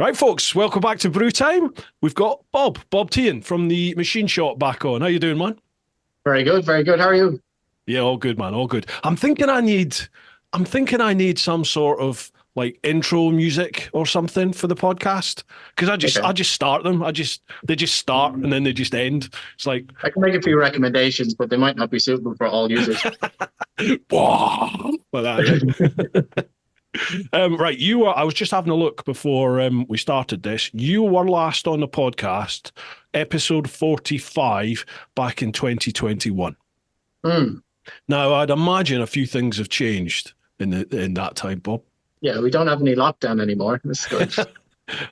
Right, folks, welcome back to Brew Time. We've got Bob Teahan from the machine shop back on. How you doing, man? Very good, very good. How are you? Yeah, all good, man, all good. I'm thinking I need some sort of like intro music or something for the podcast because I just Okay. I just start them. They just start and then they just end. It's like, I can make a few recommendations, but they might not be suitable for all users. whoa, like that, yeah. Right, you were. I was just having a look before we started this. You were last on the podcast, episode 45, back in 2021. Hmm. Now, I'd imagine a few things have changed in that time, Bob. Yeah, we don't have any lockdown anymore. This is good.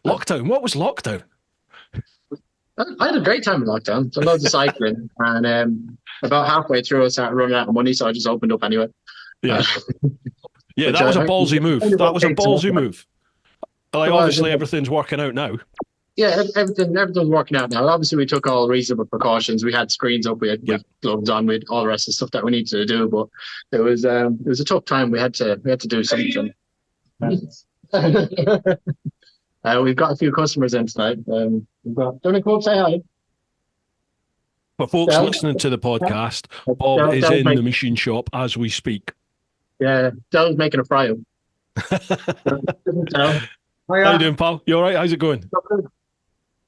Lockdown. What was lockdown? I had a great time in lockdown. Done loads of cycling, and about halfway through, I started running out of money, so I just opened up anyway. Yeah, Uh, yeah. which That was a I ballsy move. kind of That was a okay to look ballsy at. move. Like, So, obviously, everything's working out now. yeah, everything's working out now. Obviously, we took all reasonable precautions. We had screens up, we Yeah. had gloves on, we had all the rest of the stuff that we needed to do. But it was a tough time. We had to do something. We've got a few customers in tonight. We've got. Do you want to come up, say hi? For folks Del, listening to the podcast, Bob Del, is Del's in the make, machine shop as we speak. yeah, Del's making a fry up. Del. Oh How you yeah. doing, pal? You all right? How's it going?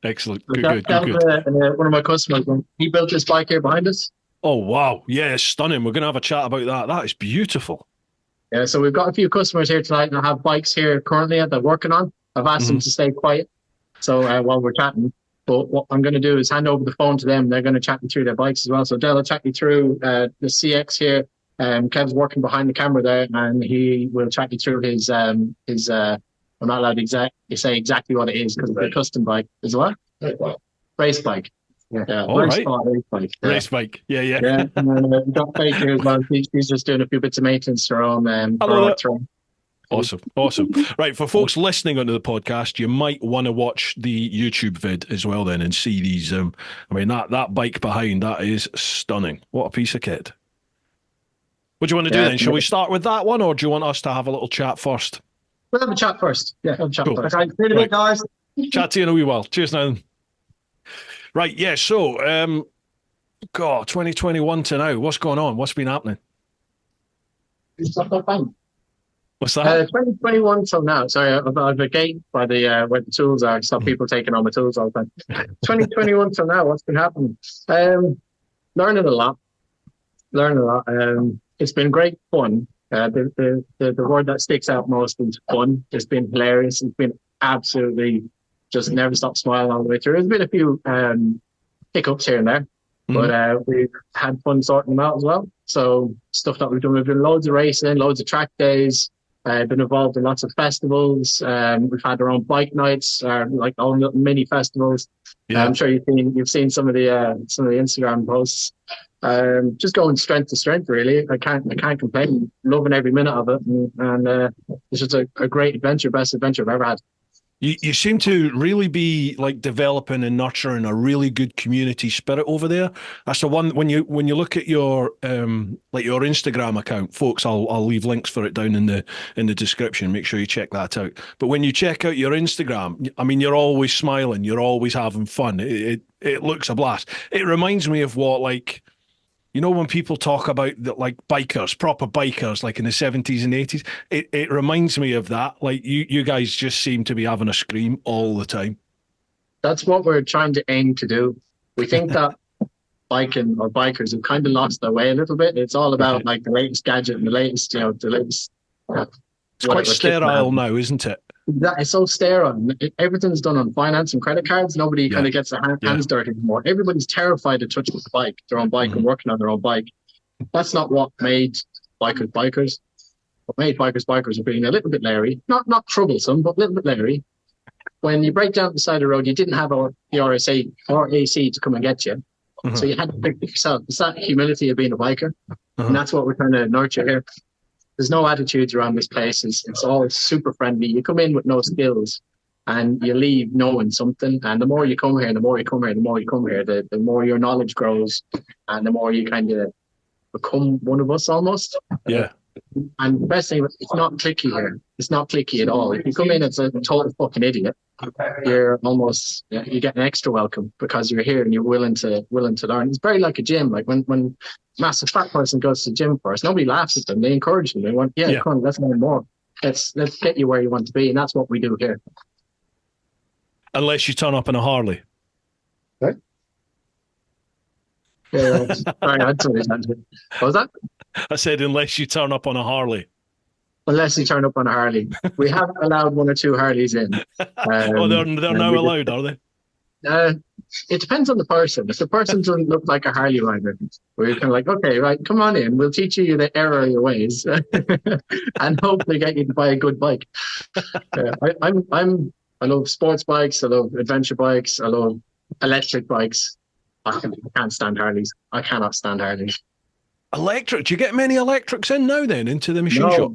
Excellent. Good, Del, good, good, Del's good. one of my customers. He built this bike here behind us. Oh, wow. Yeah, it's stunning. We're going to have a chat about that. That is beautiful. Yeah, so we've got a few customers here tonight and have bikes here currently that they're working on. I've asked them Hmm. to stay quiet, so while we're chatting. But what I'm going to do is hand over the phone to them. They're going to chat me through their bikes as well. So Del will chat me through the CX here. Kev's working behind the camera there, and he will chat me through his. I'm not allowed to say exactly what it is because it's a custom bike as well. Race bike. Yeah, All very right. small race bike. Yeah. Race bike. Yeah, yeah. Yeah, and then we've got Faith here as well. She's just doing a few bits of maintenance for Hello our there. throne. Awesome. Awesome. Right. For folks listening onto the podcast, you might want to watch the YouTube vid as well then and see these. I mean, that bike behind, that is stunning. What a piece of kit. What do you want to do Yeah, then? Shall we start with that one or do you want us to have a little chat first? we'll have a chat first. Yeah, have a chat Cool. first. Okay, see you in a Right. bit, guys. Chat to you in a wee while. Cheers now. Right. Yeah. So, God, 2021 to now. What's going on? What's been happening? Stuff like that. What's that? 2021 till now. Sorry, I've a gate by the where the tools are. Stop people taking all my tools all the time. 2021 till now. What's been happening? Learning a lot. Learning a lot. It's been great fun. The word that sticks out most is fun. It's been hilarious. It's been absolutely just never stop smiling all the way through. There's been a few hiccups here and there, but we've had fun sorting them out as well. So stuff that we've done loads of racing, loads of track days. Been involved in lots of festivals. We've had our own bike nights, like own little mini festivals. Yeah. I'm sure you've seen some of the Instagram posts. Just going strength to strength, really. I can't complain. Loving every minute of it, and it's just a great adventure, best adventure I've ever had. You seem to really be like developing and nurturing a really good community spirit over there. That's the one when you look at your like your Instagram account, folks. I'll leave links for it down in the description. Make sure you check that out. But when you check out your Instagram, I mean, you're always smiling, you're always having fun. It looks a blast. It reminds me of what like. You know, when people talk about that, like bikers, proper bikers, like in the 70s and 80s, it reminds me of that. Like you guys just seem to be having a scream all the time. That's what we're trying to aim to do. We think that biking or bikers have kind of lost their way a little bit. It's all about like the latest gadget and the latest, the latest. It's quite whatever kit sterile now, isn't it? That is so sterile. Everything's done on finance and credit cards. Nobody kind of gets their hands dirty anymore. Everybody's terrified of touching their own bike, and working on their own bike. That's not what made bikers bikers. What made bikers bikers are being a little bit leery, not troublesome, but a little bit leery. When you break down the side of the road, you didn't have the RSA or AC to come and get you, so you had to pick it yourself. It's that humility of being a biker, and that's what we're trying to nurture here. There's no attitudes around this place. It's all super friendly. You come in with no skills and you leave knowing something. And the more you come here, the more more your knowledge grows and the more you kind of become one of us almost. Yeah. And the best thing, it's not clicky here. It's not clicky at all. If you come in as a total fucking idiot, you're almost, you get an extra welcome because you're here and you're willing to learn. It's very like a gym. Like when massive fat person goes to the gym first, nobody laughs at them. They encourage them. They want, yeah, come on, let's learn more. Let's get you where you want to be, and that's what we do here. Unless you turn up in a Harley. Right? Yeah. Sorry, what was that? I said unless you turn up on a Harley. Unless you turn up on a Harley. We haven't allowed 1 or 2 Harleys in. Oh, they're now allowed, are they? It depends on the person. If the person doesn't look like a Harley rider, we're kind of like, okay, right, come on in. We'll teach you the error of your ways, and hopefully get you to buy a good bike. I love sports bikes. I love adventure bikes. I love electric bikes. I can't stand Harleys. I cannot stand Harleys. Electric? Do you get many electrics in now then into the machine shop?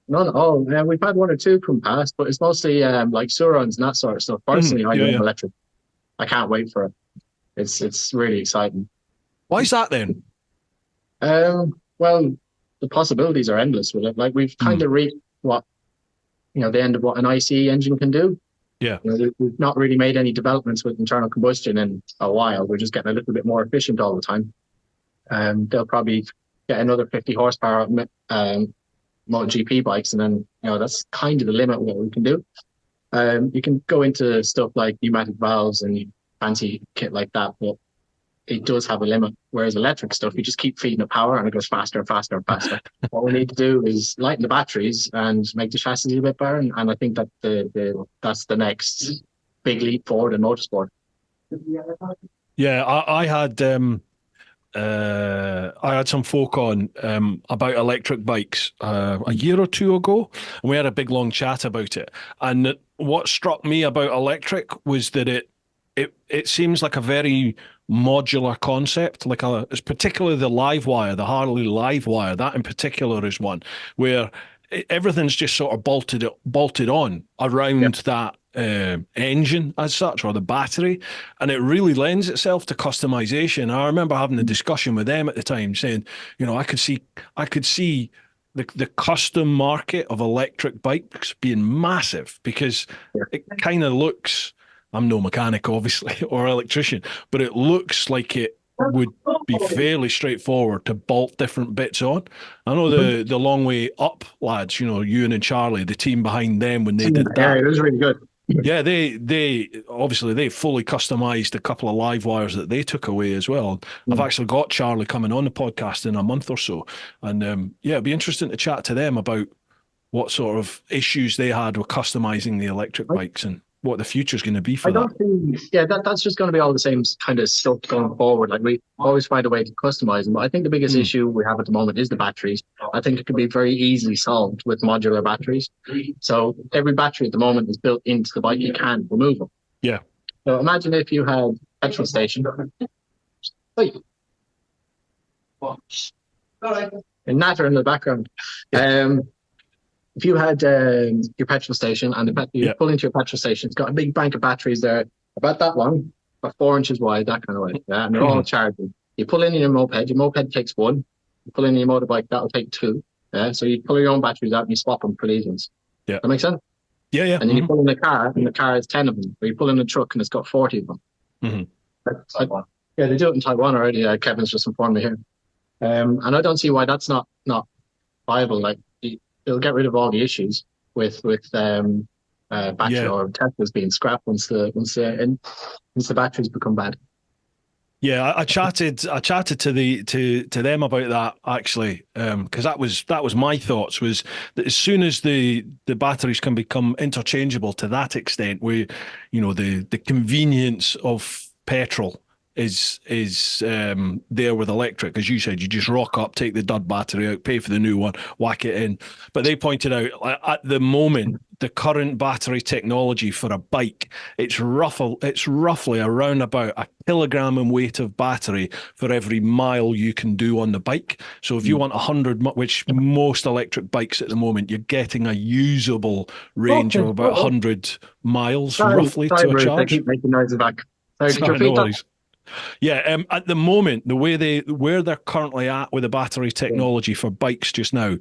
None at all. We've had 1 or 2 come past, but it's mostly like Surons and that sort of stuff. Personally, I love electric. I can't wait for it. It's really exciting. Why is that then? Well, the possibilities are endless with it. Like we've kind of reached what, the end of what an ICE engine can do. Yeah. We've not really made any developments with internal combustion in a while. We're just getting a little bit more efficient all the time. They'll probably get another 50 horsepower MotoGP bikes, and then that's kind of the limit of what we can do. You can go into stuff like pneumatic valves and fancy kit like that, but it does have a limit. Whereas electric stuff, you just keep feeding it power and it goes faster and faster and faster. What we need to do is lighten the batteries and make the chassis a bit better. And I think that that's the next big leap forward in motorsport. Yeah, I had some folk on about electric bikes a year or 2 ago, and we had a big long chat about it. And what struck me about electric was that it seems like a very modular concept. It's particularly the live wire, the Harley live wire. That in particular is one where everything's just sort of bolted on around that engine as such, or the battery, and it really lends itself to customization. I remember having a discussion with them at the time, saying, I could see the custom market of electric bikes being massive because it kind of looks. I'm no mechanic, obviously, or electrician, but it looks like it would be fairly straightforward to bolt different bits on. I know the Long Way Up lads, Ewan and Charlie, the team behind them when they did that. Yeah, it was really good. Yeah, they obviously they fully customized a couple of live wires that they took away as well. I've actually got Charlie coming on the podcast in a month or so, and it'd be interesting to chat to them about what sort of issues they had with customizing the electric bikes and what the future is going to be for that. That's just going to be all the same kind of stuff going forward. Like we always find a way to customize them. But I think the biggest issue we have at the moment is the batteries. I think it could be very easily solved with modular batteries. So every battery at the moment is built into the bike. You can't remove them. Yeah. So imagine if you had a petrol station. And natter in the background. If you had your petrol station and you pull into your petrol station, it's got a big bank of batteries there, about that long, about 4 inches wide, that kind of way. Yeah, and they're all charging. You pull in your moped takes 1. You pull in your motorbike, that'll take 2. Yeah, so you pull your own batteries out and you swap them for these ones. Yeah. That makes sense? Yeah, yeah. And then you pull in the car, and the car has 10 of them. Or you pull in a truck and it's got 40 of them. They do it in Taiwan already. Kevin's just informed me here. And I don't see why that's not viable. Like, it'll get rid of all the issues with battery or Teslas being scrapped once the batteries become bad. Yeah, I chatted to them about that actually, because that was my thoughts, was that as soon as the batteries can become interchangeable to that extent, where the convenience of petrol is there with electric, as you said, you just rock up, take the dud battery out, pay for the new one, whack it in. But they pointed out at the moment, the current battery technology for a bike, it's roughly around about 1 kilogram in weight of battery for every mile you can do on the bike. So if you want 100, which most electric bikes at the moment, you're getting a usable range of about 100 miles roughly to a charge. I keep making noises back. Sorry, could you repeat that? Yeah, at the moment, where they're currently at with the battery technology for bikes just now,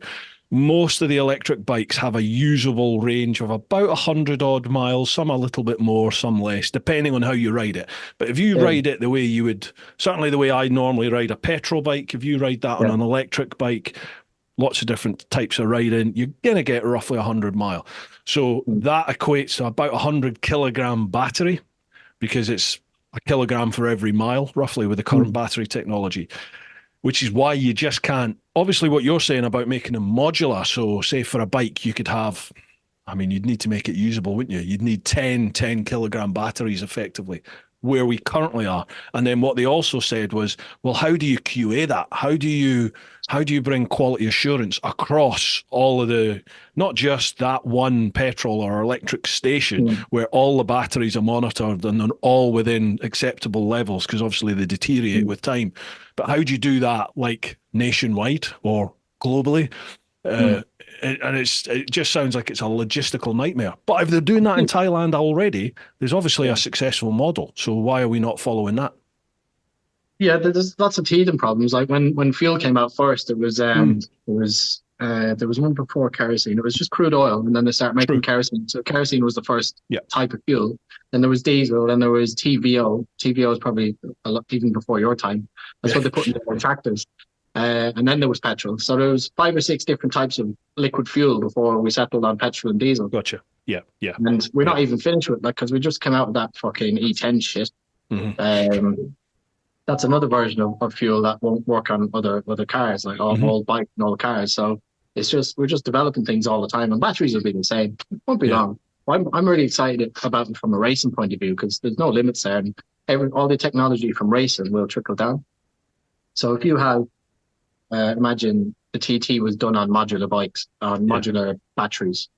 most of the electric bikes have a usable range of about 100 odd miles, some a little bit more, some less, depending on how you ride it. But if you ride it the way you would, certainly the way I normally ride a petrol bike, if you ride that on an electric bike, lots of different types of riding, you're going to get roughly 100 mile. So that equates to about 100 kilogram battery, because it's a kilogram for every mile, roughly, with the current battery technology, which is why you just can't. Obviously, what you're saying about making them modular. So, say for a bike, you could have, I mean, you'd need to make it usable, wouldn't you? You'd need 10 kilogram batteries effectively, where we currently are. And then what they also said was, well, how do you QA that? How do you bring quality assurance across all of the, not just that one petrol or electric station where all the batteries are monitored and they're all within acceptable levels, because obviously they deteriorate with time. But how do you do that like nationwide or globally? And it just sounds like it's a logistical nightmare. But if they're doing that in Thailand already, there's obviously a successful model. So why are we not following that? Yeah, there's lots of teething problems. Like when fuel came out first, there was one before kerosene. It was just crude oil, and then they started making kerosene. So kerosene was the first type of fuel. Then there was diesel, then there was TVO. TVO is probably a lot even before your time. That's what they put in their tractors. And then there was petrol. So there was 5 or 6 different types of liquid fuel before we settled on petrol and diesel. Gotcha. Yeah. And we're not even finished with it, like, because we just came out of that fucking E10 shit. That's another version of fuel that won't work on other cars, like all bike and all cars. So we're just developing things all the time, and batteries will be the same. It won't be long. I'm really excited about it from a racing point of view, because there's no limits there, and all the technology from racing will trickle down. So if you have imagine the TT was done on modular bikes, on modular batteries,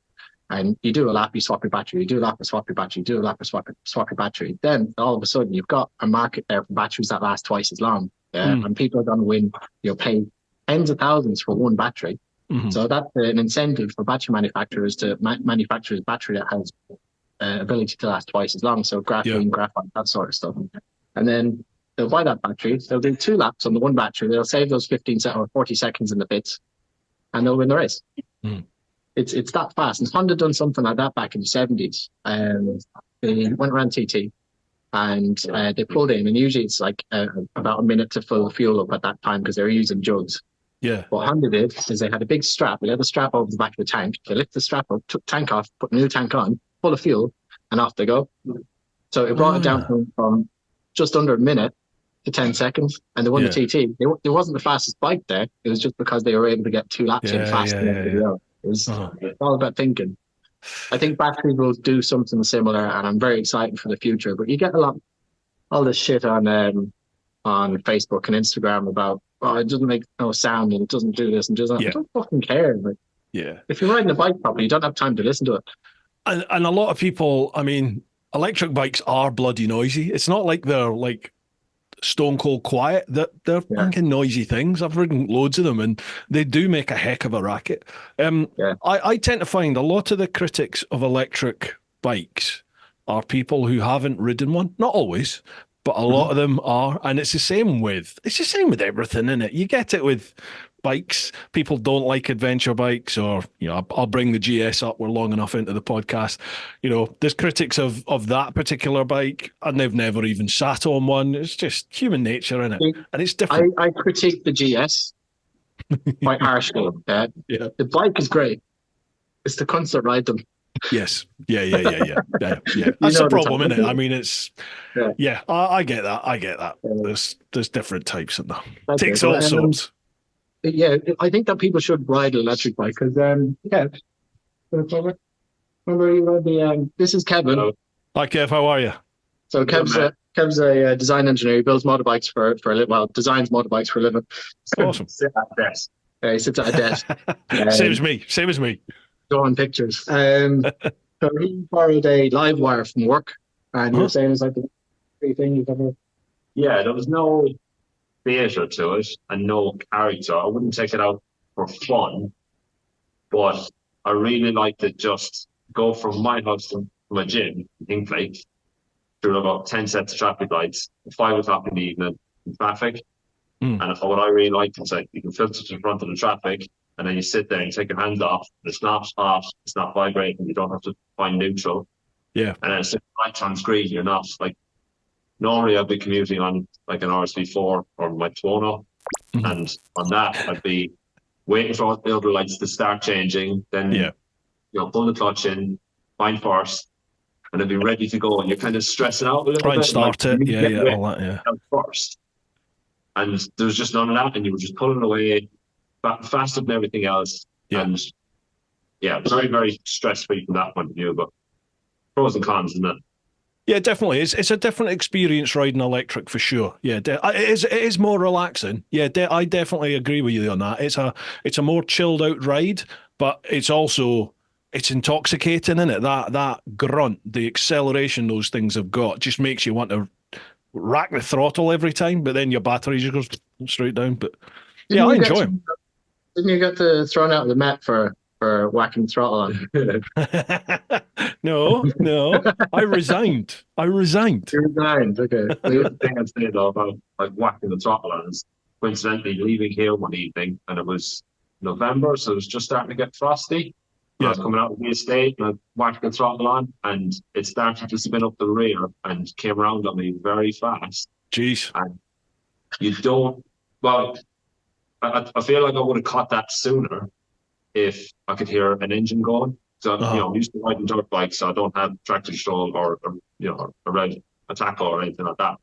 and you do a lap, you swap your battery, you do a lap, you swap your battery, you do a lap, you swap your battery. Then all of a sudden you've got a market there for batteries that last twice as long. And people are going to win, pay tens of thousands for one battery. So that's an incentive for battery manufacturers to manufacture a battery that has ability to last twice as long. So graphene, graphite, that sort of stuff. And then they'll buy that battery. They'll do 2 laps on the one battery. They'll save those 40 seconds in the pits, and they'll win the race. It's that fast. And Honda done something like that back in the 70s. They went around TT, and they pulled in, and usually it's like about a minute to fill the fuel up at that time, because they were using jugs. Yeah. What Honda did is they had a big strap. They had the strap over the back of the tank. They lift the strap up, took tank off, put a new tank on, full of fuel, and off they go. So it brought it down from just under a minute to 10 seconds, and they won the TT. It wasn't the fastest bike there. It was just because they were able to get 2 laps in faster than everybody else. It's all about thinking. I think batteries will do something similar, and I'm very excited for the future. But you get all this shit on Facebook and Instagram about, it doesn't make no sound and it doesn't do this and does that. I don't fucking care. Like, if you're riding a bike properly, you don't have time to listen to it. And a lot of people, I mean, electric bikes are bloody noisy. It's not like they're like stone cold quiet. They're fucking noisy things. I've ridden loads of them, and they do make a heck of a racket. I tend to find a lot of the critics of electric bikes are people who haven't ridden one. Not always, but a lot of them are. And it's the same with everything, innit? You get it with bikes. People don't like adventure bikes, or I'll bring the GS up. We're long enough into the podcast. There's critics of that particular bike, and they've never even sat on one. It's just human nature, innit? And it's different. I critique the GS quite harshly. The bike is great. It's the cunts that ride them. Yes. Yeah. That's the problem, isn't it? I mean, it's I get that. There's different types in there. Takes all sorts. Yeah, I think that people should ride an electric bike, because remember you rode the this is Kevin. Hi Kev, how are you? So Kev's a design engineer. He builds motorbikes for a living. Well, designs motorbikes for a living. Awesome. He sits at a desk. Same as me. Drawing pictures. So he borrowed a live wire from work, and you're saying it's like the three thing you've ever. Yeah, there was no theatre to it and no character. I wouldn't take it out for fun, but I really like to just go from my house to my gym in Hinkley through about 10 sets of traffic lights, 5 o'clock in the evening in traffic. And what I really like is like you can filter to the front of the traffic, and then you sit there and take your hands off. It's not hot, it's not vibrating, you don't have to find neutral. Yeah. And then it's just right on screen. You're not like, normally I'd be commuting on like an RSV4 or my Tuono, and on that I'd be waiting for the other lights to start changing, then pull the clutch in, find first, and then be ready to go. And you're kind of stressing out a little bit. Try and start like, it. All that, first. And there was just none of that, and you were just pulling away faster than everything else. Yeah. And very, very stress-free from that point of view, but pros and cons, isn't it? Yeah, definitely. It's a different experience riding electric for sure. Yeah, it is more relaxing. Yeah, I definitely agree with you on that. It's a more chilled out ride, but it's intoxicating, isn't it? That grunt, the acceleration those things have got, just makes you want to rack the throttle every time. But then your battery just goes straight down. But I enjoy them. Didn't you get thrown out of the map for whacking the throttle on? No. I resigned. You resigned, okay. The thing I'd say though about like whacking the throttle on is coincidentally leaving here one evening, and it was November, so it was just starting to get frosty. I was coming out of the estate and I whacked the throttle on, and it started to spin up the rear and came around on me very fast. Jeez. And you don't, well, I feel like I would have caught that sooner if I could hear an engine going. So, I'm used to riding dirt bikes, so I don't have tractor control or a red tackle or anything like that.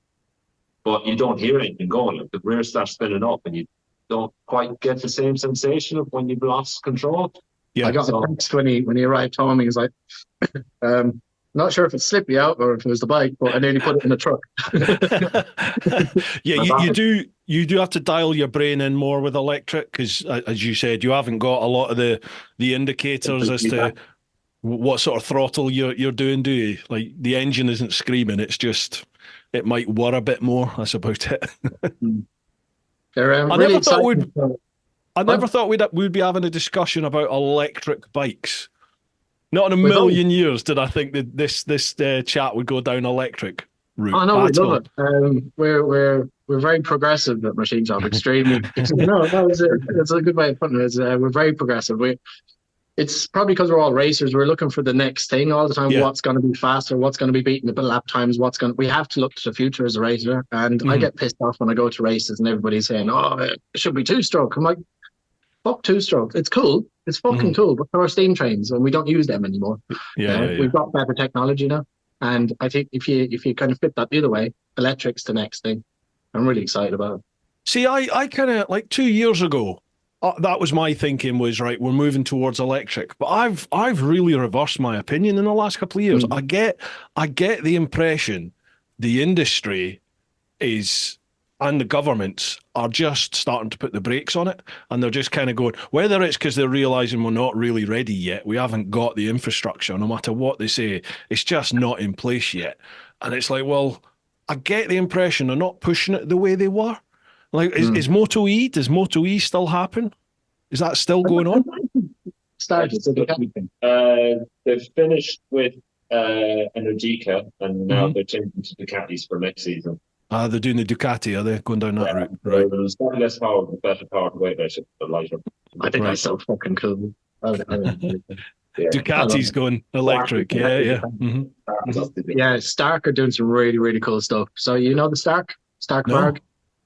But you don't hear anything going. Like the rear starts spinning up, and you don't quite get the same sensation of when you've lost control. Yeah, I got a text when he arrived home. He was like, not sure if it slipped me out or if it was the bike, but I nearly put it in the truck. You do have to dial your brain in more with electric because, as you said, you haven't got a lot of the indicators as to what sort of throttle you're doing, do you? Like the engine isn't screaming; it's just it might whir a bit more. That's about it. I never thought we'd be having a discussion about electric bikes. Not in a million years did I think that this chat would go down electric route. Oh no, we love it. We're very progressive at Machine Shop. Extremely. No, it's a good way of putting it. We're very progressive. It's probably because we're all racers. We're looking for the next thing all the time. Yeah. What's going to be faster? What's going to be beating the lap times? We have to look to the future as a racer. And I get pissed off when I go to races and everybody's saying, "Oh, it should be two-stroke." I'm like, fuck two-stroke. It's cool. It's fucking cool. But there are steam trains and we don't use them anymore. We've got better technology now. And I think if you kind of flip that the other way, electric's the next thing. I'm really excited about it. See, I kind of like 2 years ago, that was my thinking was, right, we're moving towards electric. But I've really reversed my opinion in the last couple of years. I get the impression the industry is and the governments are just starting to put the brakes on it, and they're just kind of going, whether it's because they're realizing we're not really ready yet, we haven't got the infrastructure, no matter what they say, it's just not in place yet. And it's like, well, I get the impression they're not pushing it the way they were. Like, is Moto E, does Moto E still happen? Is that still going on? They've finished with Energica, and now they're changing to Ducatis for next season. They're doing the Ducati, are they? Going down that route? Right. There's slightly less power, but better power to weight ratio, but lighter. I think that's so fucking cool. Ducati's going electric. Yeah. Yeah, Stark are doing some really, really cool stuff. So you know the Stark Varg?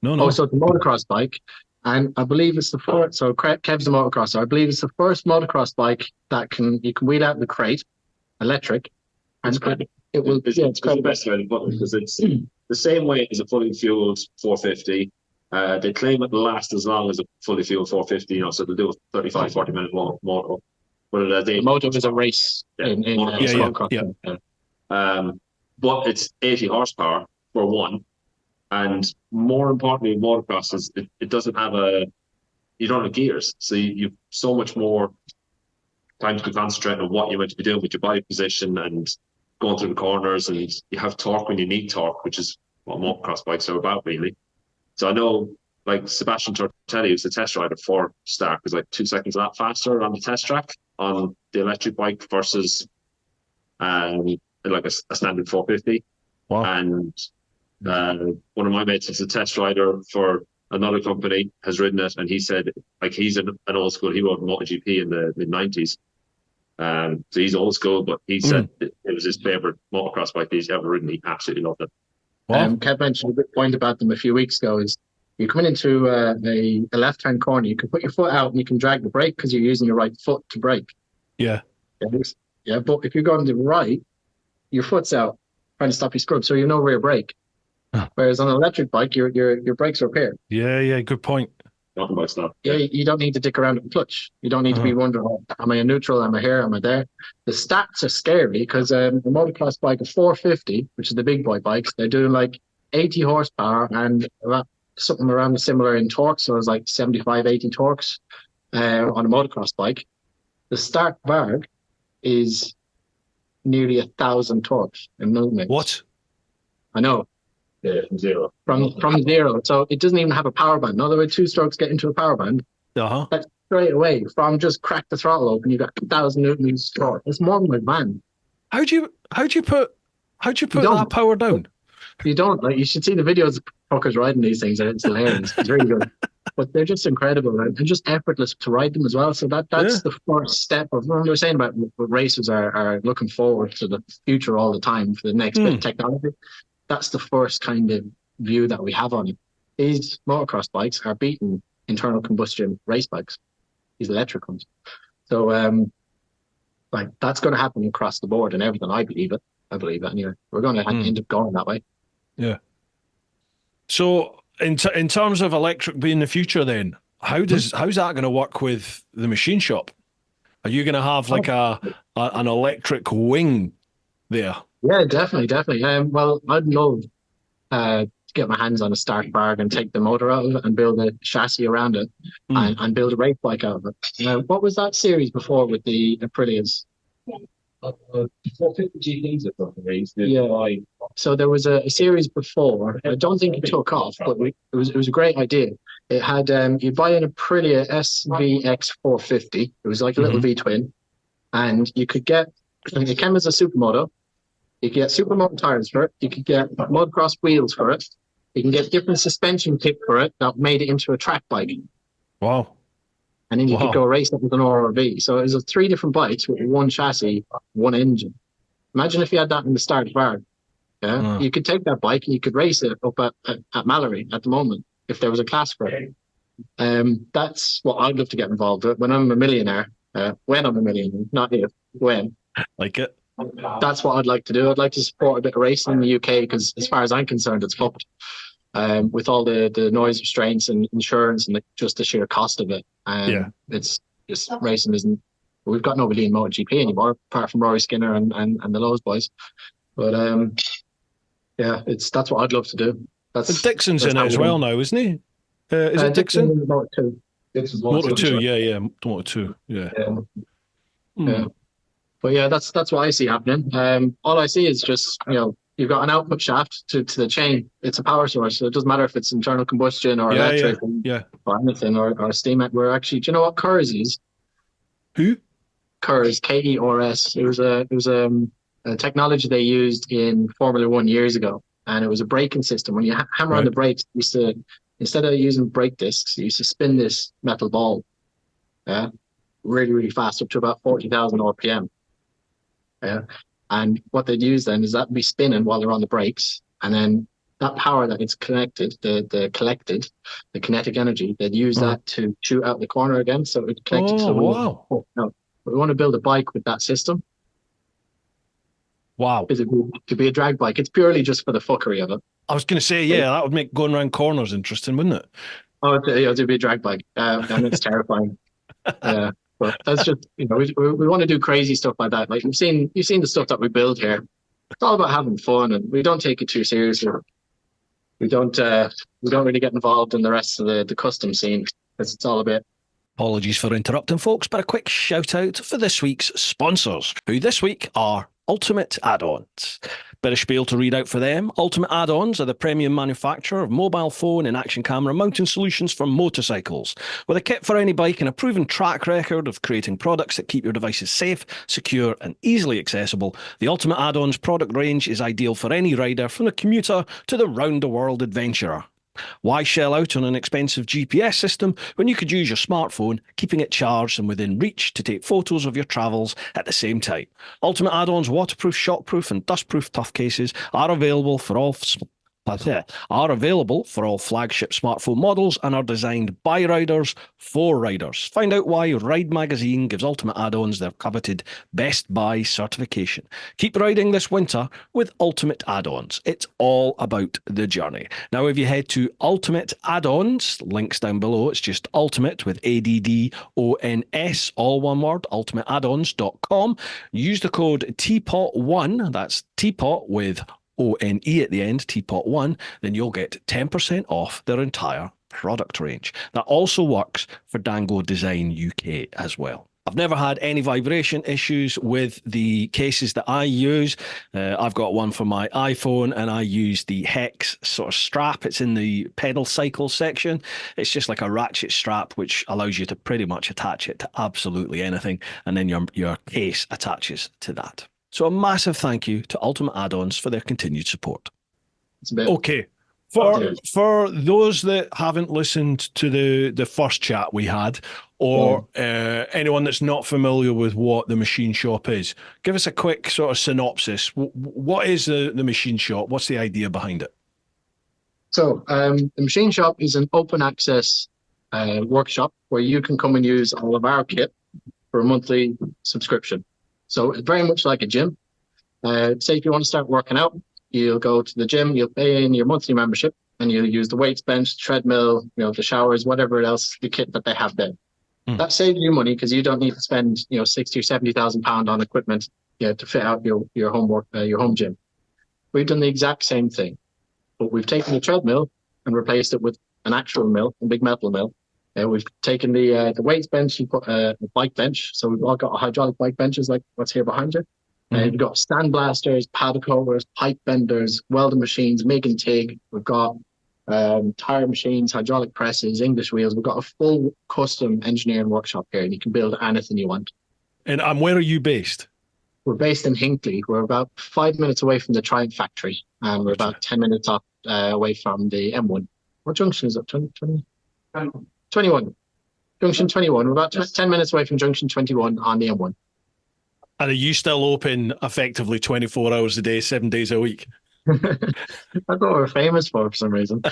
No. Oh, so it's a motocross bike. And I believe it's the first, so Kev's the motocrosser. I believe it's the first motocross bike that you can wheel out the crate, electric. And it's the best way to put it, because it's the same weight as a fully fueled 450. They claim it will last as long as a fully fueled 450, so they'll do a 35-40 minute moto. But the moto is a race in motocross. But it's 80 horsepower for one. And more importantly, motocross is it doesn't have you don't have gears. So you've so much more time to concentrate on what you're meant to be doing with your bike position and going through the corners, and you have torque when you need torque, which is what motocross bikes are about, really. So I know, like, Sebastian Tortelli, who's the test rider for Stark, was like 2 seconds a lap faster on the test track on the electric bike versus like a standard 450. Wow. And one of my mates is a test rider for another company has ridden it, and he said like he's an old school. He rode MotoGP in the mid-90s. So he's old school, but he said it was his favorite motocross bike he's ever ridden. He absolutely loved it. Wow. Kev mentioned a good point about them a few weeks ago is you come into a left-hand corner, you can put your foot out and you can drag the brake because you're using your right foot to brake. Yeah. Yeah, but if you're going to the right, your foot's out trying to stop your scrub, so you have no rear brake. Whereas on an electric bike, your brakes are up here. Yeah, good point. Talking about stuff. Yeah, you don't need to dick around with the clutch. You don't need to be wondering, am I in neutral? Am I here? Am I there? The stats are scary because a motocross bike, a 450, which is the big boy bikes, they're doing like 80 horsepower and something around similar in torque. So it's like 75, 80 torques on a motocross bike. The start varg is nearly 1,000 torques in millimeters. What? I know. Yeah, from zero. From zero. So it doesn't even have a power band. In other words, 2 strokes get into a power band. That's straight away from just crack the throttle open. You got 2,000 newtons torque. It's more than a van. How'd you put that power down? You don't. Like, you should see the videos of fuckers riding these things. It's hilarious. It's really good. But they're just incredible, right? And just effortless to ride them as well. So that's the first step of what we were saying about what racers are looking forward to the future all the time for the next bit of technology. That's the first kind of view that we have on it. These motocross bikes are beating internal combustion race bikes, these electric ones. So, like, that's going to happen across the board and everything. I believe it anyway. We're going to end up going that way. Yeah. So, in terms of electric being the future, then how's that going to work with the machine shop? Are you going to have like an electric wing there? Yeah, definitely. Well, I'd love to get my hands on a start varg and take the motor out of it and build a chassis around it and build a race bike out of it. What was that series before with the Aprilias? 450 GPs or something. Yeah. So there was a series before. I don't think it took off, but it was a great idea. It had you buy an Aprilia SVX 450. It was like a little V twin, and you could get it came as a supermoto. You could get supermoto tires for it. You could get motocross wheels for it. You can get different suspension kit for it that made it into a track bike. Wow. And then you could go race it with an RRV. So it was 3 different bikes with one chassis, one engine. Imagine if you had that in the start varg. Yeah, you could take that bike and you could race it up at Mallory at the moment if there was a class for it. That's what I'd love to get involved with when I'm a millionaire. When I'm a millionaire, not if, when. Like it. That's what I'd like to do. I'd like to support a bit of racing in the UK because, as far as I'm concerned, it's fucked. With all the noise restraints and insurance and just the sheer cost of it. It's just racing isn't. We've got nobody in MotoGP anymore apart from Rory Skinner and the Lowe's boys. But that's what I'd love to do. Dixon's in it as well now, isn't he? Is it Dixon? Moto2. Moto2, yeah. Moto2, yeah. Yeah. But yeah, that's what I see happening. All I see is just, you've got an output shaft to the chain. It's a power source, so it doesn't matter if it's internal combustion or electric or anything or steam. We're actually, do you know what KERS is? Who? KERS, KERS. It was a technology they used in Formula One years ago, and it was a braking system. When you hammer on the brakes, you used to, instead of using brake discs, you used to spin this metal ball, really, really fast, up to about 40,000 RPM. And what they'd use then is that would be spinning while they're on the brakes, and then that power that it's connected, the kinetic energy, they'd use that to shoot out the corner again, so it would connect to the wheel. Wow. No, we want to build a bike with that system. Wow. It could be a drag bike. It's purely just for the fuckery of it. I was going to say, that would make going around corners interesting, wouldn't it? Oh, it'd be a drag bike, and it's terrifying. But that's just, we want to do crazy stuff like that. Like you've seen the stuff that we build here. It's all about having fun, and we don't take it too seriously. We don't really get involved in the rest of the custom scene. It's all a bit. Apologies for interrupting, folks, but a quick shout out for this week's sponsors, who this week are Ultimate Add-ons. Bit of spiel to read out for them. Ultimate Add-ons are the premium manufacturer of mobile phone and action camera mounting solutions for motorcycles. With a kit for any bike and a proven track record of creating products that keep your devices safe, secure and easily accessible, the Ultimate Add-ons product range is ideal for any rider, from the commuter to the round-the-world adventurer. Why shell out on an expensive GPS system when you could use your smartphone, keeping it charged and within reach to take photos of your travels at the same time? Ultimate Add-on's waterproof, shockproof and dustproof tough cases are available for all flagship smartphone models and are designed by riders for riders. Find out why Ride Magazine gives Ultimate Add-ons their coveted Best Buy certification. Keep riding this winter with Ultimate Add-ons. It's all about the journey. Now, if you head to Ultimate Add-ons, links down below, it's just Ultimate with ADDONS, all one word, ultimateaddons.com. Use the code TeapotOne, that's Teapot with ONE at the end, TeapotOne, then you'll get 10% off their entire product range. That also works for Dango Design UK as well. I've never had any vibration issues with the cases that I use. I've got one for my iPhone and I use the Hex sort of strap. It's in the pedal cycle section. It's just like a ratchet strap which allows you to pretty much attach it to absolutely anything, and then your case attaches to that. So a massive thank you to Ultimate Add-ons for their continued support. Okay. For those that haven't listened to the first chat we had, or anyone that's not familiar with what the machine shop is, give us a quick sort of synopsis. What is the machine shop? What's the idea behind it? So the machine shop is an open access workshop where you can come and use all of our kit for a monthly subscription. So it's very much like a gym. Say if you want to start working out, you'll go to the gym, you'll pay in your monthly membership, and you'll use the weights bench, treadmill, the showers, whatever else, the kit that they have there. That saves you money because you don't need to spend 60 or 70,000 pounds on equipment to fit out your home gym. We've done the exact same thing, but we've taken the treadmill and replaced it with an actual mill, a big metal mill. We've taken the weights bench and put a bike bench. So we've all got hydraulic bike benches like what's here behind you. We've got stand blasters, paddle covers, pipe benders, welding machines, MIG and TIG. We've got tire machines, hydraulic presses, English wheels. We've got a full custom engineering workshop here, and you can build anything you want. And where are you based? We're based in Hinckley. We're about 5 minutes away from the Triumph factory, and we're about 10 minutes away from the M1. What junction is it? 21. Junction 21. We're about 10 minutes away from Junction 21 on the M1. And are you still open effectively 24 hours a day, 7 days a week? That's what we're famous for some reason.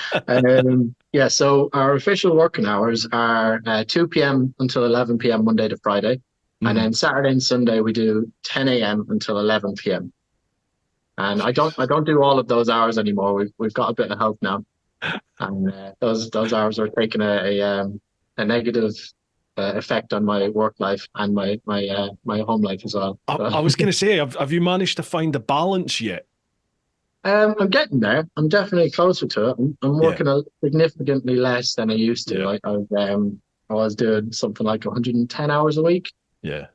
So our official working hours are 2 p.m. until 11 p.m. Monday to Friday. And then Saturday and Sunday we do 10 a.m. until 11 p.m. And I don't do all of those hours anymore. We've got a bit of help now. And those hours are taking a negative effect on my work life and my home life as well. I was going to say, have you managed to find a balance yet? I'm getting there. I'm definitely closer to it. I'm working significantly less than I used to. I was doing something like 110 hours a week. Yeah.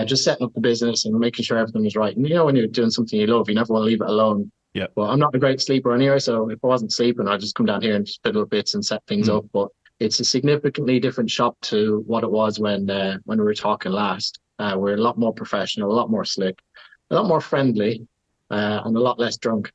Just setting up the business and making sure everything was right. And when you're doing something you love, you never want to leave it alone. Yeah. But I'm not a great sleeper anyway, so if I wasn't sleeping, I'd just come down here and just fiddle bits and set things up. But it's a significantly different shop to what it was when we were talking last. We're a lot more professional, a lot more slick, a lot more friendly, and a lot less drunk.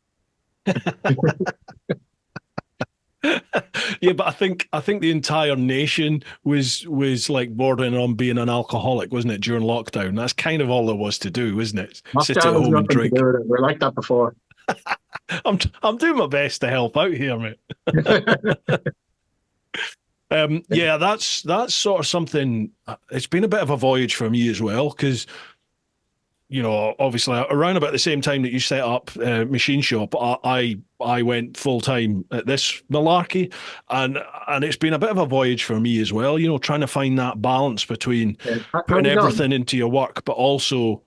Yeah, but I think the entire nation was like bordering on being an alcoholic, wasn't it, during lockdown? That's kind of all there was to do, wasn't it? Sit at home and drink. We're like that before. I'm doing my best to help out here, mate. That's sort of something. It's been a bit of a voyage for me as well, because obviously around about the same time that you set up Machine Shop, I went full time at this malarkey, and it's been a bit of a voyage for me as well. Trying to find that balance between putting everything into your work, but also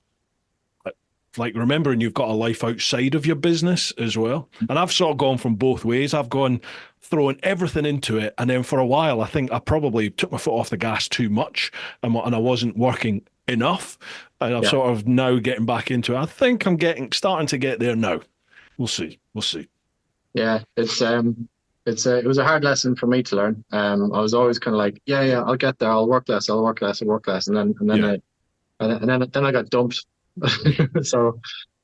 like remembering you've got a life outside of your business as well. And I've sort of gone from both ways. I've gone throwing everything into it, and then for a while I think I probably took my foot off the gas too much, and I wasn't working enough. And I'm sort of now getting back into it. I think I'm starting to get there now. We'll see. Yeah, it was a hard lesson for me to learn. I was always kind of like, I'll get there. I'll work less, and then I got dumped. so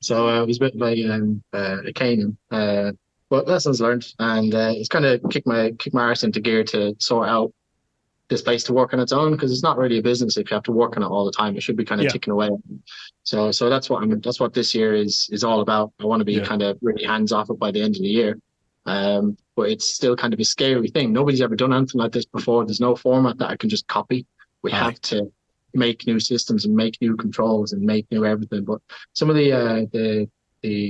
it was a bit of a cane. but lessons learned, and it's kind of kick my arse into gear to sort out this place to work on its own, because it's not really a business if you have to work on it all the time. It should be kind of Yeah, ticking away. So that's what this year is all about. I want to be yeah, kind of really hands off it by the end of the year. But it's still kind of a scary thing. Nobody's ever done anything like this before. There's no format that I can just copy. We aye, have to make new systems and make new controls and make new everything. But some of the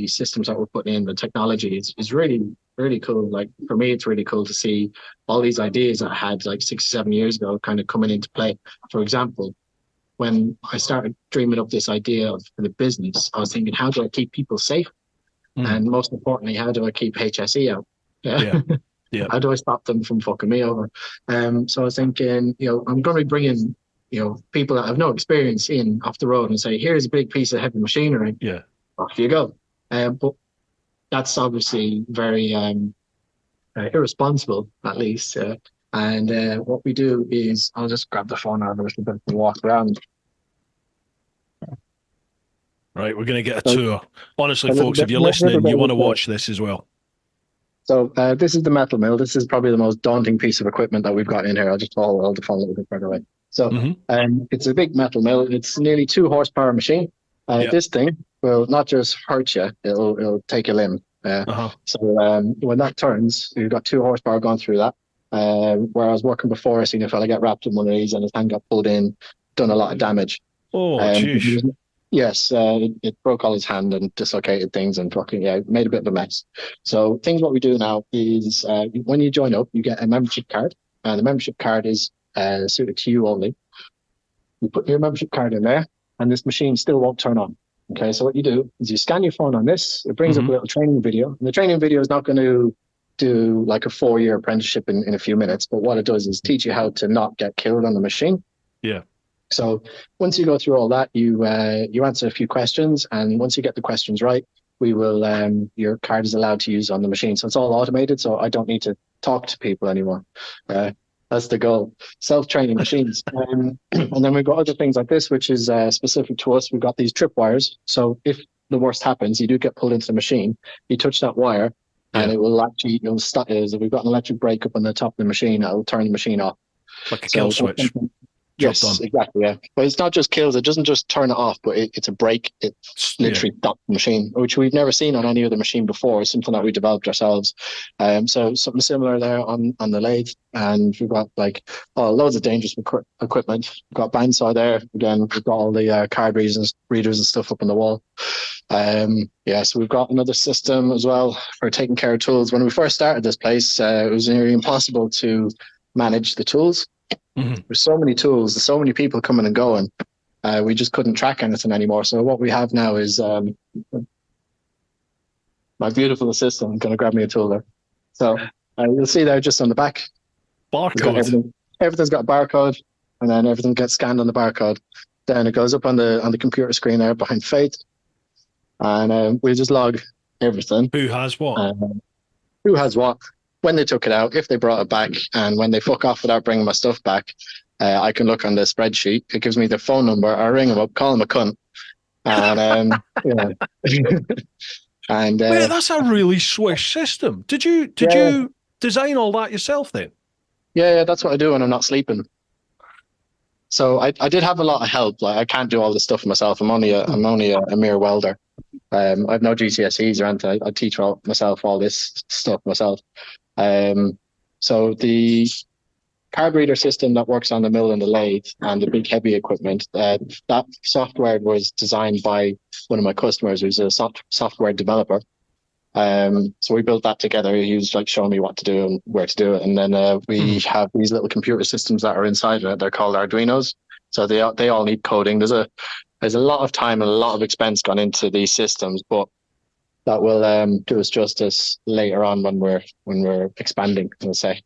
systems that we're putting in, the technology is really cool. Like for me, it's really cool to see all these ideas that I had like 6 or 7 years ago kind of coming into play. For example, when I started dreaming up this idea for the business, I was thinking, how do I keep people safe? mm, And most importantly, how do I keep HSE out? Yeah. yeah, yeah, How do I stop them from fucking me over? So I was thinking, I'm going to be bringing, people that have no experience in off the road and say, here's a big piece of heavy machinery. yeah. Off you go. But that's obviously very irresponsible, at least. And what we do is, I'll just grab the phone out of a little bit and walk around. Right, we're going to get a So tour. Honestly, a little folks, bit, if you're little listening, bit you of want a to tour. watch this as well. So this is the metal mill. This is probably the most daunting piece of equipment that we've got in here. I'll just fall a little bit further away. So Hmm. it's a big metal mill. It's nearly 2 horsepower machine. Yeah. This thing will not just hurt you; it'll take a limb. Uh-huh. So when that turns, you've got 2 horsepower going through that. Where I was working before, I seen a fella get wrapped in one of these, and his hand got pulled in, done a lot of damage. Oh, Um, jeez. yes, it broke all his hand and dislocated things and fucking, yeah, made a bit of a mess. So things what we do now is when you join up, you get a membership card, and the membership card is suited to you only. You put your membership card in there, and this machine still won't turn on. Okay, so what you do is you scan your phone on this. It brings up Hmm. a little training video, and the training video is not going to do like a 4 year apprenticeship in a few minutes, but what it does is teach you how to not get killed on the machine. Yeah. So once you go through all that, you answer a few questions, and once you get the questions right, we will your card is allowed to use on the machine. So it's all automated, so I don't need to talk to people anymore. That's the goal. Self-training machines, and then we've got other things like this, which is specific to us. We've got these trip wires. So if the worst happens, you do get pulled into the machine. You touch that wire, and Yeah. it will actually it'll start. We've got an electric brake up on the top of the machine. It'll turn the machine off. Like a kill So switch. Job yes, done. exactly. Yeah, but it's not just kills. It doesn't just turn it off, but it's a break. It Yeah. literally stops the machine, which we've never seen on any other machine before. It's something that we developed ourselves. So something similar there on the lathe, and we've got like loads of dangerous equipment. We've got bandsaw there. Again, we've got all the card readers and stuff up on the wall. Yeah, so we've got another system as well for taking care of tools. When we first started this place, it was nearly impossible to manage the tools. Hmm. There's so many tools, there's so many people coming and going. We just couldn't track anything anymore. So what we have now is my beautiful assistant going to grab me a tool there. So you'll see there just on the back, we've got Barcode. everything's got a barcode, and then everything gets scanned on the barcode. Then it goes up on the computer screen there behind Faith, and we just log everything. Who has what? Who has what, when they took it out, if they brought it back, and when they fuck off without bringing my stuff back. I can look on the spreadsheet. It gives me their phone number. I ring them up, call them a cunt, and yeah. And Wait, that's a really swish system. Did you design all that yourself then? yeah, that's what I do when I'm not sleeping. So I did have a lot of help. Like I can't do all this stuff myself. I'm only a mere welder. I've no GCSEs or anything. I teach myself all this stuff myself. So the card reader system that works on the mill and the lathe and the big heavy equipment, that software was designed by one of my customers who's a software developer. So we built that together. He was like showing me what to do and where to do it. And then we have these little computer systems that are inside of it. They're called Arduinos. So they all need coding. There's a lot of time and a lot of expense gone into these systems, but that will do us justice later on when we're expanding, let's say.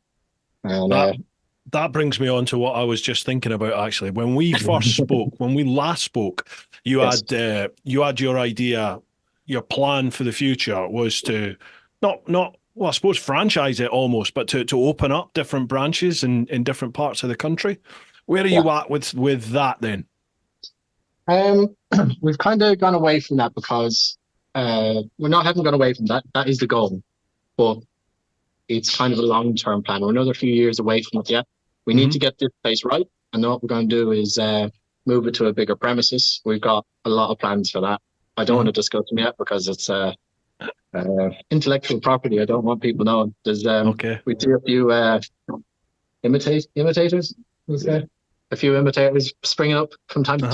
And That brings me on to what I was just thinking about actually. When we first spoke, when we last spoke, you yes. had your idea, your plan for the future was to not well, I suppose franchise it almost, but to open up different branches in different parts of the country. Where are you at with that then? We've kind of gone away from that because haven't gone away from that. That is the goal. but it's kind of a long-term plan. We're another few years away from it yet. We need to get this place right. And what we're going to do is move it to a bigger premises. We've got a lot of plans for that. I don't want to discuss them yet because it's intellectual property. I don't want people knowing. There's we see a few imitators. A few imitators springing up from time to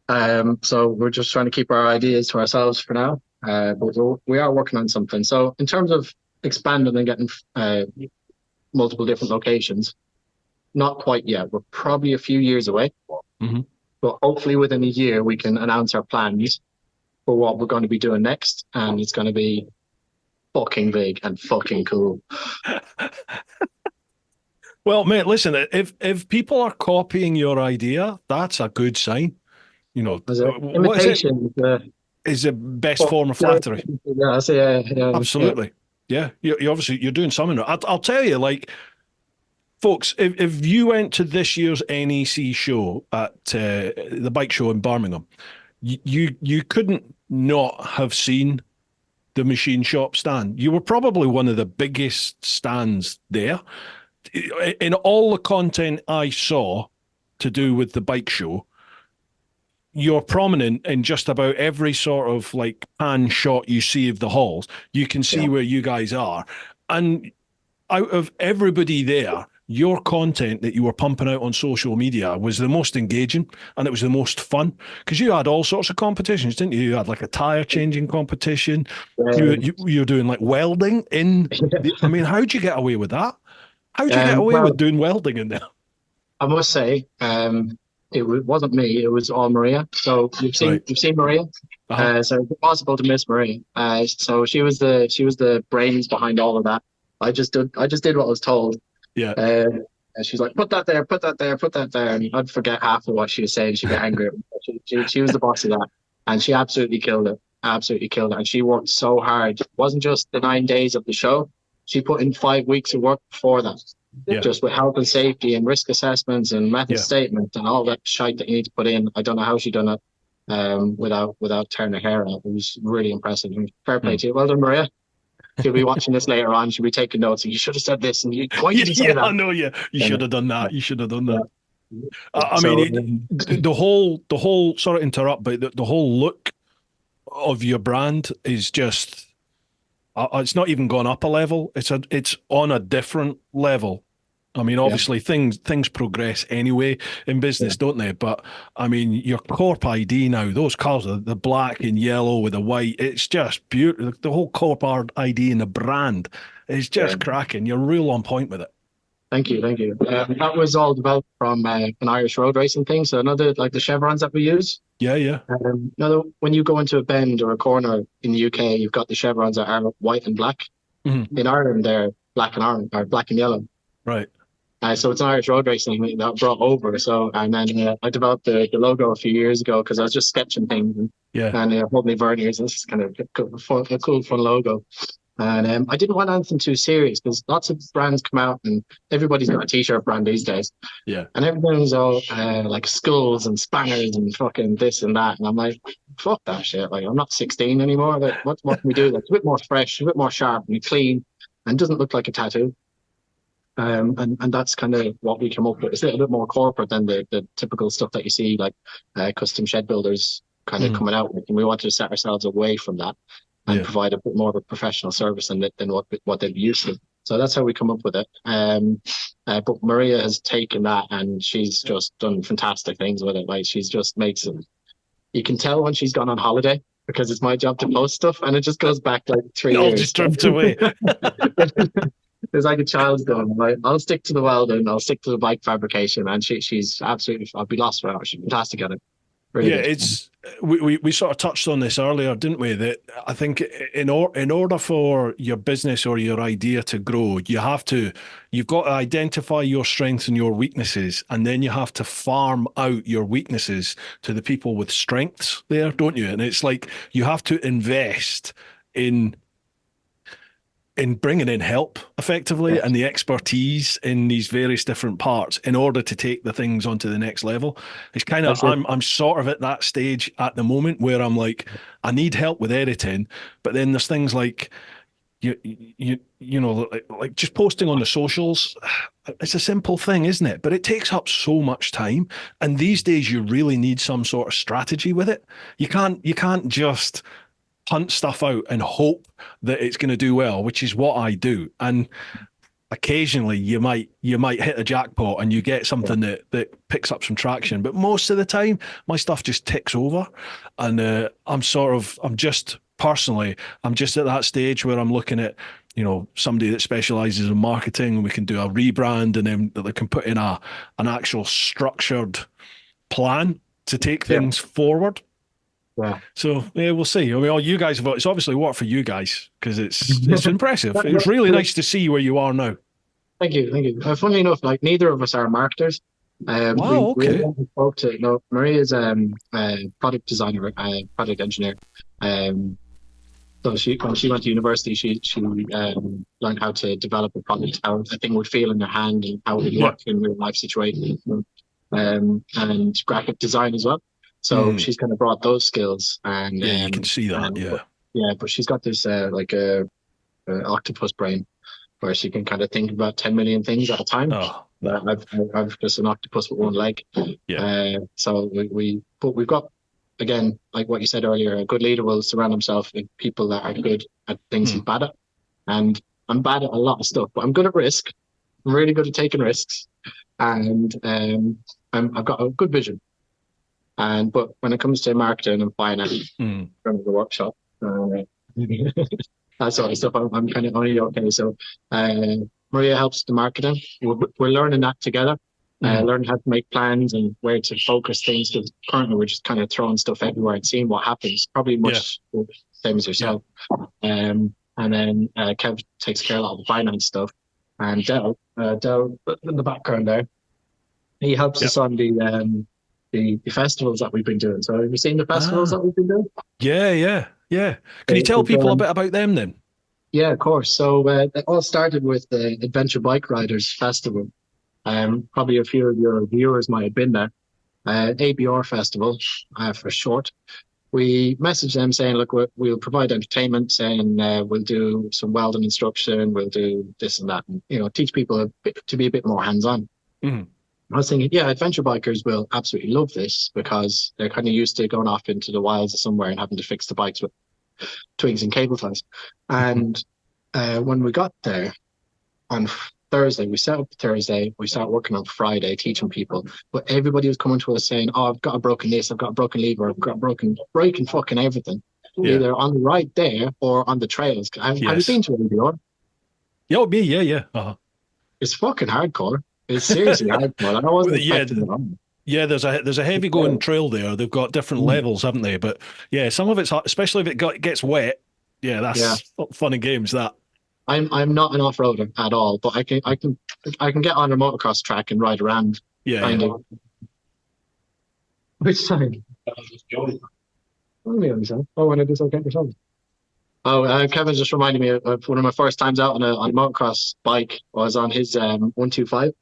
time. So we're just trying to keep our ideas to ourselves for now. But we are working on something. So in terms of expanding and getting multiple different locations, not quite yet. We're probably a few years away. But hopefully within a year we can announce our plans for what we're going to be doing next, and it's going to be fucking big and fucking cool. Well, mate, listen, if people are copying your idea, that's a good sign. You know, imitation is the best form of flattery. Yeah, absolutely. Yeah, you obviously you're doing something. I'll tell you, like, folks, if you went to this year's NEC show at the bike show in Birmingham, you couldn't not have seen the machine shop stand. You were probably one of the biggest stands there. In all the content I saw to do with the bike show, you're prominent in just about every sort of like pan shot you see of the halls. You can see where you guys are. And out of everybody there, your content that you were pumping out on social media was the most engaging and it was the most fun because you had all sorts of competitions, didn't you? You had like a tire changing competition. You were doing like welding in. I mean, how'd you get away with that? How'd you get away with doing welding in there? I must say, it wasn't me. It was all Maria. So you've seen Maria. So it's impossible to miss Maria. So she was the brains behind all of that. I just did what I was told. Yeah. And she's like, put that there, put that there, put that there, and I'd forget half of what she was saying. She'd get angry. She was the boss of that, and she absolutely killed it. Absolutely killed it. And she worked so hard. It wasn't just the 9 days of the show. She put in 5 weeks of work before that. Just with health and safety and risk assessments and method statements and all that shite that you need to put in. I don't know how she done it without tearing her hair out. It was really impressive. Fair play to you. Well done, Maria. She'll be watching this later on. She'll be taking notes. You should have said this. And why did you say that? I know. Yeah, you should have done that. You should have done that. I mean, the whole. Sorry to interrupt, but the whole look of your brand is just. It's not even gone up a level. It's on a different level. I mean, obviously things progress anyway in business, don't they? But I mean, your Corp ID now, those cars, the black and yellow with the white, it's just beautiful. The whole Corp ID and the brand is just cracking. You're real on point with it. Thank you. That was all developed from an Irish road racing thing. So another, like the chevrons that we use. Yeah. When you go into a bend or a corner in the UK, you've got the chevrons that are white and black. In Ireland, they're black and orange or black and yellow. Right. So it's an Irish road racing thing that brought over. So and then I developed the logo a few years ago because I was just sketching things and holding verniers. This is kind of a cool, fun logo. And I didn't want anything too serious because lots of brands come out and everybody's got a t-shirt brand these days. Yeah. And everything's all like skulls and spanners and fucking this and that. And I'm like, fuck that shit. Like, I'm not 16 anymore. Like, what can we do that's a bit more fresh, a bit more sharp and clean and doesn't look like a tattoo? And that's kind of what we come up with. It's a little bit more corporate than the typical stuff that you see, like custom shed builders kind of coming out with. And we wanted to set ourselves away from that and provide a bit more of a professional service than what they'd be used to. So that's how we come up with it. But Maria has taken that and she's just done fantastic things with it. Like she's just makes it. You can tell when she's gone on holiday because it's my job to post stuff, and it just goes back like 3 years. Just drifts away. It's like a child's done. Like, I'll stick to the welding, I'll stick to the bike fabrication, and she's absolutely. I'll be lost for her. She's fantastic at it. Really good. It's we sort of touched on this earlier, didn't we? That I think in order for your business or your idea to grow, you've got to identify your strengths and your weaknesses, and then you have to farm out your weaknesses to the people with strengths there, don't you? And it's like you have to invest in bringing in help effectively and the expertise in these various different parts in order to take the things onto the next level. It's kind of, I'm sort of at that stage at the moment where I'm like, I need help with editing, but then there's things like, you know, like just posting on the socials, it's a simple thing, isn't it? But it takes up so much time. And these days you really need some sort of strategy with it. You can't just hunt stuff out and hope that it's going to do well, which is what I do. And occasionally you might hit a jackpot and you get something that picks up some traction. But most of the time, my stuff just ticks over. And I'm just personally, I'm just at that stage where I'm looking at, somebody that specializes in marketing. We can do a rebrand, and then they can put in an actual structured plan to take things forward. Yeah. So yeah, we'll see. I mean, all you guys it's obviously worked for you guys, because it's impressive. It was really nice to see where you are now. Thank you, thank you. Funnily enough, like neither of us are marketers. Wow, okay. We spoke to Maria's a product designer, product engineer. So when she went to university, she learned how to develop a product, how a thing would feel in her hand, and how it would work in real life situations, and graphic design as well. So she's kind of brought those skills, and you can see that, but she's got this like a octopus brain, where she can kind of think about 10 million things at a time. Oh, I've just an octopus with one leg. Yeah. So we've got, again, like what you said earlier, a good leader will surround himself with people that are good at things he's bad at. And I'm bad at a lot of stuff, but I'm good at risk. I'm really good at taking risks, and I've got a good vision. But when it comes to marketing and finance, from the workshop, that sort of stuff, I'm kind of only okay. So Maria helps the marketing. We're learning that together. Learning how to make plans and where to focus things. Because currently we're just kind of throwing stuff everywhere and seeing what happens. Probably much the same as yourself. And then Kev takes care of a lot of the finance stuff. And Dell in the background there, he helps us on the festivals that we've been doing. So have you seen the festivals that we've been doing? Yeah. Can you tell people a bit about them then? Yeah, of course. So it all started with the Adventure Bike Riders Festival. Probably a few of your viewers might have been there. ABR Festival, for short. We messaged them saying, look, we'll provide entertainment, saying we'll do some welding instruction, we'll do this and that, and teach people to be a bit more hands-on. I was thinking, adventure bikers will absolutely love this, because they're kind of used to going off into the wilds or somewhere and having to fix the bikes with twigs and cable ties. And when we got there on Thursday, we set up Thursday, we start working on Friday, teaching people. But everybody was coming to us saying, oh, I've got a broken this, I've got a broken lever, I've got breaking fucking everything. Either on the ride there or on the trails. Have you been to it before? Yeah. It's fucking hardcore. It's seriously hardcore. I wasn't expecting it. Yeah, there's a heavy going trail there. They've got different levels, haven't they? But yeah, some of it's hard, especially if it gets wet. Yeah, that's fun and games. That I'm not an off-roader at all, but I can get on a motocross track and ride around. Kind of. Which time? Oh, when I dislocate yourself. Oh, Kevin just reminded me of one of my first times out on a motocross bike. I was on his 125.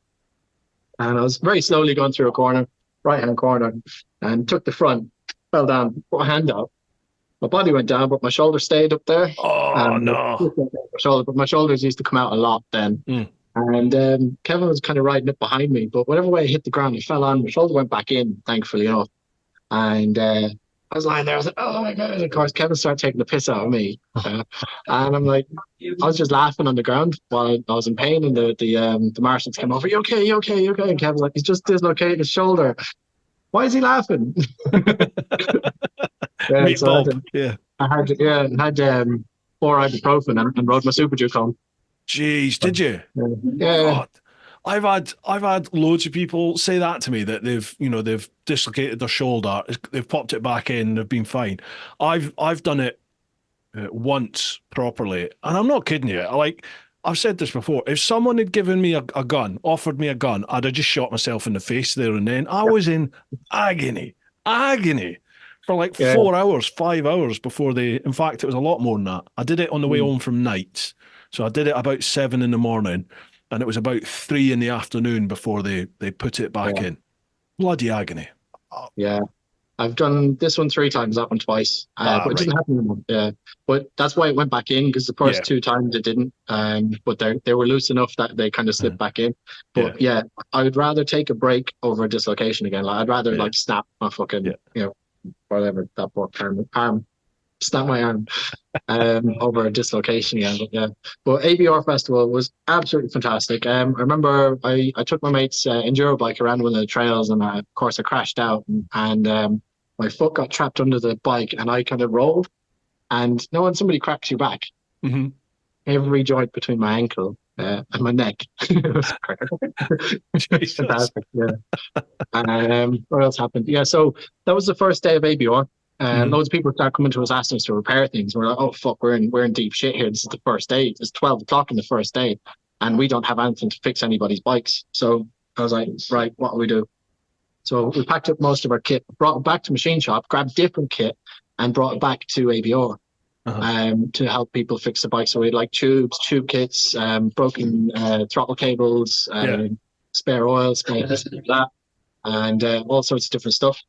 And I was very slowly going through a corner, right-hand corner, and took the front, fell down, put my hand up. My body went down, but my shoulder stayed up there. Oh, no. But my shoulders used to come out a lot then. And Kevin was kind of riding up behind me, but whatever way I hit the ground, it fell on. My shoulder went back in, thankfully enough. And I was lying there. I was like, oh my God. And of course, Kevin started taking the piss out of me. And I'm like, I was just laughing on the ground while I was in pain. And the marshals came over. You okay? And Kevin's like, he's just dislocated his shoulder. Why is he laughing? I had 4 ibuprofen and rode my Super Duke home. Jeez, did you? Yeah. God. I've had loads of people say that to me, that they've dislocated their shoulder, they've popped it back in, they've been fine. I've done it once properly, and I'm not kidding you. I've said this before. If someone had given me a gun, offered me a gun, I'd have just shot myself in the face there and then. I was in agony for like 4 hours, 5 hours before in fact, it was a lot more than that. I did it on the way home from nights. So I did it about 7 in the morning, and it was about 3 in the afternoon before they put it back in. Bloody agony. Yeah. I've done this one 3 times, that one twice, but it didn't happen anymore. Yeah, but that's why it went back in, because the first 2 times it didn't. But they were loose enough that they kind of slipped back in. But yeah, I would rather take a break over a dislocation again. Like I'd rather like snap my fucking whatever that poor arm, snap my arm over a dislocation again. But yeah, but ABR Festival was absolutely fantastic. I remember I took my mate's enduro bike around one of the trails, and of course I crashed out, and my foot got trapped under the bike, and I kind of rolled. And when somebody cracks your back, every joint between my ankle and my neck was fantastic. Yeah. And what else happened? Yeah, so that was the first day of ABR. Loads of people start coming to us asking us to repair things. We're like, oh fuck, we're in deep shit here. This is the first day. It's 12 o'clock in the first day, and we don't have anything to fix anybody's bikes. So I was like, right, what do we do? So we packed up most of our kit, brought it back to machine shop, grabbed different kit, and brought it back to ABR to help people fix the bike. So we had like tubes, tube kits, broken throttle cables, spare oil, spare this and that, and all sorts of different stuff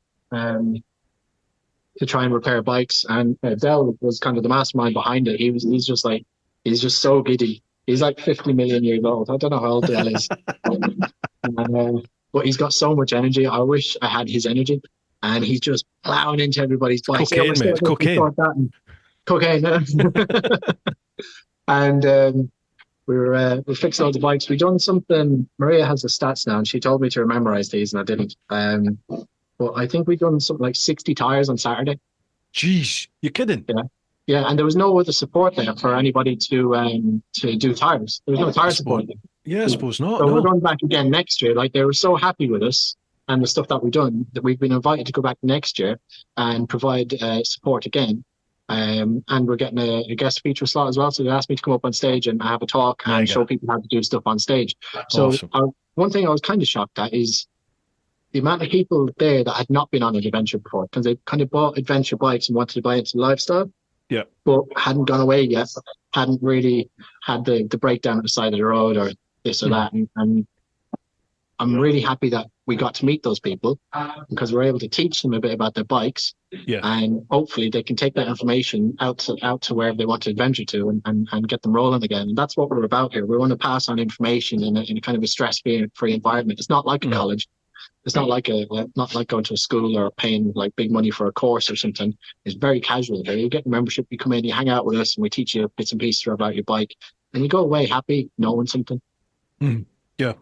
to try and repair bikes. And Dell was kind of the mastermind behind it. He's just so giddy. He's like 50 million years old. I don't know how old Dell is. But he's got so much energy. I wish I had his energy. And he's just plowing into everybody's bikes. Cocaine, mate. Cocaine. Cocaine. And we fixed all the bikes. We done something. Maria has the stats now, and she told me to memorize these, and I didn't. But I think we done something like 60 tires on Saturday. Jeez, you're kidding? Yeah, and there was no other support there for anybody to do tires. There was no tire support there. Yeah, I suppose not. So we're going back again next year. Like, they were so happy with us and the stuff that we've done that we've been invited to go back next year and provide support again. And we're getting a guest feature slot as well. So they asked me to come up on stage and have a talk and show people how to do stuff on stage. So awesome. One thing I was kind of shocked at is the amount of people there that had not been on an adventure before, because they kind of bought adventure bikes and wanted to buy into the lifestyle. Yeah. But hadn't gone away yet, hadn't really had the breakdown at the side of the road or this or that. And I'm really happy that we got to meet those people because we're able to teach them a bit about their bikes. Yeah. And hopefully they can take that information out to wherever they want to adventure to and get them rolling again. And that's what we're about here. We want to pass on information in a kind of a stress-free environment. It's not like a college. It's not like going to a school or paying like big money for a course or something. It's very casual there. You get a membership, you come in, you hang out with us, and we teach you bits and pieces about your bike, and you go away happy knowing something. Yeah,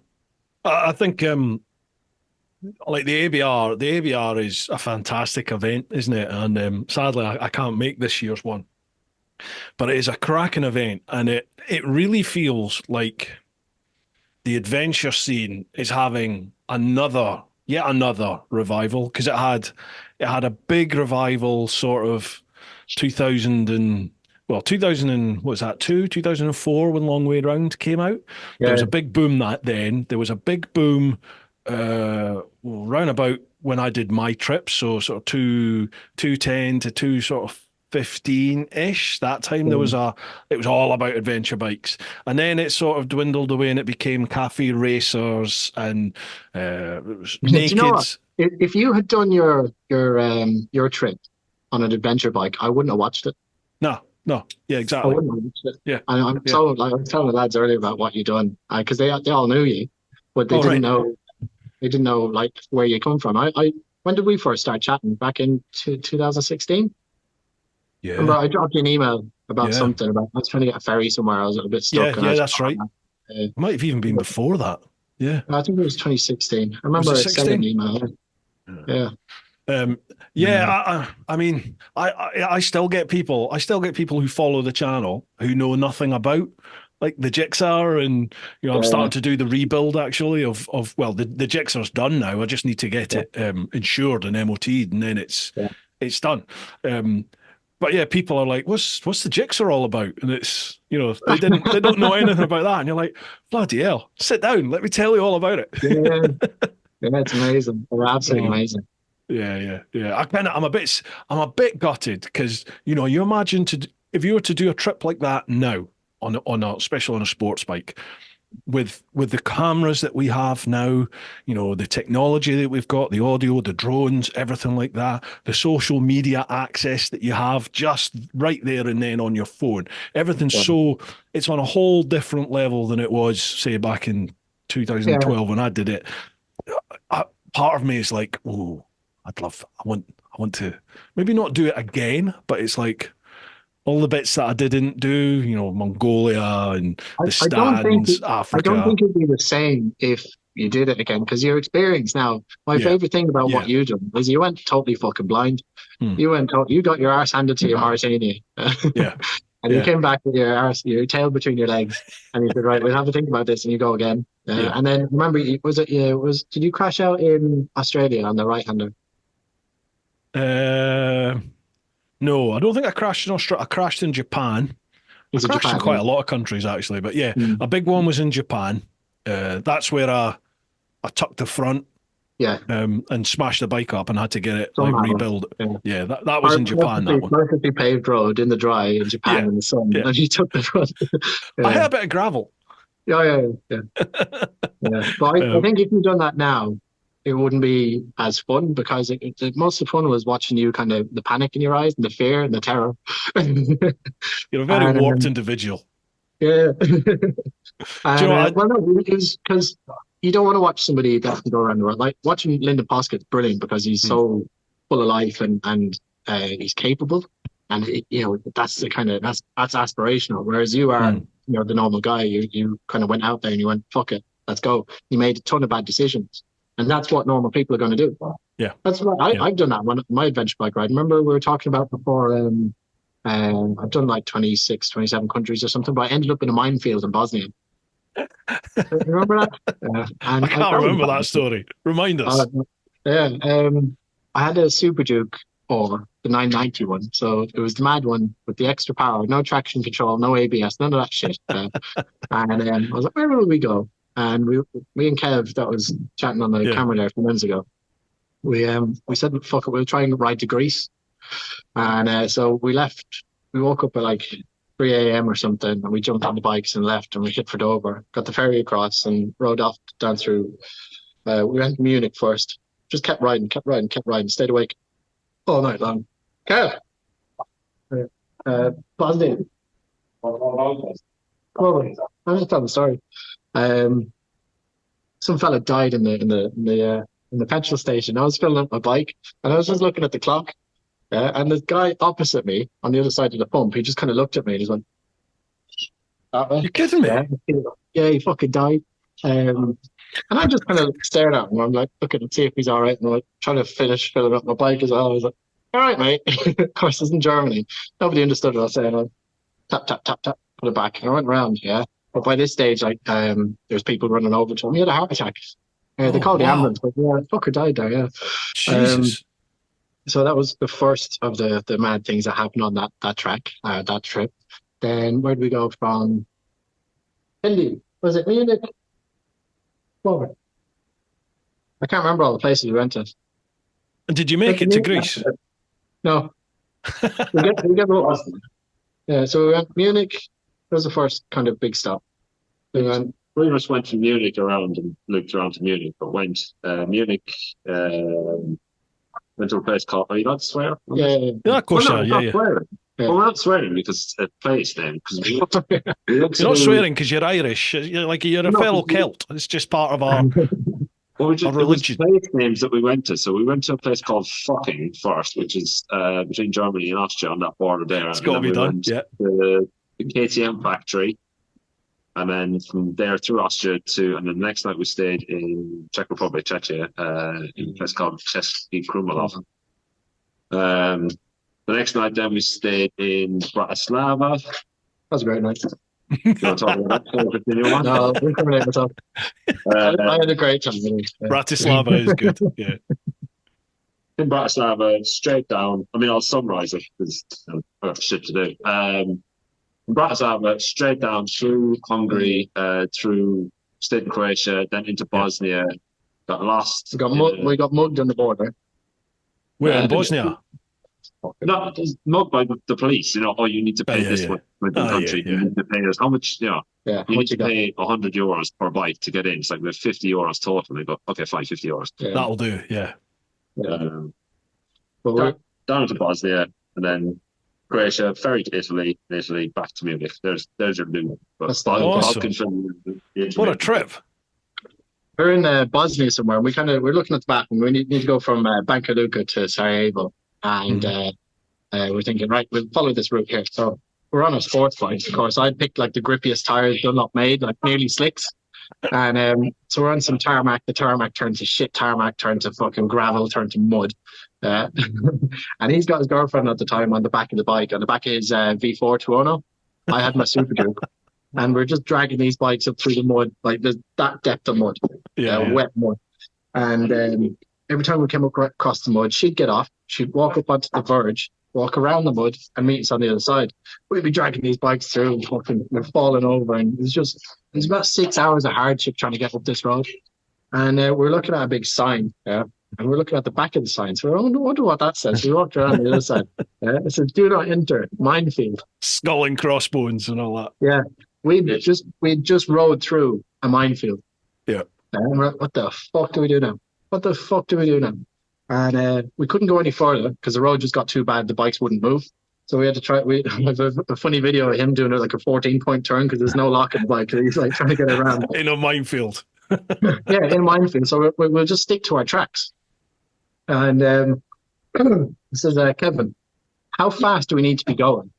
I think like the ABR is a fantastic event, isn't it? And sadly, I can't make this year's one, but it is a cracking event, and it really feels like the adventure scene is having yet another revival, because it had a big revival sort of 2000 what was that, 2004 when Long Way Round came out. Yeah. There was a big boom then. There was a big boom round about when I did my trip, so sort of 210 to 215-ish. That time it was all about adventure bikes, and then it sort of dwindled away and it became cafe racers and nakeds. You know what? If you had done your trip on an adventure bike, I wouldn't have watched it. No, yeah, exactly. I wouldn't have watched it. Yeah, and I was telling the lads earlier about what you done because they all knew you, but they didn't know. They didn't know like where you come from. When did we first start chatting? Back in 2016. Yeah. Remember, I dropped you an email about something about I was trying to get a ferry somewhere. I was a bit stuck. Yeah, that's right. It might have even been before that. Yeah, I think it was 2016. I remember sending an email. Yeah. I mean, I still get people who follow the channel who know nothing about like the Jigsaw, and I'm starting to do the rebuild actually of the Jigsaw's done now. I just need to get it insured and MOT'd, and then it's done. But yeah, people are like, what's the Jigsaw all about? And it's, they don't know anything about that. And you're like, bloody hell, sit down, let me tell you all about it. Yeah, it's amazing. They're absolutely amazing. Yeah. I'm a bit gutted because you imagine if you were to do a trip like that now especially on a sports bike, with the cameras that we have now, you know, the technology that we've got, the audio, the drones, everything like that, the social media access that you have just right there and then on your phone. Everything's it's on a whole different level than it was, say, back in 2012 when I did it. Part of me is like, oh, I want to maybe not do it again, but it's like all the bits that I didn't do, you know, Mongolia and the stands, I don't Africa. think it'd be the same if you did it again because your experience now. My favorite thing about what you done is you went totally fucking blind. You got your arse handed to you in Mauritania. Yeah. And you came back with your tail between your legs, and you said, "Right, we'll have to think about this." And you go again. And then remember, did you crash out in Australia on the right hander? No, I don't think I crashed in Australia. I crashed in Japan. I crashed in quite a lot of countries actually, but yeah, a big one was in Japan. That's where I tucked the front. And smashed the bike up and had to get it rebuilt. That was in Japan. That one. Perfectly paved road in the dry in Japan in the sun, and you took the front. I had a bit of gravel. Yeah. But I think if you've done that now, it wouldn't be as fun because most of the fun was watching you kind of the panic in your eyes and the fear and the terror. You're a very warped individual. Yeah. No, it's because you don't want to watch somebody that can go around the world. Like watching Lyndon Poskett's brilliant because he's so full of life and he's capable, and that's the kind of that's aspirational. Whereas you are, the normal guy. You kind of went out there and you went, fuck it, let's go. You made a ton of bad decisions, and that's what normal people are going to do. Yeah, that's what I've done that when my adventure bike ride. Remember we were talking about before. I've done like 26, 27 countries or something, but I ended up in a minefield in Bosnia. Remember that? I can't remember that story. Remind us. I had a Super Duke or the 990 one, so it was the mad one with the extra power, no traction control, no ABS, none of that shit. And I was like, where will we go? And me and Kev, that was chatting on the camera there a few minutes ago, we said, fuck it, we'll try and ride to Greece. And so we left. We woke up at like 3 a.m. or something, and we jumped on the bikes and left, and we hit for Dover, got the ferry across, and rode off down through. We went to Munich first. Just kept riding, stayed awake all night long. Kev, Bosnia. I'm just telling the story. Some fella died in the petrol station. I was filling up my bike, and I was just looking at the clock. And the guy opposite me on the other side of the pump, he just kind of looked at me and just went, "You're kidding me?" Yeah, he fucking died. And I just kind of stared at him. I'm like, looking to see if he's all right. And I'm like, trying to finish filling up my bike as well. I was like, "All right, mate." Of course, it's in Germany. Nobody understood what I was saying. I tap, tap, tap, tap, put it back. And I went around, But by this stage, like, there's people running over to him. He had a heart attack. They called the ambulance, but fucker died there, Jesus. So that was the first of the mad things that happened on that track, that trip. Then where did we go from? Indy. Was it Munich? Well, I can't remember all the places we went to. And did you make it to Greece? No. we get lost. Yeah, so we went Munich. That was the first kind of big stop. We just went to Munich around and looked around to Munich, but went Munich. Went to a place called. Are you not swear? Yeah, of course, yeah. Well, we're not swearing because it's a place name. You're not swearing because you're Irish. You're a fellow Celt. It's just part of our religion. Place names that we went to. So we went to a place called Fucking first, which is between Germany and Austria on that border there. It's got to be done. The KTM factory. And then from there through Austria and then the next night we stayed in Czech Republic, Czechia, in a place called Český Krumlov. The next night then we stayed in Bratislava. That was a great night. You want to talk about that? No, we'll come in myself. I had a great time. Bratislava is good, yeah. In Bratislava, straight down. I mean, I'll summarise it because I've got shit to do. Bratislava, straight down through Hungary, through stayed in Croatia, then into Bosnia. Got lost. We got mugged on the border. Where in Bosnia? Not mugged by the police. You need to pay this one with the country. You need to pay us how much? Yeah. You need to pay €100 per bike to get in. It's like we have €50 total. They go, okay, fine, €50. Yeah. That'll do. Yeah. But we're Down to Bosnia, and then Croatia, ferry to Italy, and Italy back to Munich. There's your new. Awesome. What a trip! We're in Bosnia somewhere. We're looking at the map, and we need to go from Banka Luka to Sarajevo, and we're thinking, right, we'll follow this route here. So we're on a sports bike, of course. I'd picked like the grippiest tires Dunlop made, like nearly slicks. And so we're on some tarmac. The tarmac turned to shit. Tarmac turned to fucking gravel. Turned to mud. And he's got his girlfriend at the time on the back of the bike. On the back of his V4 Tuono. I had my Super Duke, and we're just dragging these bikes up through the mud, like there's that depth of mud, wet mud. And every time we came across the mud, she'd get off. She'd walk up onto the verge, walk around the mud, and meet us on the other side. We'd be dragging these bikes through, and fucking we're falling over, and it was about 6 hours of hardship trying to get up this road. And we're looking at a big sign, and we're looking at the back of the sign. So I wonder what that says. We walked around the other side. It says, "Do not enter, minefield." Skull and crossbones and all that. Yeah, we just rode through a minefield. Yeah. And we're like, what the fuck do we do now? What the fuck do we do now? And we couldn't go any further because the road just got too bad. The bikes wouldn't move. So we had to try. We have a funny video of him doing like a 14-point turn because there's no lock in the bike. He's like trying to get around in a minefield. Yeah, in a minefield. So we'll just stick to our tracks. And this is Kevin. How fast do we need to be going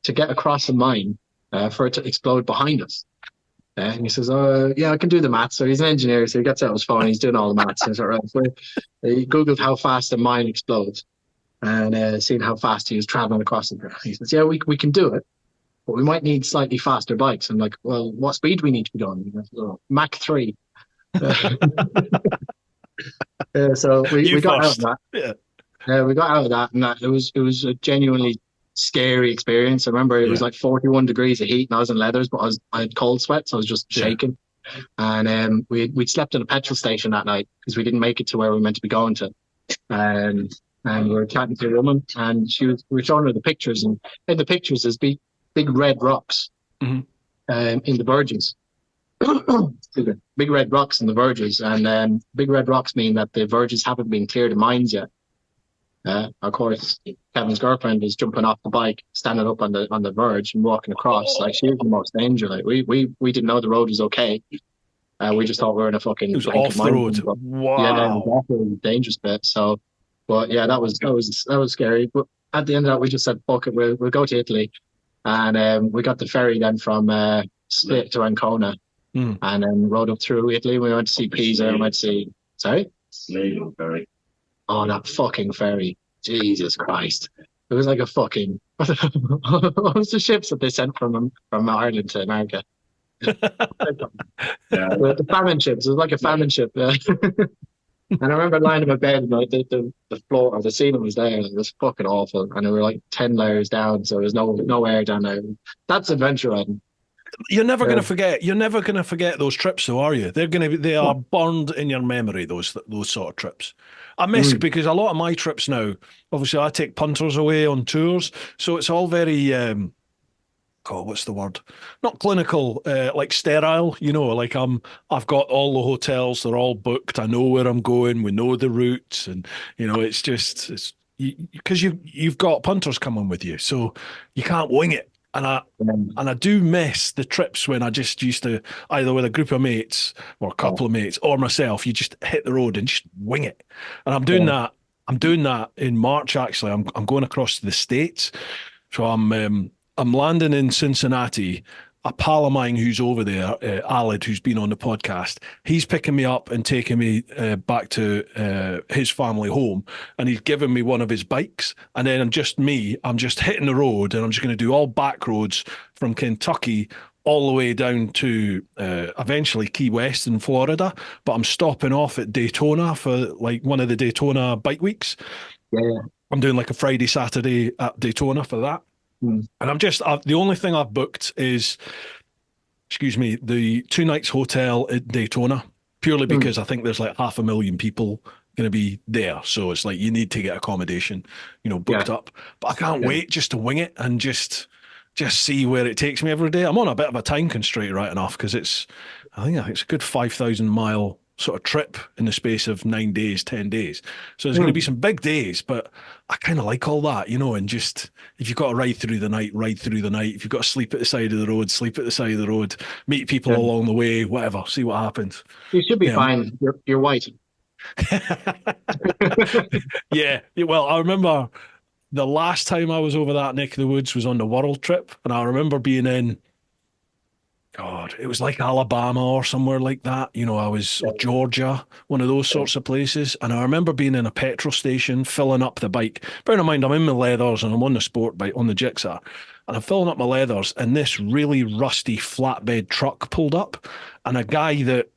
to get across a mine for it to explode behind us? And he says, yeah, I can do the maths. So he's an engineer, so he gets out his phone, he's doing all the maths. He's all right. So he Googled how fast a mine explodes and seeing how fast he was traveling across it. He says, yeah, we can do it, but we might need slightly faster bikes. I'm like, well, what speed do we need to be going? He goes, Mach 3. So we got out of that. Yeah, we got out of that, and it was a genuinely scary experience. I remember it was like 41 degrees of heat, and I was in leathers, but I had cold sweats. So I was just shaking. And we'd slept in a petrol station that night because we didn't make it to where we were meant to be going to. And we were chatting to a woman, and we were showing her the pictures, and in the pictures there's big red rocks in the verges. Big red rocks in the verges, and big red rocks mean that the verges haven't been cleared of mines yet. Of course, Kevin's girlfriend is jumping off the bike, standing up on the verge and walking across. Like, she was the most danger. Like, we didn't know the road was okay. We just thought we were in a fucking. It was off the road. Wow. Yeah, it was a dangerous bit. So, but yeah, that was scary. But at the end of that, we just said, "Fuck it, we'll go to Italy," and we got the ferry then from Split to Ancona. And then rode up through Italy. We went to see Pisa and went to see. Sorry? Slave ferry. Oh, that fucking ferry. Jesus Christ. It was like a fucking. What was the ships that they sent from Ireland to America? The famine ships. It was like a famine ship. And I remember lying in my bed and like the floor or the ceiling was there, and it was fucking awful. And we were like 10 layers down, so there was no air down there. That's adventure riding. You're never going to forget. You're never going to forget those trips, though, are you? They are burned in your memory. Those sort of trips. I miss it because a lot of my trips now. Obviously, I take punters away on tours, so it's all very. What's the word? Not clinical, like sterile. You know, like I've got all the hotels. They're all booked. I know where I'm going. We know the routes, and it's just because you've got punters coming with you, so you can't wing it. And I do miss the trips when I just used to, either with a group of mates or a couple of mates or myself, you just hit the road and just wing it. And I'm doing that. I'm doing that in March. Actually, I'm going across to the States, so I'm landing in Cincinnati. A pal of mine who's over there, Alid, who's been on the podcast, he's picking me up and taking me back to his family home, and he's giving me one of his bikes. And then I'm just hitting the road, and I'm just going to do all back roads from Kentucky all the way down to eventually Key West in Florida. But I'm stopping off at Daytona for like one of the Daytona bike weeks. Yeah. I'm doing like a Friday, Saturday at Daytona for that. And the only thing I've booked is, the 2 nights hotel at Daytona, purely because I think there's like 500,000 people going to be there. So it's like you need to get accommodation, booked up. But I can't wait just to wing it and just just see where it takes me every day. I'm on a bit of a time constraint right enough because I think it's a good 5,000 mile sort of trip in the space of 9 days, 10 days. So there's going to be some big days, but I kind of like all that, and just if you've got to ride through the night, ride through the night. If you've got to sleep at the side of the road, sleep at the side of the road, meet people along the way, whatever, see what happens. You should be fine. You're white. Yeah. Well, I remember the last time I was over that neck of the woods was on the world trip, and I remember being in, God, it was like Alabama or somewhere like that. I was Georgia, one of those sorts of places. And I remember being in a petrol station, filling up the bike. Bearing in mind, I'm in my leathers and I'm on the sport bike, on the Jigsaw. And I'm filling up my leathers, and this really rusty flatbed truck pulled up. And a guy that,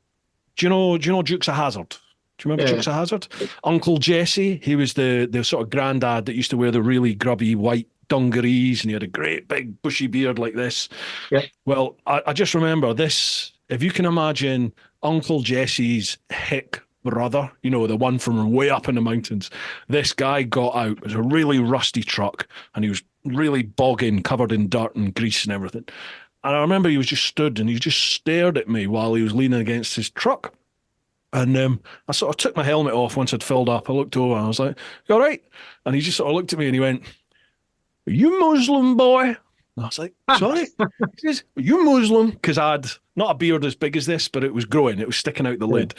do you know Dukes of Hazzard? Do you remember Dukes of Hazzard? Uncle Jesse, he was the sort of granddad that used to wear the really grubby white dungarees, and he had a great big bushy beard like this. Yeah. Well, I just remember this. If you can imagine Uncle Jesse's hick brother, the one from way up in the mountains, this guy got out. It was a really rusty truck, and he was really bogging, covered in dirt and grease and everything. And I remember he was just stood and he just stared at me while he was leaning against his truck. And I sort of took my helmet off once I'd filled up. I looked over and I was like, "You all right?" And he just sort of looked at me and he went, "Are you Muslim, boy?" And I was like, "Sorry?" He says, "Are you Muslim?" Because I had not a beard as big as this, but it was growing. It was sticking out the lid.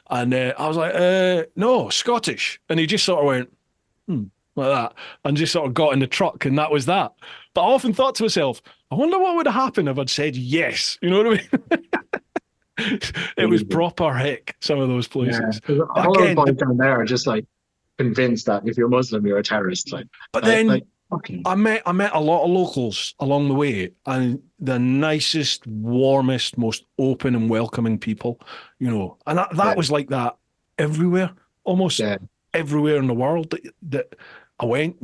And I was like, "No, Scottish." And he just sort of went, like that, and just sort of got in the truck, and that was that. But I often thought to myself, I wonder what would have happened if I'd said yes. You know what I mean? It was proper hick, some of those places. Yeah. All those boys down there are just like convinced that if you're Muslim, you're a terrorist. But then I met a lot of locals along the way, and the nicest, warmest, most open and welcoming people, and that was like that everywhere, almost everywhere in the world that I went.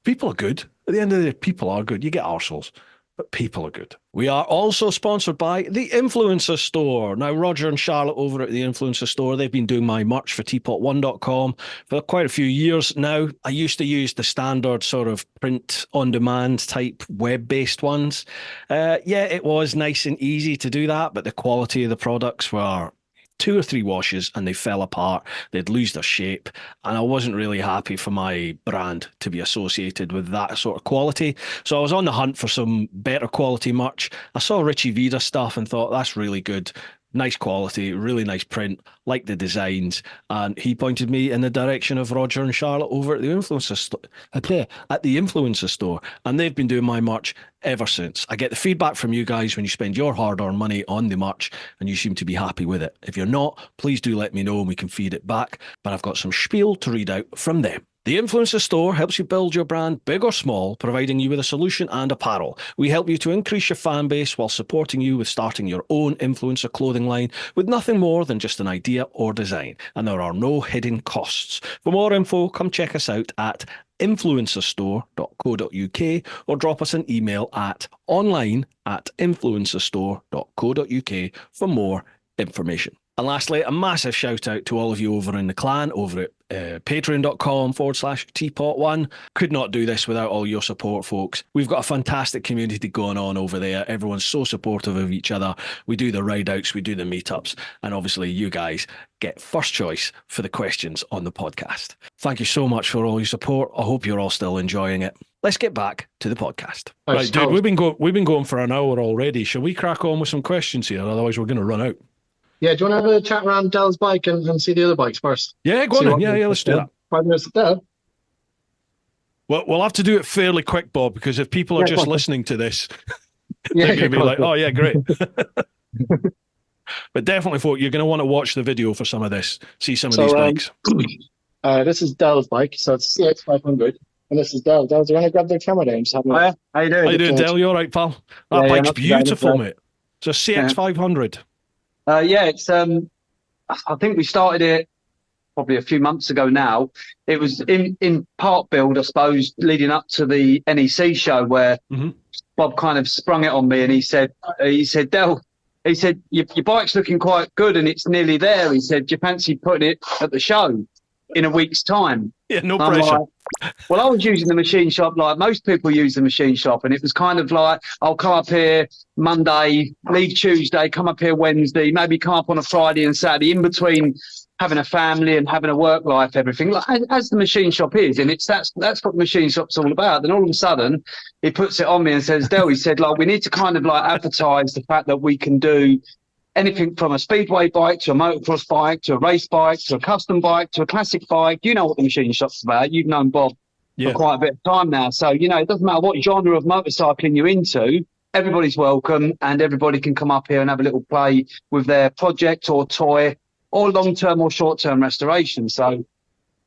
People are good. At the end of the day, people are good. You get arseholes, but people are good. We are also sponsored by the Influencer Store. Now, Roger and Charlotte over at the Influencer Store, they've been doing my merch for TeapotOne.com for quite a few years now. I used to use the standard sort of print-on-demand type web-based ones. It was nice and easy to do that, but the quality of the products were 2 or 3 washes and they fell apart. They'd lose their shape, and I wasn't really happy for my brand to be associated with that sort of quality. So I was on the hunt for some better quality merch. I saw Richie Vida stuff and thought, that's really good. Nice quality, really nice print, like the designs, and he pointed me in the direction of Roger and Charlotte over at the Influencer Store, and they've been doing my merch ever since. I get the feedback from you guys when you spend your hard-earned money on the merch, and you seem to be happy with it. If you're not, please do let me know and we can feed it back, but I've got some spiel to read out from them. The Influencer Store helps you build your brand big or small, providing you with a solution and apparel. We help you to increase your fan base while supporting you with starting your own influencer clothing line with nothing more than just an idea or design. And there are no hidden costs. For more info, come check us out at influencerstore.co.uk or drop us an email at online@influencerstore.co.uk for more information. And lastly, a massive shout out to all of you over in the clan, over at patreon.com/TeapotOne. Could not do this without all your support, folks. We've got a fantastic community going on over there. Everyone's so supportive of each other. We do the ride outs, we do the meetups, and obviously you guys get first choice for the questions on the podcast. Thank you so much for all your support. I hope you're all still enjoying it. Let's get back to the podcast. Right, dude, we've been going for an hour already. Shall we crack on with some questions here? Otherwise, we're going to run out. Yeah, do you want to have a chat around Dell's bike and see the other bikes first? Yeah, go on then. Yeah, let's do that. 5 minutes of Dell. Well, we'll have to do it fairly quick, Bob, because if people are just listening to this, they're going to be like, "Oh, yeah, great." But definitely, folks, you're going to want to watch the video for some of this. See some of these bikes. This is Dell's bike, so it's CX500. And this is Dell. Dell, do you want to grab the camera there and just have a look? How you doing? How you doing, Dell? You all right, pal? That bike's beautiful, mate. It's a CX500. It's I think we started it probably a few months ago now. It was in part build, I suppose, leading up to the NEC show where Bob kind of sprung it on me, and he said, Dell, he said, your bike's looking quite good and it's nearly there. He said, do you fancy putting it at the show in a week's time? Yeah, no pressure. Well, I was using the machine shop like most people use the machine shop, and it was kind of like, I'll come up here Monday, leave Tuesday, come up here Wednesday, maybe come up on a Friday and Saturday, in between having a family and having a work life, everything, like as the machine shop is. And that's what the machine shop's all about. Then all of a sudden, he puts it on me and says, Del, he said, like, we need to kind of like advertise the fact that we can do anything from a speedway bike to a motocross bike to a race bike to a custom bike to a classic bike. You know what the machine shop's about. You've known Bob for quite a bit of time now. So, you know, it doesn't matter what genre of motorcycling you're into, everybody's welcome and everybody can come up here and have a little play with their project or toy or long-term or short-term restoration. So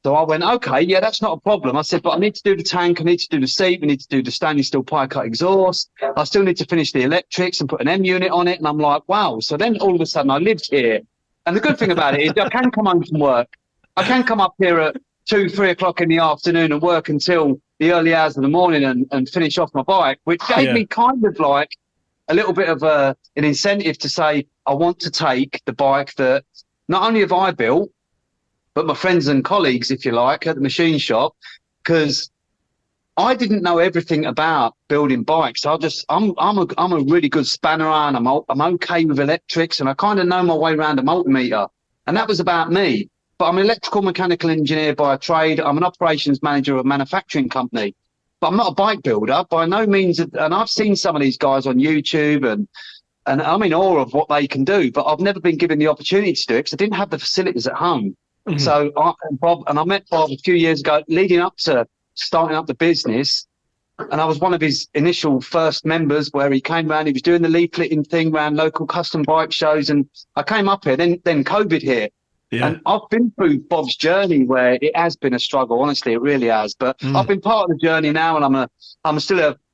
I went, okay, yeah, that's not a problem. I said, but I need to do the tank, I need to do the seat, we need to do the stainless steel pie cut exhaust. I still need to finish the electrics and put an M unit on it. And I'm like, wow. So then all of a sudden I lived here. And the good thing about it is I can come home from work. I can come up here at 2, 3 o'clock in the afternoon and work until the early hours of the morning and finish off my bike, which gave me kind of like a little bit of an incentive to say, I want to take the bike that not only have I built, but my friends and colleagues, if you like, at the machine shop, because I didn't know everything about building bikes. I'm a really good spanner and I'm okay with electrics and I kind of know my way around a multimeter. And that was about me. But I'm an electrical mechanical engineer by trade. I'm an operations manager of a manufacturing company. But I'm not a bike builder by no means. And I've seen some of these guys on YouTube and I'm in awe of what they can do. But I've never been given the opportunity to do it because I didn't have the facilities at home. Mm-hmm. So I met Bob a few years ago, leading up to starting up the business. And I was one of his initial first members where he came around, he was doing the leafleting thing around local custom bike shows. And I came up here, then COVID hit. Yeah. And I've been through Bob's journey where it has been a struggle. Honestly, it really has. But I've been part of the journey now, and I'm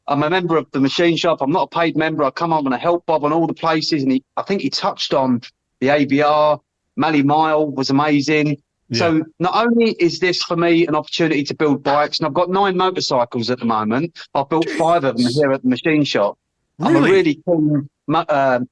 a member of the machine shop. I'm not a paid member. I come up and I help Bob on all the places. And I think he touched on the ABR. Mally Mile was amazing. Yeah. So not only is this for me an opportunity to build bikes, and I've got 9 motorcycles at the moment. I've built 5 of them here at the machine shop. Really? I'm a really cool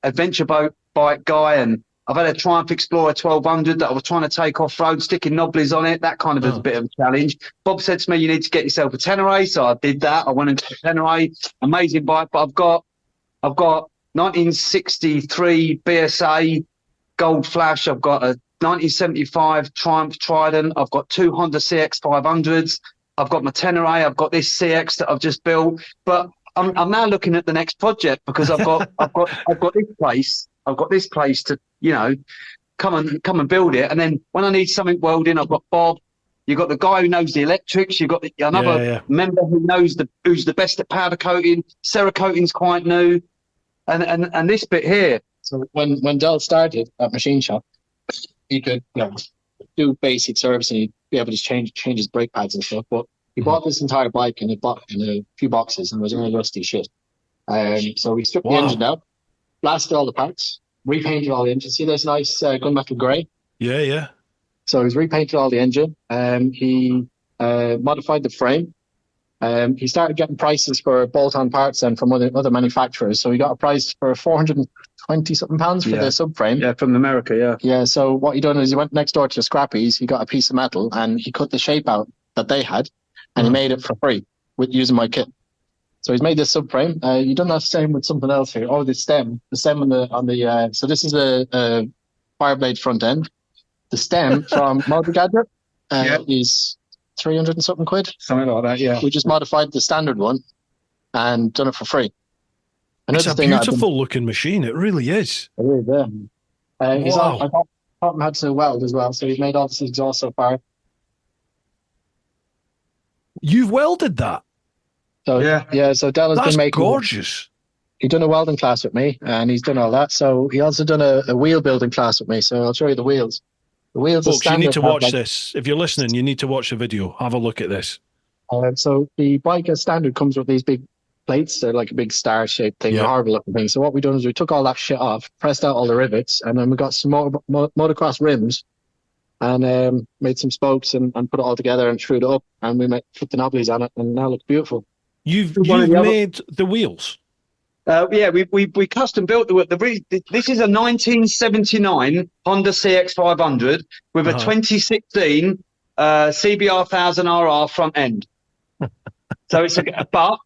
adventure bike guy, and I've had a Triumph Explorer 1200 that I was trying to take off-road, sticking knobblies on it. That kind of is a bit of a challenge. Bob said to me, you need to get yourself a Tenere, so I did that. I went into a Tenere, amazing bike, but I've got 1963 BSA Gold Flash. I've got a 1975 Triumph Trident. I've got 2 Honda CX 500s. I've got my Tenere. I've got this CX that I've just built. But I'm now looking at the next project because I've got this place. I've got this place to, you know, come and build it. And then when I need something welding, I've got Bob. You've got the guy who knows the electrics. You've got another member who's the best at powder coating. Cerakoting's quite new, and this bit here. So when Del started at Machine Shop, he could do basic service and he'd be able to change his brake pads and stuff. But he bought this entire bike in a few boxes and it was only rusty shit. So we stripped the engine out, blasted all the parts, repainted all the engine. See this nice gunmetal grey? Yeah, yeah. So he's repainted all the engine. He modified the frame. He started getting prices for bolt-on parts and from other manufacturers. So he got a price for £420-something for the subframe. Yeah, from America, yeah. Yeah, so what he done is he went next door to the Scrappies, he got a piece of metal and he cut the shape out that they had and he made it for free using my kit. So he's made this subframe. You done that same with something else here. Oh, the stem on the so this is a Fireblade front end. The stem from Motor Gadget is 300 and something quid. Something like that, yeah. We just modified the standard one and done it for free. It's a beautiful looking machine. It really is. It is, yeah. I taught him how to weld as well, so he's made all this exhaust so far. You've welded that? So yeah. So Del has been making. That's gorgeous. He done a welding class with me, and he's done all that. So he also done a wheel building class with me. So I'll show you the wheels. The wheels. Folks, you need to watch this. If you're listening, you need to watch the video. Have a look at this. So the bike as standard comes with these big plates. They're like a big star-shaped thing, a horrible looking thing. So what we done is we took all that shit off, pressed out all the rivets, and then we got some motocross rims, and made some spokes and put it all together and screwed it up, and we put the knobblies on it, and now it looks beautiful. You've made the wheels. We custom built this is a 1979 Honda CX 500 with a 2016 CBR 1000RR front end. So but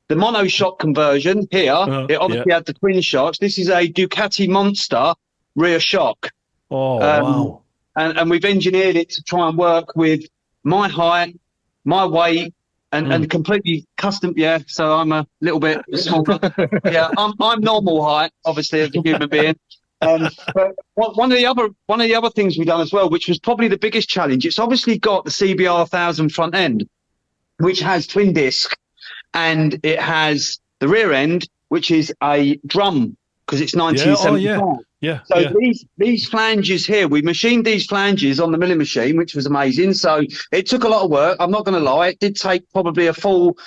the monoshock conversion here, it obviously had the twin shocks. This is a Ducati Monster rear shock. Oh, wow. And we've engineered it to try and work with my height, my weight, and completely custom. Yeah, so I'm a little bit smaller. Yeah, I'm normal height, obviously, as a human being. But one of the other things we've done as well, which was probably the biggest challenge, it's obviously got the CBR 1000 front end, which has twin disc, and it has the rear end, which is a drum, because it's 1975. So these flanges here, we machined these flanges on the milling machine, which was amazing. So it took a lot of work. I'm not going to lie. It did take probably a full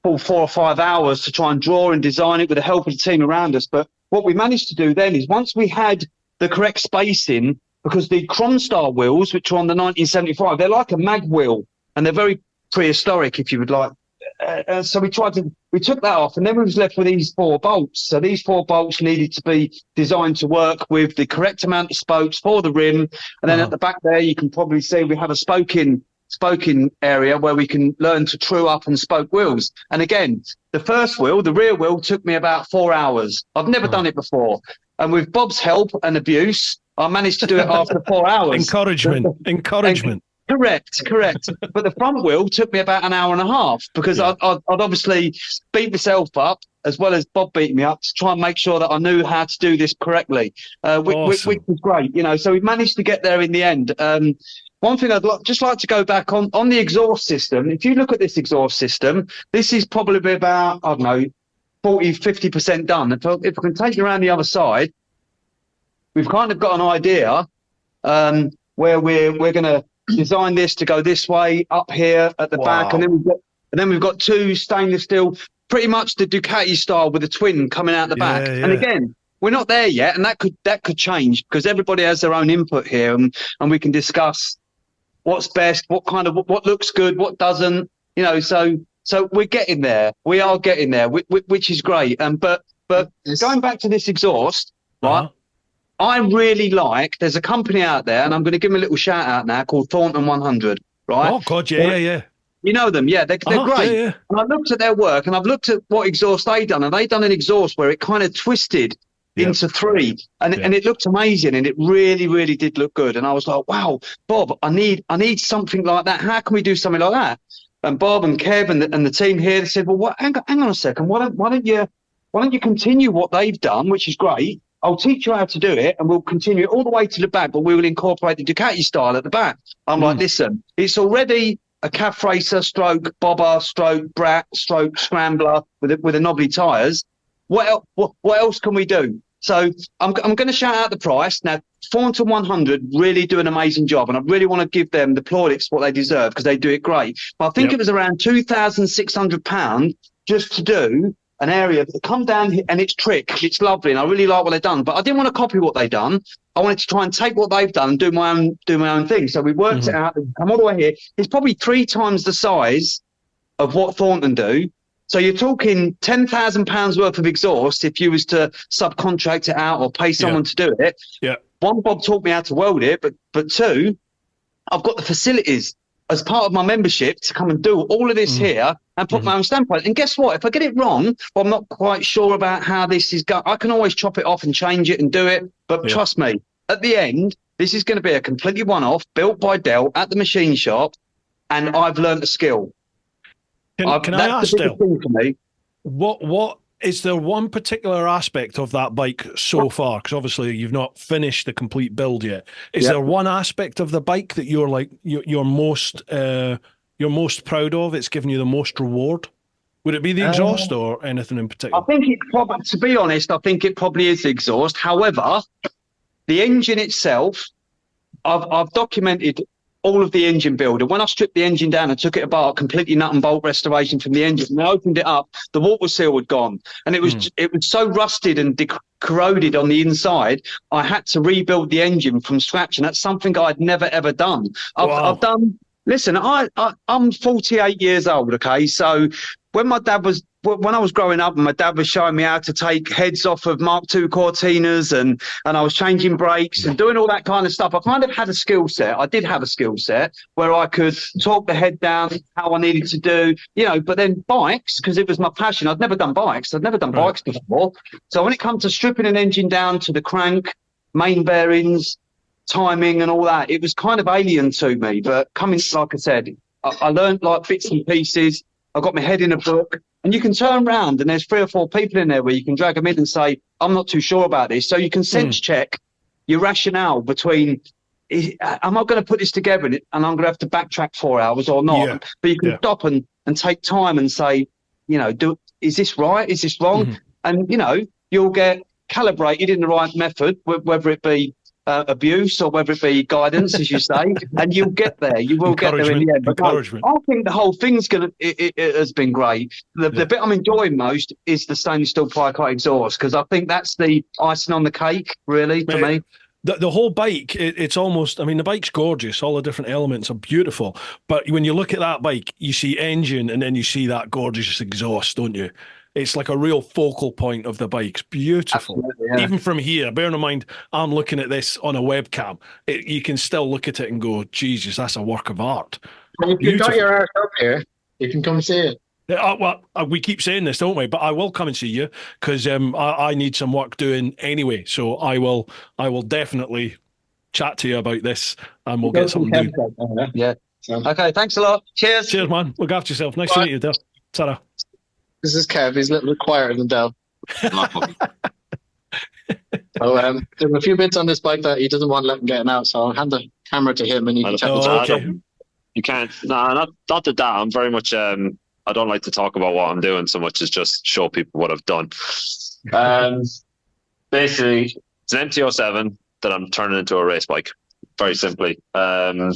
4 or 5 hours to try and draw and design it with the help of the team around us. But what we managed to do then is once we had the correct spacing, because the Cronstar wheels, which are on the 1975, they're like a mag wheel, and they're very prehistoric, if you would like. So we took that off, and then we was left with these 4 bolts. So these 4 bolts needed to be designed to work with the correct amount of spokes for the rim. And then at the back there, you can probably see we have a spoking area where we can learn to true up and spoke wheels. And again, the first wheel, the rear wheel, took me about 4 hours. I've never done it before. And with Bob's help and abuse, I managed to do it after 4 hours. Encouragement. Correct. But the front wheel took me about an hour and a half, because I'd obviously beat myself up, as well as Bob beat me up, to try and make sure that I knew how to do this correctly, which was great. So we managed to get there in the end. One thing I'd just like to go back on the exhaust system. If you look at this exhaust system, this is probably about, I don't know, 40, 50% done. If I can take you around the other side, we've kind of got an idea where we're going to design this to go this way up here at the back, and then we've got 2 stainless steel, pretty much the Ducati style, with a twin coming out the back. And again, we're not there yet, and that could change, because everybody has their own input here, and we can discuss what's best, what looks good, what doesn't, so we're getting there. We are getting there, which is great. But going back to this exhaust, right? I really there's a company out there, and I'm going to give them a little shout out now, called Thornton 100, right? Oh, God, yeah. You know them, yeah. They're great. Yeah. And I looked at their work, and I've looked at what exhaust they done, and they done an exhaust where it kind of twisted into 3, and it looked amazing, and it really, really did look good. And I was like, wow, Bob, I need something like that. How can we do something like that? And Bob and Kev and the team here, they said, well, hang on a second. Why don't you continue what they've done, which is great. I'll teach you how to do it, and we'll continue it all the way to the back, but we will incorporate the Ducati style at the back. I'm like, listen, it's already a calf racer, stroke bobber, stroke brat, stroke scrambler with a knobbly tyres. What else can we do? So I'm going to shout out the price. Now, Thornton 100 really do an amazing job, and I really want to give them the plaudits what they deserve, because they do it great. But I think it was around £2,600 just to do an area that come down here, and it's trick. It's lovely, and I really like what they've done. But I didn't want to copy what they've done. I wanted to try and take what they've done and do my own thing. So we worked it out. Come all the way here. It's probably 3 times the size of what Thornton do. So you're talking £10,000 worth of exhaust if you was to subcontract it out or pay someone to do it. Yeah. 1, Bob taught me how to weld it, but 2, I've got the facilities as part of my membership to come and do all of this here and put my own stamp on it. And guess what? If I get it wrong, or I'm not quite sure about how this is going, I can always chop it off and change it and do it. But trust me, at the end, this is going to be a completely one-off, built by Dell at the machine shop, and I've learned a skill. Can I ask, Dell, what is there one particular aspect of that bike so far? Because obviously you've not finished the complete build yet. Is there one aspect of the bike that you're like you're most proud of? It's given you the most reward. Would it be the exhaust or anything in particular? I think it probably, to be honest, I think it probably is the exhaust. However, the engine itself, I've documented all of the engine build. And when I stripped the engine down and took it apart, completely nut and bolt restoration from the engine, and I opened it up, the water seal had gone. And it was so rusted and corroded on the inside, I had to rebuild the engine from scratch. And that's something I'd never, ever done. I've done, listen, I'm 48 years old, okay? So when my dad was when I was growing up, and my dad was showing me how to take heads off of Mark II Cortinas, and I was changing brakes and doing all that kind of stuff. I kind of had a skill set. I did have a skill set where I could talk the head down, how I needed to do, but then bikes, because it was my passion. I'd never done bikes. I'd never done bikes before. So when it comes to stripping an engine down to the crank, main bearings, timing and all that, it was kind of alien to me. But coming, like I said, I learned like bits and pieces. I got my head in a book, and you can turn around and there's 3 or 4 people in there where you can drag them in and say, I'm not too sure about this. So you can sense check your rationale between, am I going to put this together and I'm going to have to backtrack 4 hours or not? Yeah. But you can stop and take time and say, is this right? Is this wrong? And, you'll get calibrated in the right method, whether it be abuse or whether it be guidance, as you say, and you'll get there. You will get there in the end. But no, I think the whole thing's it has been great. The bit I'm enjoying most is the stainless steel Picot exhaust, because I think that's the icing on the cake, really, for me. The whole bike, it's almost, I mean, the bike's gorgeous. All the different elements are beautiful. But when you look at that bike, you see engine and then you see that gorgeous exhaust, don't you? It's like a real focal point of the bike. It's beautiful. Yeah. Even from here, bearing in mind, I'm looking at this on a webcam. You can still look at it and go, Jesus, that's a work of art. Well, if you've got your arse up here, you can come see it. We keep saying this, don't we? But I will come and see you, because I need some work doing anyway. So I will definitely chat to you about this, and we'll get something done. Yeah. Okay, thanks a lot. Cheers. Cheers, man. Look after yourself. Nice to meet you, Dale. Ta-ra. This is Kev. He's a little bit quieter than Dell. So there's a few bits on this bike that he doesn't want letting get out, so I'll hand the camera to him and you can check it out. Okay. You can't. No, not that. I'm very much. I don't like to talk about what I'm doing so much as just show people what I've done. Basically, it's an MT-07 that I'm turning into a race bike. Very simply. A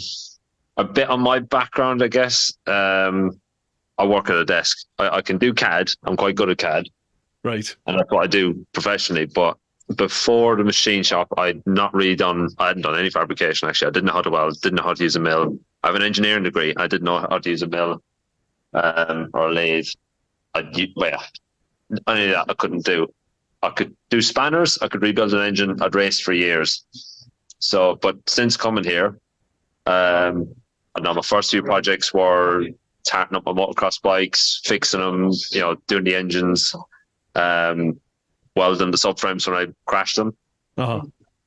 bit on my background, I guess. I work at a desk. I can do CAD. I'm quite good at CAD. Right. And that's what I do professionally. But before the machine shop, I hadn't done any fabrication, actually. I didn't know how to weld, didn't know how to use a mill. I have an engineering degree. I didn't know how to use a mill or a lathe. Any of that I couldn't do. I could do spanners. I could rebuild an engine. I'd raced for years. So, but since coming here, I know my first few projects were tarting up my motocross bikes, fixing them, doing the engines, welding the subframes when I crashed them.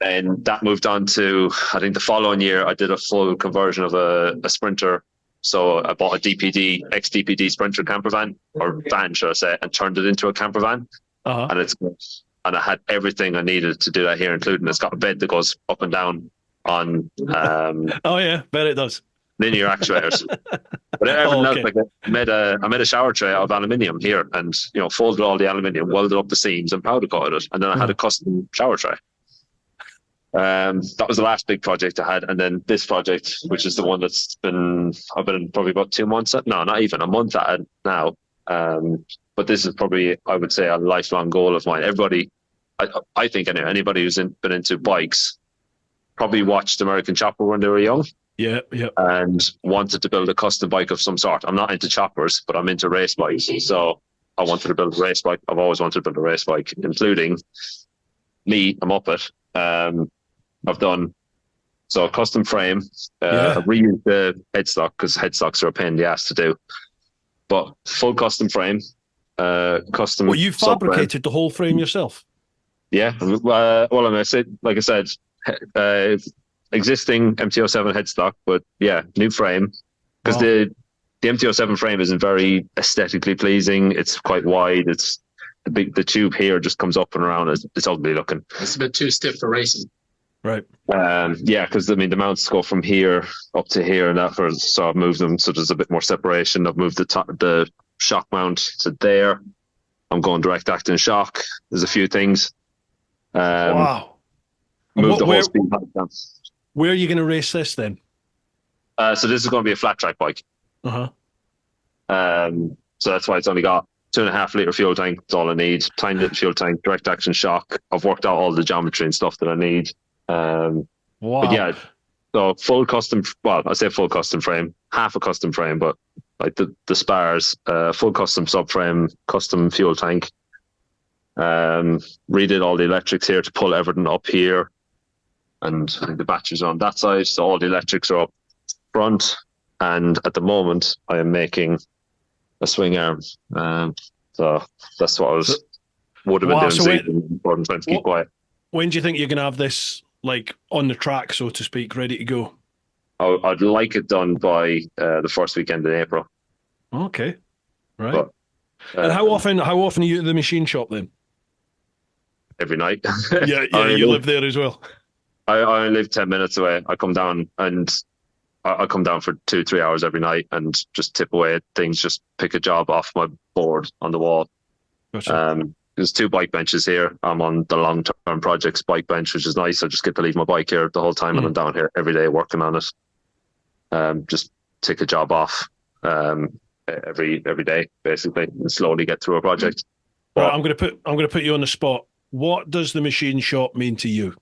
And that moved on to, I think the following year, I did a full conversion of a Sprinter. So I bought a ex-DPD Sprinter camper van, or van, should I say, and turned it into a camper van. And I had everything I needed to do that here, including it's got a bed that goes up and down on. Oh yeah, bet it does. Linear actuators. But everything else, like I made a shower tray out of aluminium here, and folded all the aluminium, welded up the seams, and powder coated it, and then I had a custom shower tray. That was the last big project I had, and then this project, which is the one I've been probably about 2 months at, no, not even a month at it now. But this is probably, I would say, a lifelong goal of mine. Everybody, I think anybody who's been into bikes probably watched American Chopper when they were young. Yeah. And wanted to build a custom bike of some sort. I'm not into choppers, but I'm into race bikes. So I wanted to build a race bike. I've always wanted to build a race bike, including I'm up it. I've done a custom frame. I've reused the headstock because headstocks are a pain in the ass to do. But full custom frame, custom. Well, you fabricated the whole frame yourself? Yeah. Well, I said, like I said, existing MT-07 headstock, but yeah, new frame, because the MT-07 frame isn't very aesthetically pleasing. It's quite wide. It's the tube here just comes up and around. It's ugly looking. It's a bit too stiff for racing. Right. Because the mounts go from here up to here, and so I've moved them so there's a bit more separation. I've moved the shock mount to there. I'm going direct acting shock. There's a few things. Wow. Move the whole speed back down. Where are you going to race this then? So this is going to be a flat track bike. So that's why it's only got 2.5 litre fuel tank. That's all I need. Tiny little fuel tank, direct action shock. I've worked out all the geometry and stuff that I need. Wow. But yeah, so full custom. Well, I say full custom frame, half a custom frame, but like the spars, full custom subframe, custom fuel tank. Redid all the electrics here to pull everything up here, and I think the batteries are on that side, so all the electrics are up front. And at the moment, I am making a swing arm. So that's what I would have been doing. So trying to keep quiet. When do you think you're going to have this like on the track, so to speak, ready to go? I'd like it done by the first weekend in April. Okay, right. But, and how often are you at the machine shop then? Every night. Yeah, you live there as well. I live 10 minutes away. I come down and I come down for 2-3 hours every night and just tip away at things, just pick a job off my board on the wall. Gotcha. There's 2 bike benches here. I'm on the long-term projects bike bench, which is nice. I just get to leave my bike here the whole time and I'm down here every day working on it. Just take a job off every day, basically, and slowly get through a project. Right, I'm gonna put you on the spot. What does the machine shop mean to you?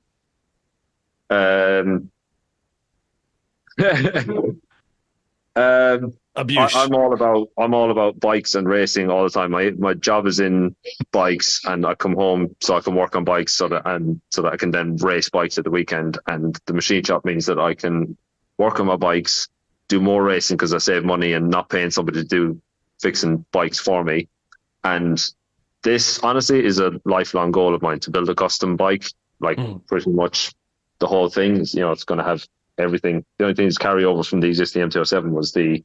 Abuse. I'm all about bikes and racing all the time. My job is in bikes, and I come home so I can work on bikes so that I can then race bikes at the weekend. And the machine shop means that I can work on my bikes, do more racing because I save money and not paying somebody to do fixing bikes for me. And this honestly is a lifelong goal of mine, to build a custom bike, like pretty much the whole thing. It's going to have everything. The only thing that's carry over from the existing MT-07 was the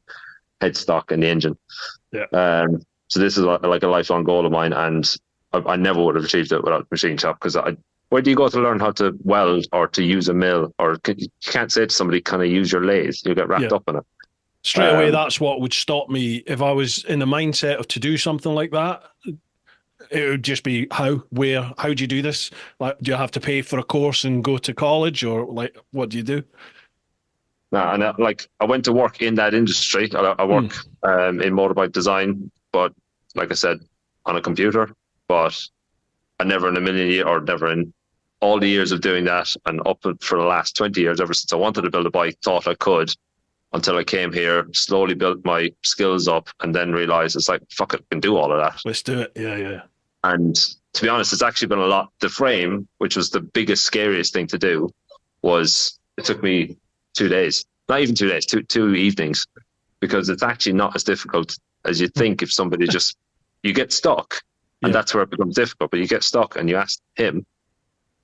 headstock and the engine. Yeah. So this is like a lifelong goal of mine, and I never would have achieved it without machine shop, because where do you go to learn how to weld or to use a mill? Or you can't say to somebody, can I use your lathe? You'll get wrapped up in it. Straight away, that's what would stop me if I was in the mindset of to do something like that. It would just be how do you do this? Like, do you have to pay for a course and go to college, or like, what do you do? No, and I went to work in that industry. I work in motorbike design, but like I said, on a computer. But I never in a million years, or never in all the years of doing that, and up for the last 20 years, ever since I wanted to build a bike, thought I could, until I came here, slowly built my skills up, and then realized it's like, fuck it, I can do all of that. Let's do it. Yeah. And to be honest, it's actually been a lot. The frame, which was the biggest, scariest thing to do, it took me 2 days, not even 2 days, two evenings, because it's actually not as difficult as you think. If somebody you get stuck, and that's where it becomes difficult, but you get stuck and you ask him,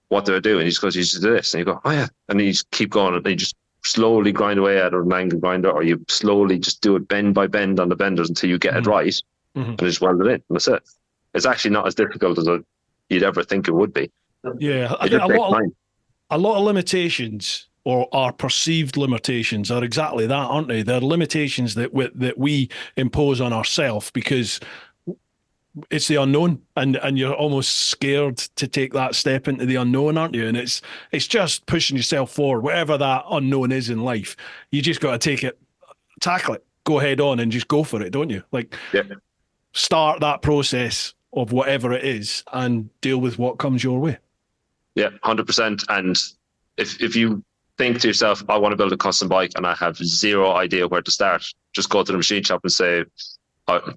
what do I do? And he just goes, you just do this. And you go, oh yeah. And then you just keep going, and then you just slowly grind away at it with an angle grinder, or you slowly just do it bend by bend on the benders until you get it right, and just weld it in. And that's it. It's actually not as difficult as you'd ever think it would be. Yeah, I think a lot of limitations, or our perceived limitations, are exactly that, aren't they? They're limitations that we impose on ourselves because it's the unknown, and you're almost scared to take that step into the unknown, aren't you? And it's just pushing yourself forward, whatever that unknown is in life. You just got to take it, tackle it, go head on, and just go for it, don't you? Like, start that process of whatever it is and deal with what comes your way. Yeah, 100%. And if you think to yourself, I want to build a custom bike and I have zero idea where to start, just go to the machine shop and say,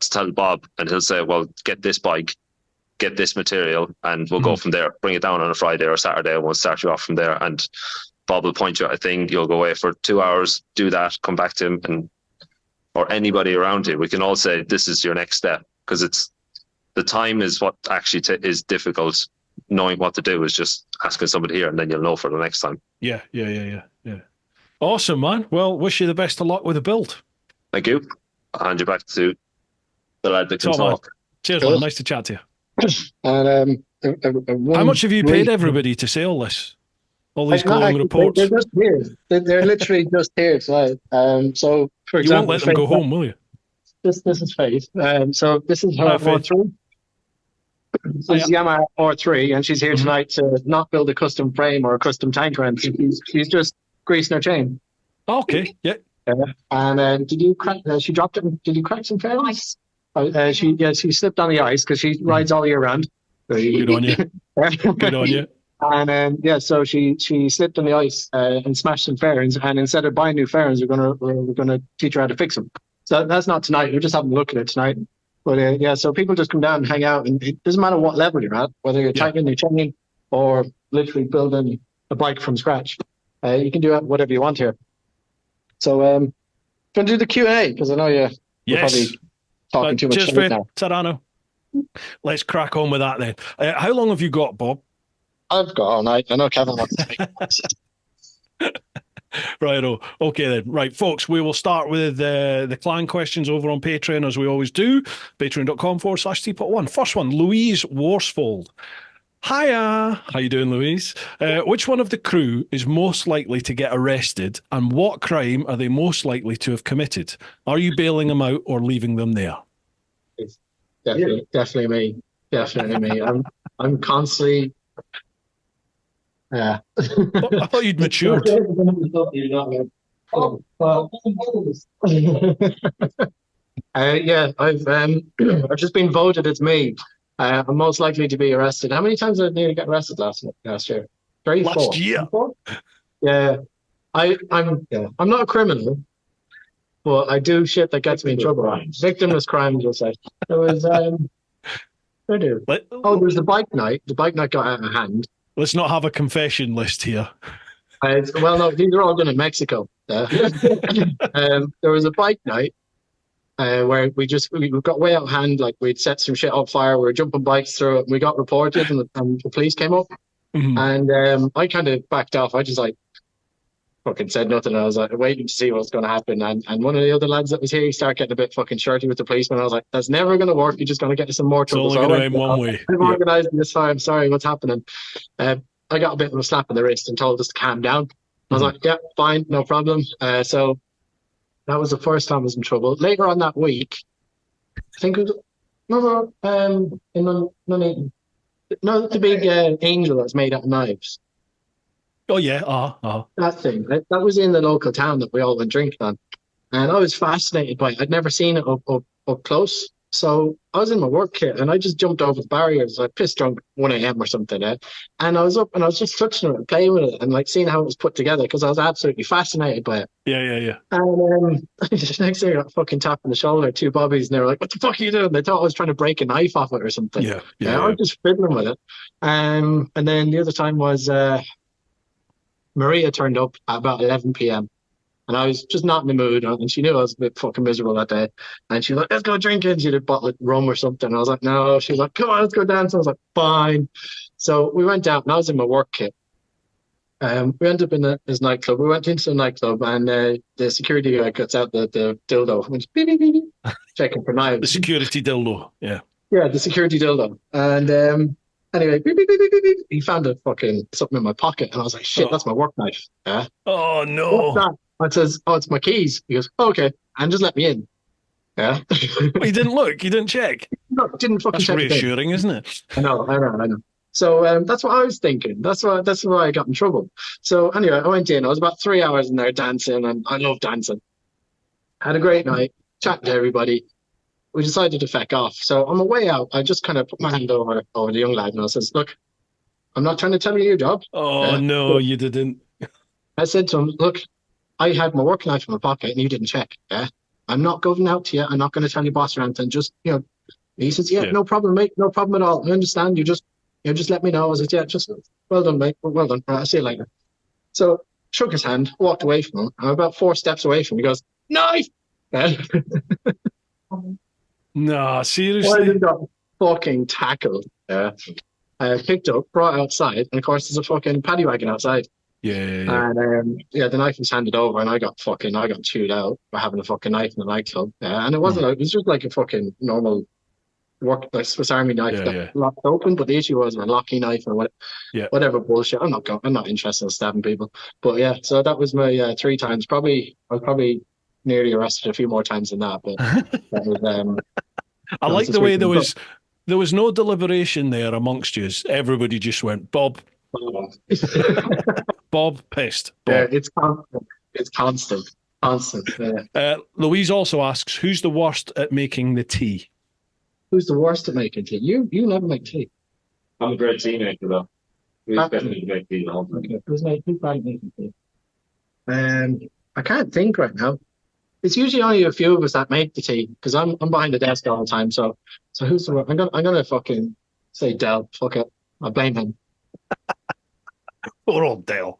tell Bob, and he'll say, well, get this bike, get this material, and we'll go from there. Bring it down on a Friday or Saturday, and we'll start you off from there. And Bob will point you at a thing. You'll go away for 2 hours, do that, come back to him, or anybody around you. We can all say, this is your next step, because the time is what actually is difficult. Knowing what to do is just asking somebody here, and then you'll know for the next time. Yeah. Awesome, man. Well, wish you the best of luck with the build. Thank you. I'll hand you back to the lad that can talk. Cheers, man. Nice to chat to you. And how much have you paid everybody to say all this? All these glowing reports? They're just here. They're literally just here tonight. So, for example, you won't let them go home, will you? This is Faith. So this is her R3. So this is Yamaha R3, and she's here tonight to not build a custom frame or a custom tank or anything. She's just greasing her chain. Okay, yeah. And did you crack? She dropped it. Did you crack some fairings? She slipped on the ice because she rides all year round. Good on you. Good on you. And so she slipped on the ice and smashed some fairings. And instead of buying new fairings, we're gonna teach her how to fix them. So that's not tonight. We're just having a look at it tonight. But yeah, so people just come down and hang out, and it doesn't matter what level you're at, whether you're tightening, you're changing, or literally building a bike from scratch. You can do whatever you want here. So, do you want to do the Q&A? Because I know you're probably talking too much shit now. Serrano. Let's crack on with that then. How long have you got, Bob? I've got all night. I know Kevin wants to take Righto. Okay then. Right, folks, we will start with the clan questions over on Patreon as we always do. Patreon.com/TeapotOne. First one, Louise Worsfold. Hiya. How you doing, Louise? Which one of the crew is most likely to get arrested, and what crime are they most likely to have committed? Are you bailing them out or leaving them there? It's definitely me. Definitely me. I'm constantly. I thought you'd matured. Yeah, I've just been voted as me. I'm most likely to be arrested. How many times did I nearly get arrested last year? 3, 4. Last year. 4? Yeah, I'm not a criminal, but I do shit that gets me in trouble. Victimless crimes, you'll say. There was there was the bike night. The bike night got out of hand. Let's not have a confession list here. Well, no, these are all done in Mexico. There was a bike night. Where we got way out of hand, like we'd set some shit on fire, we were jumping bikes through it, and we got reported, and the police came up, and I kind of backed off. I just like fucking said nothing. I was like waiting to see what's going to happen, and one of the other lads that was here, he started getting a bit fucking shirty with the policeman. I was like, that's never going to work. You're just going to get us some more trouble. It's only going to end one way. I've organised this fire. I'm sorry, what's happening? I got a bit of a slap in the wrist and told us to calm down. I was like, yeah, fine, no problem. So that was the first time I was in trouble. Later on that week, I think it was, in Nuneaton. No, the big angel that's made out of knives. Oh, yeah. That thing. That was in the local town that we all went drinking on. And I was fascinated by it. I'd never seen it up close. So I was in my work kit and I just jumped over the barriers. I pissed drunk 1 a.m. or something. And I was up and I was just touching it and playing with it and like seeing how it was put together because I was absolutely fascinated by it. Yeah. And the next thing I got fucking tapped on the shoulder, 2 bobbies, and they were like, what the fuck are you doing? They thought I was trying to break a knife off it or something. Yeah. I was just fiddling with it. And then the other time was Maria turned up at about 11 p.m. And I was just not in the mood, and she knew I was a bit fucking miserable that day. And she was like, let's go drinking. She had a bottle of rum or something. And I was like, no. She was like, come on, let's go dance. I was like, fine. So we went out, and I was in my work kit. We ended up in this nightclub. We went into the nightclub, and the security guy cuts out the dildo, which beep, beep, beep, beep, checking for knives. The security dildo, yeah. Yeah, the security dildo. And anyway, beep, beep, beep, beep, beep, beep. He found something in my pocket, and I was like, shit, that's my work knife. Yeah. Oh, no. What's that? I says, oh, it's my keys. He goes, oh, okay, and just let me in. Yeah. Well, you didn't look. You didn't check. No, didn't fucking check. That's reassuring, isn't it? I know. So that's what I was thinking. That's why I got in trouble. So anyway, I went in. I was about 3 hours in there dancing, and I love dancing. Had a great night, chatting to everybody. We decided to feck off. So on my way out, I just kind of put my hand over the young lad, and I says, look, I'm not trying to tell you your job. Oh, no, you didn't. I said to him, look, I had my work knife in my pocket and you didn't check. Yeah. I'm not going out to you. I'm not going to tell your boss or anything. Just, he says, yeah, no problem, mate. No problem at all. I understand. You just let me know. I said, yeah, just well done, mate. Well done. Right, I'll see you later. So shook his hand, walked away from him. I'm about 4 steps away from him. He goes, knife. Yeah. No, seriously. I got fucking tackled. Yeah. Picked up, brought outside, and of course there's a fucking paddy wagon outside. Yeah. And the knife was handed over, and I got chewed out for having a fucking knife in the nightclub. And it wasn't it was just like a fucking normal like Swiss Army knife that locked open. But the issue was a locking knife or whatever bullshit. I'm not interested in stabbing people. But yeah, so that was my 3 times. I was probably nearly arrested a few more times than that. But that was. I like the way there was no deliberation there amongst you. Everybody just went, Bob. Bob pissed. Bob. Yeah, it's constant. Yeah. Louise also asks, who's the worst at making the tea? Who's the worst at making tea? You never make tea. I'm a great tea maker though. We definitely make tea the whole time. Who's bad at making tea? I can't think right now. it's usually only a few of us that make the tea because I'm behind the desk all the time. So who's the I'm gonna fucking say Dell. Fuck it. I blame him. Poor old Dale.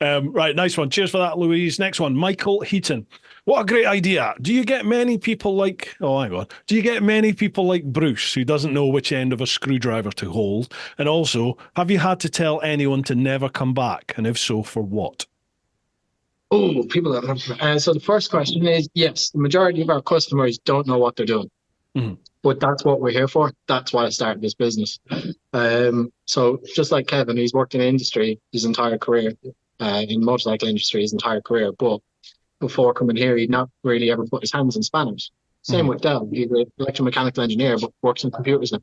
Right, nice one. Cheers for that, Louise. Next one, Michael Heaton. What a great idea. Do you get many people like, oh, hang on. Do you get many people like Bruce who doesn't know which end of a screwdriver to hold? And also, have you had to tell anyone to never come back? And if so, for what? Oh, people that so the first question is yes, the majority of our customers don't know what they're doing. Mhm. But that's what we're here for. That's why I started this business. So just like Kevin, he's worked in industry his entire career, in the motorcycle industry his entire career. But before coming here, he'd not really ever put his hands in spanners. Same with Dell. He's an electromechanical engineer, but works in computers now.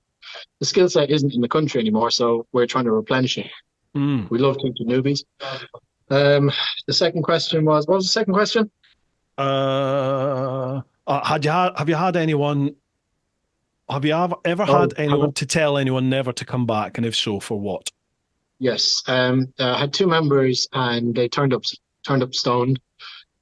The skill set isn't in the country anymore, so we're trying to replenish it. We love teaching newbies. The second question was, what was the second question? Have you had anyone? Have you ever had anyone to tell anyone never to come back? And if so, for what? Yes. I had two members and they turned up stoned,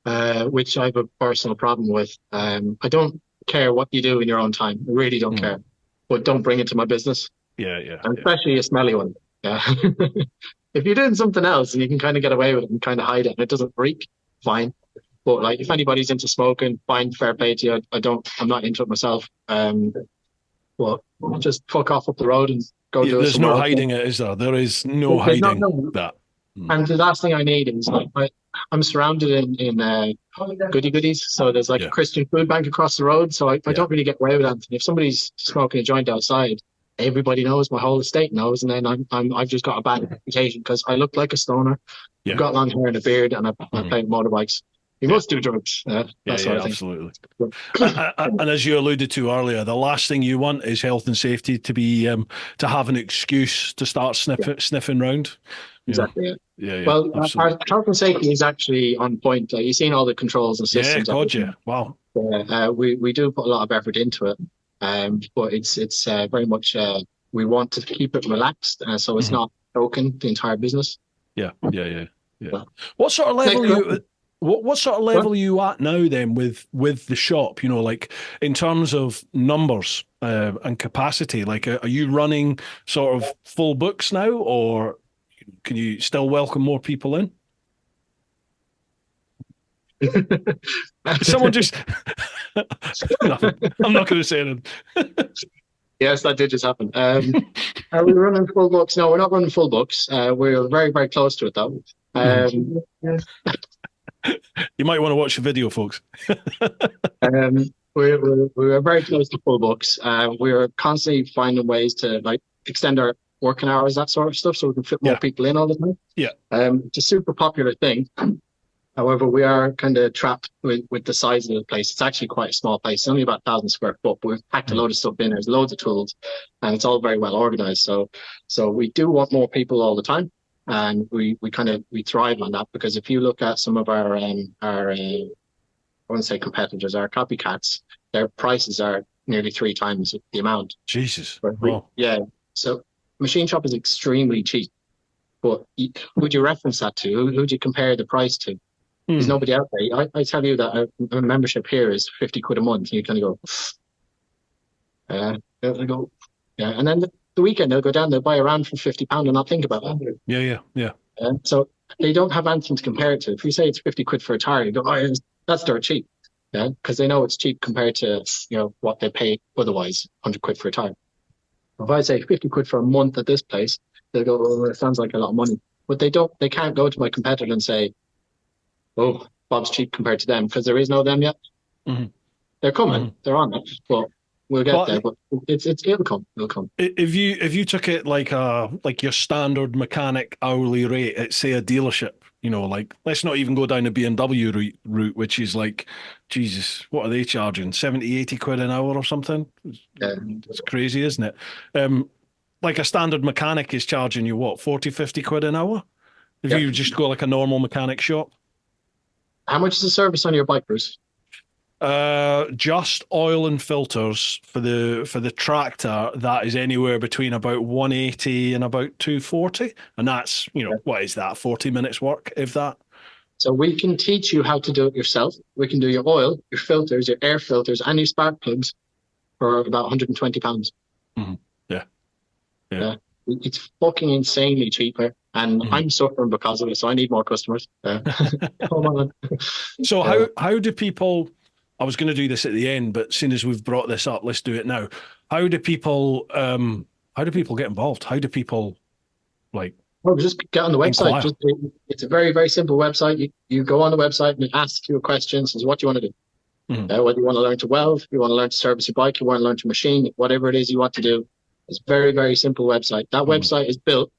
which I have a personal problem with. I don't care what you do in your own time. I really don't care. But don't bring it to my business. Yeah. And especially a smelly one. Yeah. If you're doing something else and you can kind of get away with it and kind of hide it and it doesn't reek, fine. But like if anybody's into smoking, fine, fair play to you. I'm not into it myself. Well, just fuck off up the road and go do it. There's no hiding it, is there? There is no hiding that. And the last thing I need is like I'm surrounded in goody goodies. So there's like a Christian food bank across the road. So I don't really get away with anything. If somebody's smoking a joint outside, everybody knows, my whole estate knows, and then I've just got a bad reputation because I look like a stoner. I've got long hair and a beard, and I play motorbikes. You must do drugs. That's what I think. Absolutely. And as you alluded to earlier, the last thing you want is health and safety to be to have an excuse to start sniffing round. Exactly. Yeah. Well, our health and safety is actually on point. Like, you've seen all the controls and systems. Yeah, gotcha. Wow. We do put a lot of effort into it, but it's very much we want to keep it relaxed, so it's not broken the entire business. Yeah. What sort of level you? What sort of level are you at now then with the shop? You know, like in terms of numbers and capacity. Like, are you running sort of full books now, or can you still welcome more people in? Someone just nothing. I'm not going to say anything. Yes, that did just happen. Are we running full books? No, we're not running full books. We're very, very close to it though. You might want to watch the video, folks. We're very close to full books. We're constantly finding ways to like extend our working hours, that sort of stuff, so we can fit more people in all the time. Yeah. It's a super popular thing. However, we are kind of trapped with the size of the place. It's actually quite a small place. It's only about 1,000 square foot, but we've packed a load of stuff in. There's loads of tools, and it's all very well organized. So we do want more people all the time, and we thrive on that, because if you look at some of our I wouldn't say competitors, our copycats, their prices are nearly 3 times the amount. Jesus. Wow. Yeah. So machine shop is extremely cheap, but who'd you reference that to? Who'd you compare the price to? There's nobody out there. I tell you that a membership here is 50 quid a month. You kind of go, and then the weekend they'll go down, they'll buy a round for £50 and not think about that. Yeah. So they don't have anything to compare it to. If you say it's 50 quid for a tire, you go, oh, that's dirt cheap. Yeah, because they know it's cheap compared to what they pay otherwise, 100 quid for a tire. If I say 50 quid for a month at this place, they'll go, oh, it sounds like a lot of money. But they can't go to my competitor and say, oh, Bob's cheap compared to them, because there is no them yet. They're coming, they're on it, but we'll get there. But it'll come. If you took it like your standard mechanic hourly rate at, say, a dealership, like, let's not even go down the BMW route, which is like, Jesus, what are they charging? 70, 80 quid an hour or something? It's crazy, isn't it? Like a standard mechanic is charging you what, 40, 50 quid an hour? If you just go like a normal mechanic shop. How much is the service on your bike, Bruce? Just oil and filters for the tractor, that is anywhere between about 180 and about 240, and that's what is that, 40 minutes work, if that. So we can teach you how to do it yourself. We can do your oil, your filters, your air filters, and your spark plugs for about £120. Mm-hmm. Yeah. It's fucking insanely cheaper, and I'm suffering because of it. So I need more customers. Come on. So how do people? I was going to do this at the end, but seeing as we've brought this up, let's do it now. How do people get involved? How do people like? Well, just get on the website. It's a very, very simple website. You go on the website and it asks you a question. Says, what do you want to do? Whether you want to learn to weld, you want to learn to service your bike, you want to learn to machine, whatever it is you want to do. It's a very, very simple website. That website is built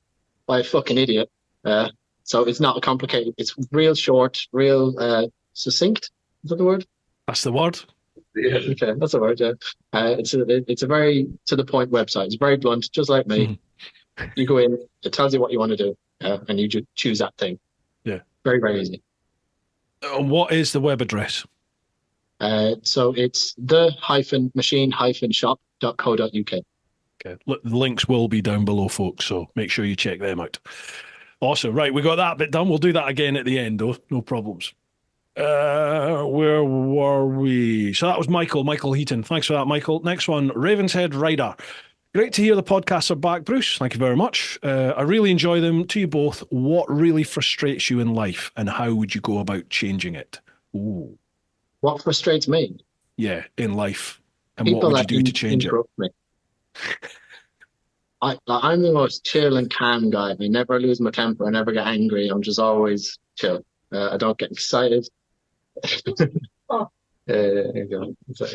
by a fucking idiot. So it's not complicated. It's real short, real succinct. Is that the word? That's the word. Yeah. Okay, that's the word. Yeah. It's a very to the point website. It's very blunt, just like me. You go in, it tells you what you want to do, and you choose that thing. Yeah. Very, very easy. What is the web address? So it's the-machine-shop.co.uk. Okay. The links will be down below, folks, so make sure you check them out. Awesome. Right, we got that bit done. We'll do that again at the end, though. No problems. Where were we? So that was Michael Heaton. Thanks for that, Michael. Next one, Ravenshead Rider. Great to hear the podcasts are back, Bruce. Thank you very much. I really enjoy them. To you both, what really frustrates you in life and how would you go about changing it? Ooh. What frustrates me? Yeah, in life. And People what would you do to change it? Me. I'm the most chill and calm guy. I never lose my temper. I never get angry. I'm just always chill. I don't get excited. There you go. There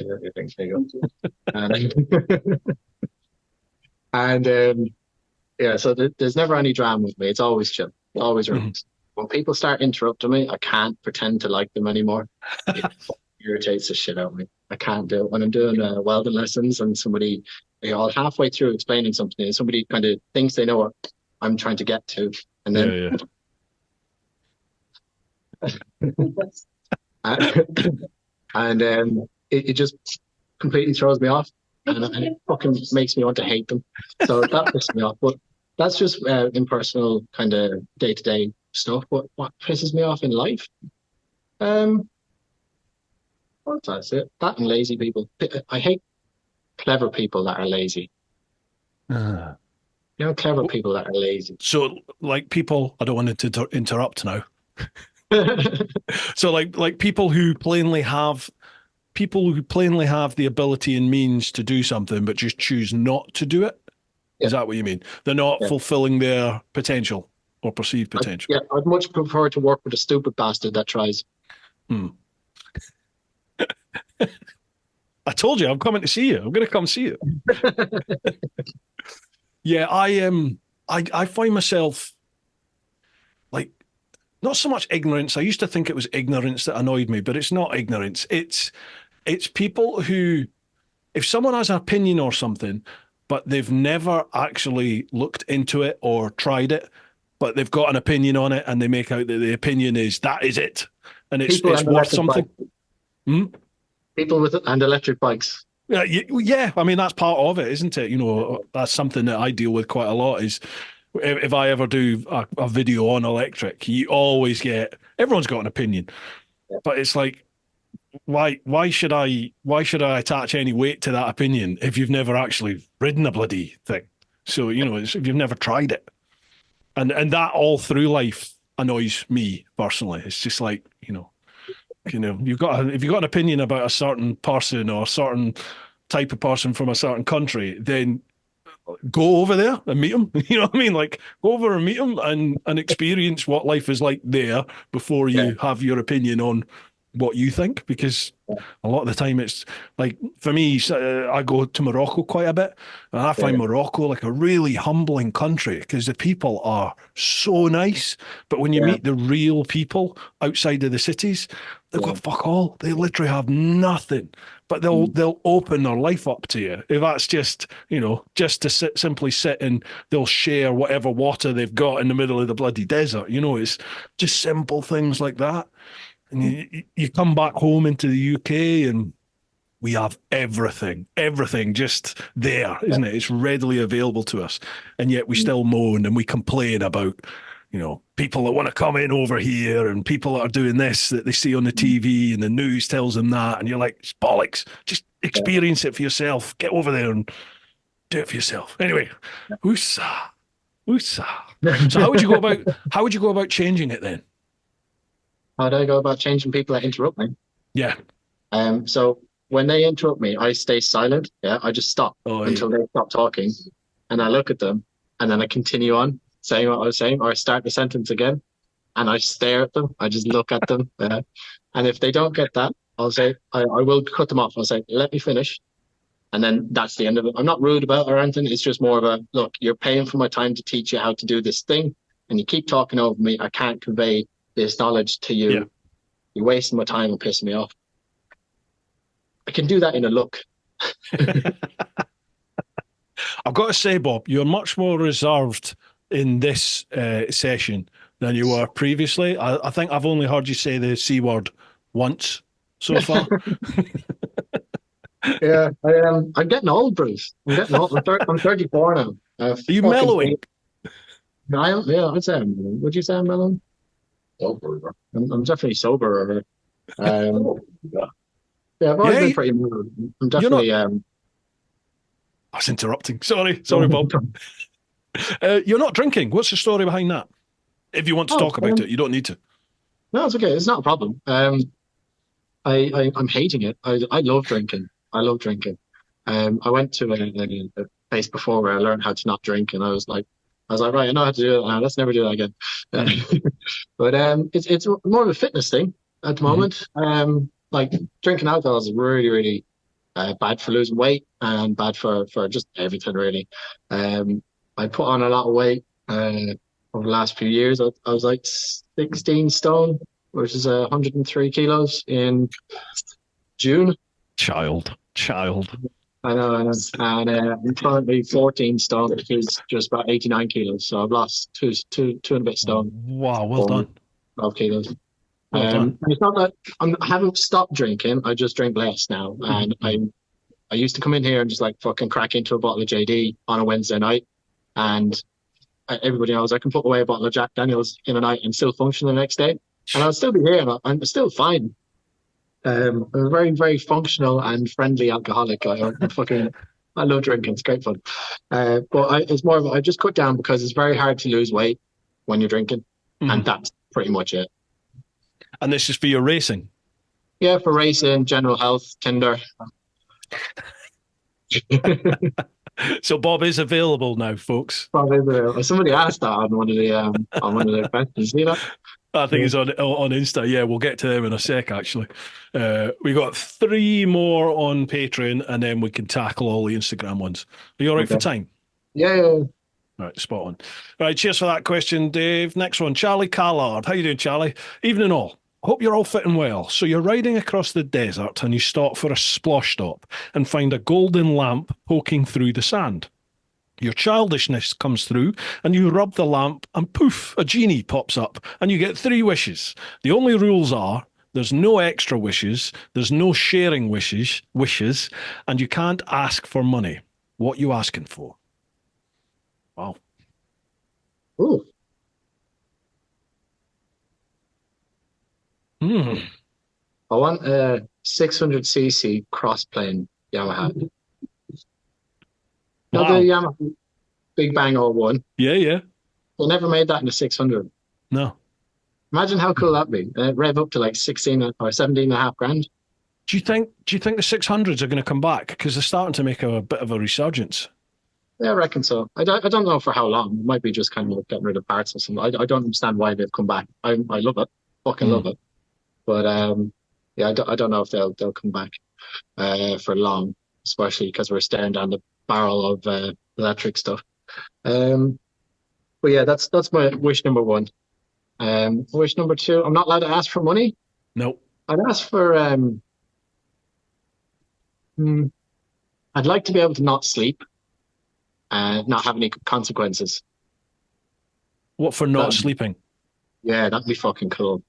you go. And yeah, so there's never any drama with me. It's always chill, always relaxed. When people start interrupting me, I can't pretend to like them anymore. It irritates the shit out of me. I can't do it. When I'm doing welding lessons and somebody, halfway through explaining something, and somebody kind of thinks they know what I'm trying to get to, and then it just completely throws me off. And it fucking makes me want to hate them. So that pisses me off. But that's just impersonal kind of day-to-day stuff. But what pisses me off in life? That's it. That and lazy people. I hate clever people that are lazy. Clever people that are lazy. So, like people, I don't want to interrupt now. So, like people who plainly have the ability and means to do something, but just choose not to do it. Yeah. Is that what you mean? They're not fulfilling their potential or perceived potential. I'd much prefer to work with a stupid bastard that tries. I told you, I'm coming to see you. I'm going to come see you. Yeah, I find myself like not so much ignorance. I used to think it was ignorance that annoyed me, but it's not ignorance. It's people who, if someone has an opinion or something, but they've never actually looked into it or tried it, but they've got an opinion on it and they make out that the opinion is that is it, and it's worth something. People and electric bikes. Yeah. I mean, that's part of it, isn't it? That's something that I deal with quite a lot. Is if I ever do a video on electric, you always get everyone's got an opinion, but it's like, why should I attach any weight to that opinion if you've never actually ridden a bloody thing? So if you've never tried it, and that all through life annoys me personally. It's just like if you've got an opinion about a certain person or a certain type of person from a certain country, then go over there and meet them. You know what I mean? Like, go over and meet them and experience what life is like there before you have your opinion on what you think, because a lot of the time it's like, for me, I go to Morocco quite a bit, and I find Morocco like a really humbling country because the people are so nice, but when you meet the real people outside of the cities, they've got fuck all. They literally have nothing, but they'll open their life up to you. If that's just just to simply sit and they'll share whatever water they've got in the middle of the bloody desert. It's just simple things like that. And you come back home into the UK and we have everything just there, isn't it? It's readily available to us. And yet we still moan and we complain about, people that want to come in over here and people that are doing this that they see on the TV and the news tells them that. And you're like, it's bollocks. Just experience it for yourself. Get over there and do it for yourself. Anyway, woosah, woosah. So how would you go about changing it then? How do I go about changing people that interrupt me? Yeah. So when they interrupt me, I stay silent. Yeah. I just stop until they stop talking. And I look at them and then I continue on saying what I was saying, or I start the sentence again and I stare at them. I just look at them. And if they don't get that, I'll say, I will cut them off. I'll say, let me finish. And then that's the end of it. I'm not rude about it or anything. It's just more of a, look, you're paying for my time to teach you how to do this thing. And you keep talking over me. I can't convey this knowledge to you. Yeah. You're wasting my time and pissing me off. I can do that in a look. I've got to say, Bob, you're much more reserved in this session than you were previously. I think I've only heard you say the C word once so far. Yeah, I'm getting old, Bruce. I'm getting old. I'm 34 now. Are you mellowing? I'd say I'm mellowing. Would you say I'm mellowing? Sober. I'm definitely sober. Yeah, I've always been pretty mellow. I'm definitely. I was interrupting. Sorry, Bob. You're not drinking. What's the story behind that? If you want to talk about it, you don't need to. No, it's okay. It's not a problem. I'm hating it. I love drinking. I went to a place before where I learned how to not drink, and I was like, right, I know how to do it now. Let's never do that again. But it's more of a fitness thing at the moment. Like drinking alcohol is really, really bad for losing weight and bad for just everything, really. I put on a lot of weight over the last few years. I was like 16 stone, which is 103 kilos in June. Child. I know. And I'm currently 14 stone, which is just about 89 kilos. So I've lost two and a bit stone. Wow, well done. 12 kilos. Well done. It's not that I haven't stopped drinking. I just drink less now. And I used to come in here and just like fucking crack into a bottle of JD on a Wednesday night. And everybody knows I can put away a bottle of Jack Daniels in a night and still function the next day. And I'll still be here and I'm still fine. I'm a very, very functional and friendly alcoholic. I love drinking. It's great fun. But it's more of I just cut down because it's very hard to lose weight when you're drinking. And that's pretty much it. And this is for your racing? Yeah, for racing, general health, Tinder. So Bob is available now, folks. Bob is available. Somebody asked that on one of the questions. See that? I think it's on Insta. Yeah, we'll get to them in a sec, actually. We got 3 more on Patreon, and then we can tackle all the Instagram ones. Are you all right for time? Yeah. All right, spot on. All right, cheers for that question, Dave. Next one, Charlie Callard. How you doing, Charlie? Evening all. Hope you're all fitting well. So you're riding across the desert and you stop for a splosh stop and find a golden lamp poking through the sand. Your childishness comes through and you rub the lamp and poof, a genie pops up and you get 3 wishes. The only rules are there's no extra wishes, there's no sharing wishes, and you can't ask for money. What you asking for? Wow. Ooh. I want a 600cc cross-plane Yamaha. Wow. Not the Yamaha Big Bang 01. Yeah. They never made that in a 600. No. Imagine how cool that'd be. Rev up to like 16 or 17 and a half grand. Do you think the 600s are going to come back? Because they're starting to make a bit of a resurgence. Yeah, I reckon so. I don't know for how long. It might be just kind of like getting rid of parts or something. I don't understand why they've come back. I love it. Fucking love it. But yeah, I don't know if they'll come back for long, especially because we're staring down the barrel of electric stuff. But yeah, that's my wish number 1. Wish number 2, I'm not allowed to ask for money. Nope. I'd ask for I'd like to be able to not sleep and not have any consequences. What for not sleeping? Yeah, that'd be fucking cool.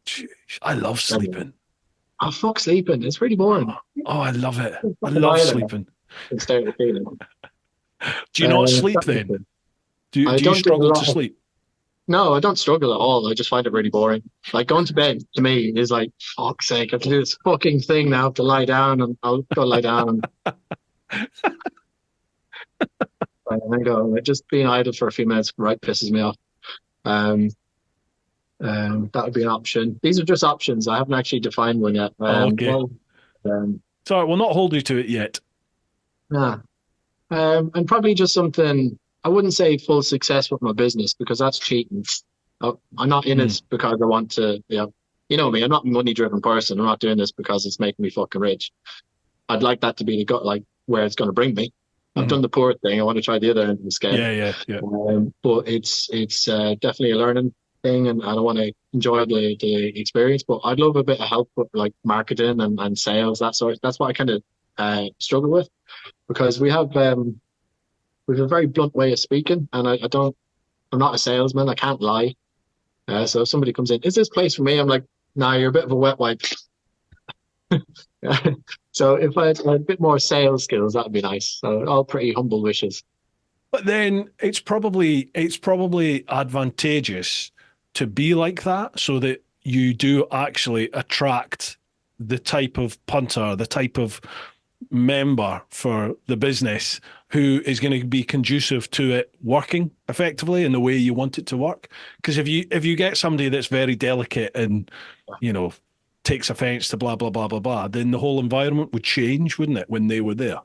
Jeez, I love sleeping. Oh, fuck sleeping. It's really boring. Oh, I love it. I love sleeping. Do you not sleep then? Do you struggle to sleep? No, I don't struggle at all. I just find it really boring. Like going to bed to me is like, fuck's sake, I have to do this fucking thing now. I have to lie down and I'll go lie down and then go. Like, just being idle for a few minutes right pisses me off. Um, that would be an option. These are just options. I haven't actually defined one yet. Okay. Um, Sorry, we'll not hold you to it yet. yeah. And probably just something, I wouldn't say full success with my business because that's cheating. I'm not in it because I want to, you know me, I'm not a money driven person. I'm not doing this because it's making me fucking rich. I'd like that to be like where it's going to bring me. I've done the poor thing. I want to try the other end of the scale. Yeah. But it's definitely a learning thing, and I want to enjoy the experience. But I'd love a bit of help with like marketing and sales, that sort. That's what I kind of struggle with because we have a very blunt way of speaking, and I'm not a salesman. I can't lie. So if somebody comes in, is this place for me? I'm like, nah, you're a bit of a wet wipe. So if I had a bit more sales skills, that'd be nice. So all pretty humble wishes. But then it's probably advantageous to be like that so that you do actually attract the type of punter, the type of member for the business who is going to be conducive to it working effectively in the way you want it to work. Because if you get somebody that's very delicate and, takes offense to blah, blah, blah, blah, blah, then the whole environment would change, wouldn't it, when they were there?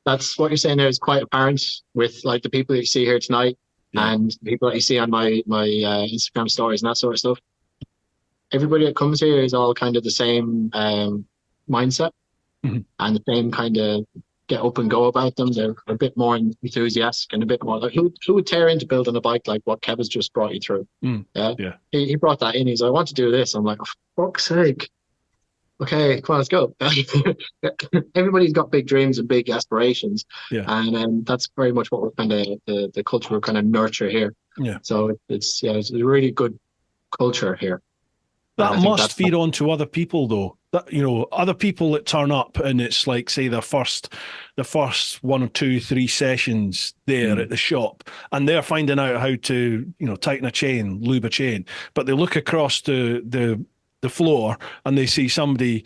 That's what you're saying there is quite apparent with like the people that you see here tonight and the people that you see on my Instagram stories and that sort of stuff. Everybody that comes here is all kind of the same mindset and the same kind of get up and go about them. They're a bit more enthusiastic and a bit more like who would tear into building a bike like what Kev has just brought you through? Yeah. He brought that in. He's like, I want to do this. I'm like, oh, for fuck's sake. Okay, come on, let's go. Everybody's got big dreams and big aspirations. Yeah. And that's very much what we're kind of the culture we're kind of nurture here. Yeah. So it's a really good culture here. That must feed on to other people though. That other people that turn up and it's like say the first 1 or 2, 3 sessions there at the shop and they're finding out how to, tighten a chain, lube a chain, but they look across the floor and they see somebody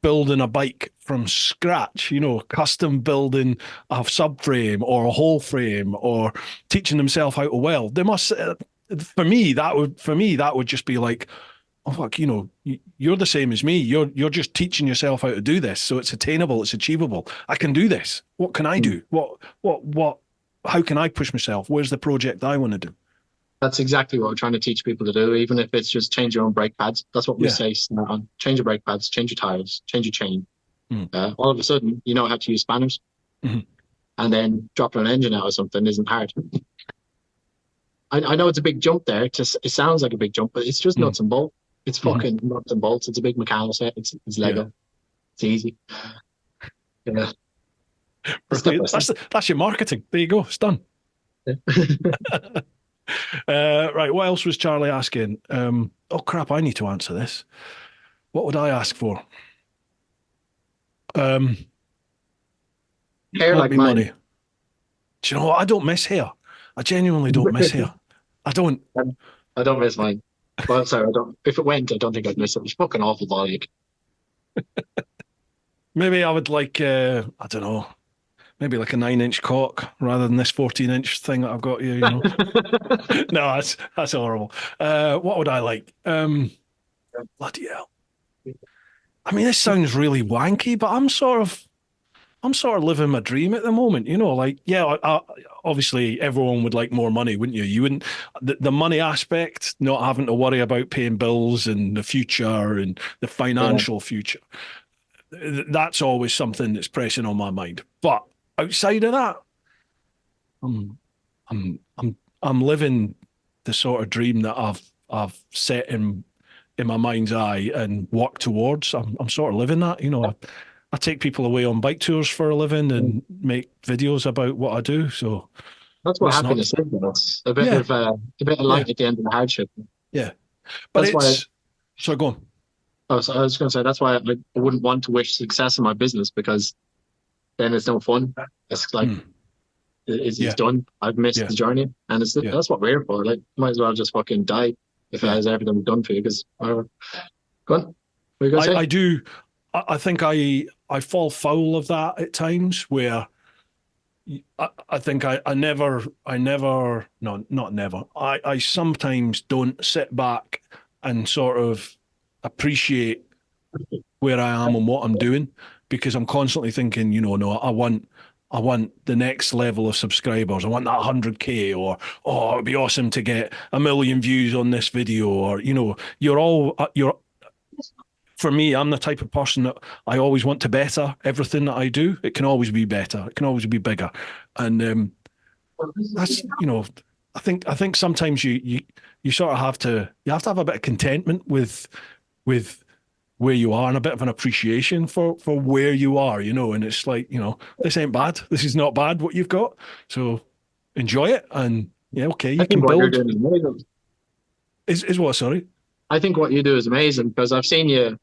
building a bike from scratch, custom building a subframe or a whole frame or teaching themselves how to weld. They must for me that would just be like, oh fuck, you're the same as me. You're just teaching yourself how to do this, so it's attainable, it's achievable. I can do this. What can I do? What how can I push myself? Where's the project I want to do? That's exactly what we're trying to teach people to do, even if it's just change your own brake pads. That's what we say. Change your brake pads, change your tires, change your chain. All of a sudden, you know how to use spanners. And then dropping an engine out or something isn't hard. I know it's a big jump there. It sounds like a big jump, but it's just nuts and bolts. It's fucking nuts and bolts. It's a big mechanical set. It's Lego. Yeah. It's easy. Yeah. That's your marketing. There you go. It's done. Right. What else was Charlie asking? Oh crap! I need to answer this. What would I ask for? Hair like mine. Money. Do you know what? I don't miss hair. I genuinely don't miss hair. I don't. I don't miss mine. Well, sorry, I don't. If it went, I don't think I'd miss it. It's fucking awful volume. Maybe I would like. I don't know. Maybe like a 9-inch cock rather than this 14-inch thing that I've got here. No, that's horrible. What would I like? Bloody hell. I mean, this sounds really wanky, but I'm sort of living my dream at the moment. Obviously everyone would like more money, wouldn't you? You wouldn't, the money aspect, not having to worry about paying bills and the future and the financial future. That's always something that's pressing on my mind. But outside of that, I'm living the sort of dream that I've set in my mind's eye and work towards. I'm sort of living that. I take people away on bike tours for a living and make videos about what I do. So that's what happiness is. It's a bit of light at the end of the hardship. Yeah, but sorry, go on. Oh, so I was going to say that's why I wouldn't want to wish success in my business because then it's no fun. It's like is done. I've missed the journey, and that's what we're here for. Like, might as well just fucking die if it has everything done for you. Because whatever. Go on. What are you gonna say? I do. I think I fall foul of that at times where I think I never, no, not never. I sometimes don't sit back and sort of appreciate where I am and what I'm doing, because I'm constantly thinking, no, I want the next level of subscribers. I want that 100K, or, oh, it'd be awesome to get 1 million views on this video, or, for me, I'm the type of person that I always want to better everything that I do. It can always be better. It can always be bigger. And that's, I think sometimes you sort of have to have a bit of contentment with where you are, and a bit of an appreciation for where you are, and it's like, this ain't bad. This is not bad what you've got. So enjoy it. And okay, you can build. Is what, sorry? I think what you do is amazing, because I've seen you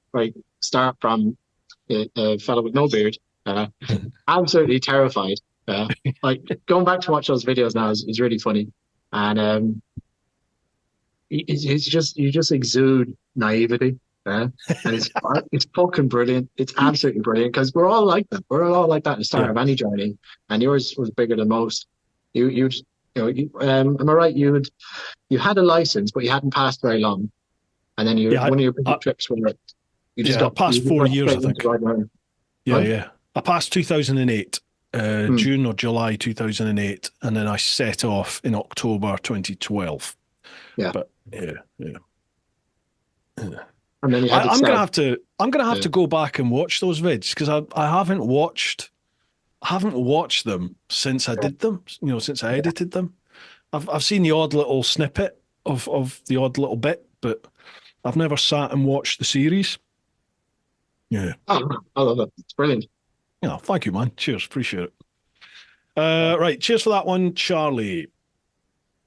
start from a fellow with no beard, absolutely terrified. Going back to watch those videos now is really funny, and you just exude naivety, and it's fucking brilliant. It's absolutely brilliant, because we're all like that. We're all like that at the start of any journey, and yours was bigger than most. Am I right? You had a license, but you hadn't passed very long. And then one of your big trips were you just got past 4 years, I think. Yeah. I passed 2008, June or July 2008, and then I set off in October 2012. Yeah. But yeah. And then you I'm gonna have to go back and watch those vids, because I haven't watched them since I did them. Since I edited them. I've seen the odd little snippet of the odd little bit, but I've never sat and watched the series. Yeah. Oh, I love it. It's brilliant. Yeah, thank you, man. Cheers. Appreciate it. Right. Cheers for that one, Charlie.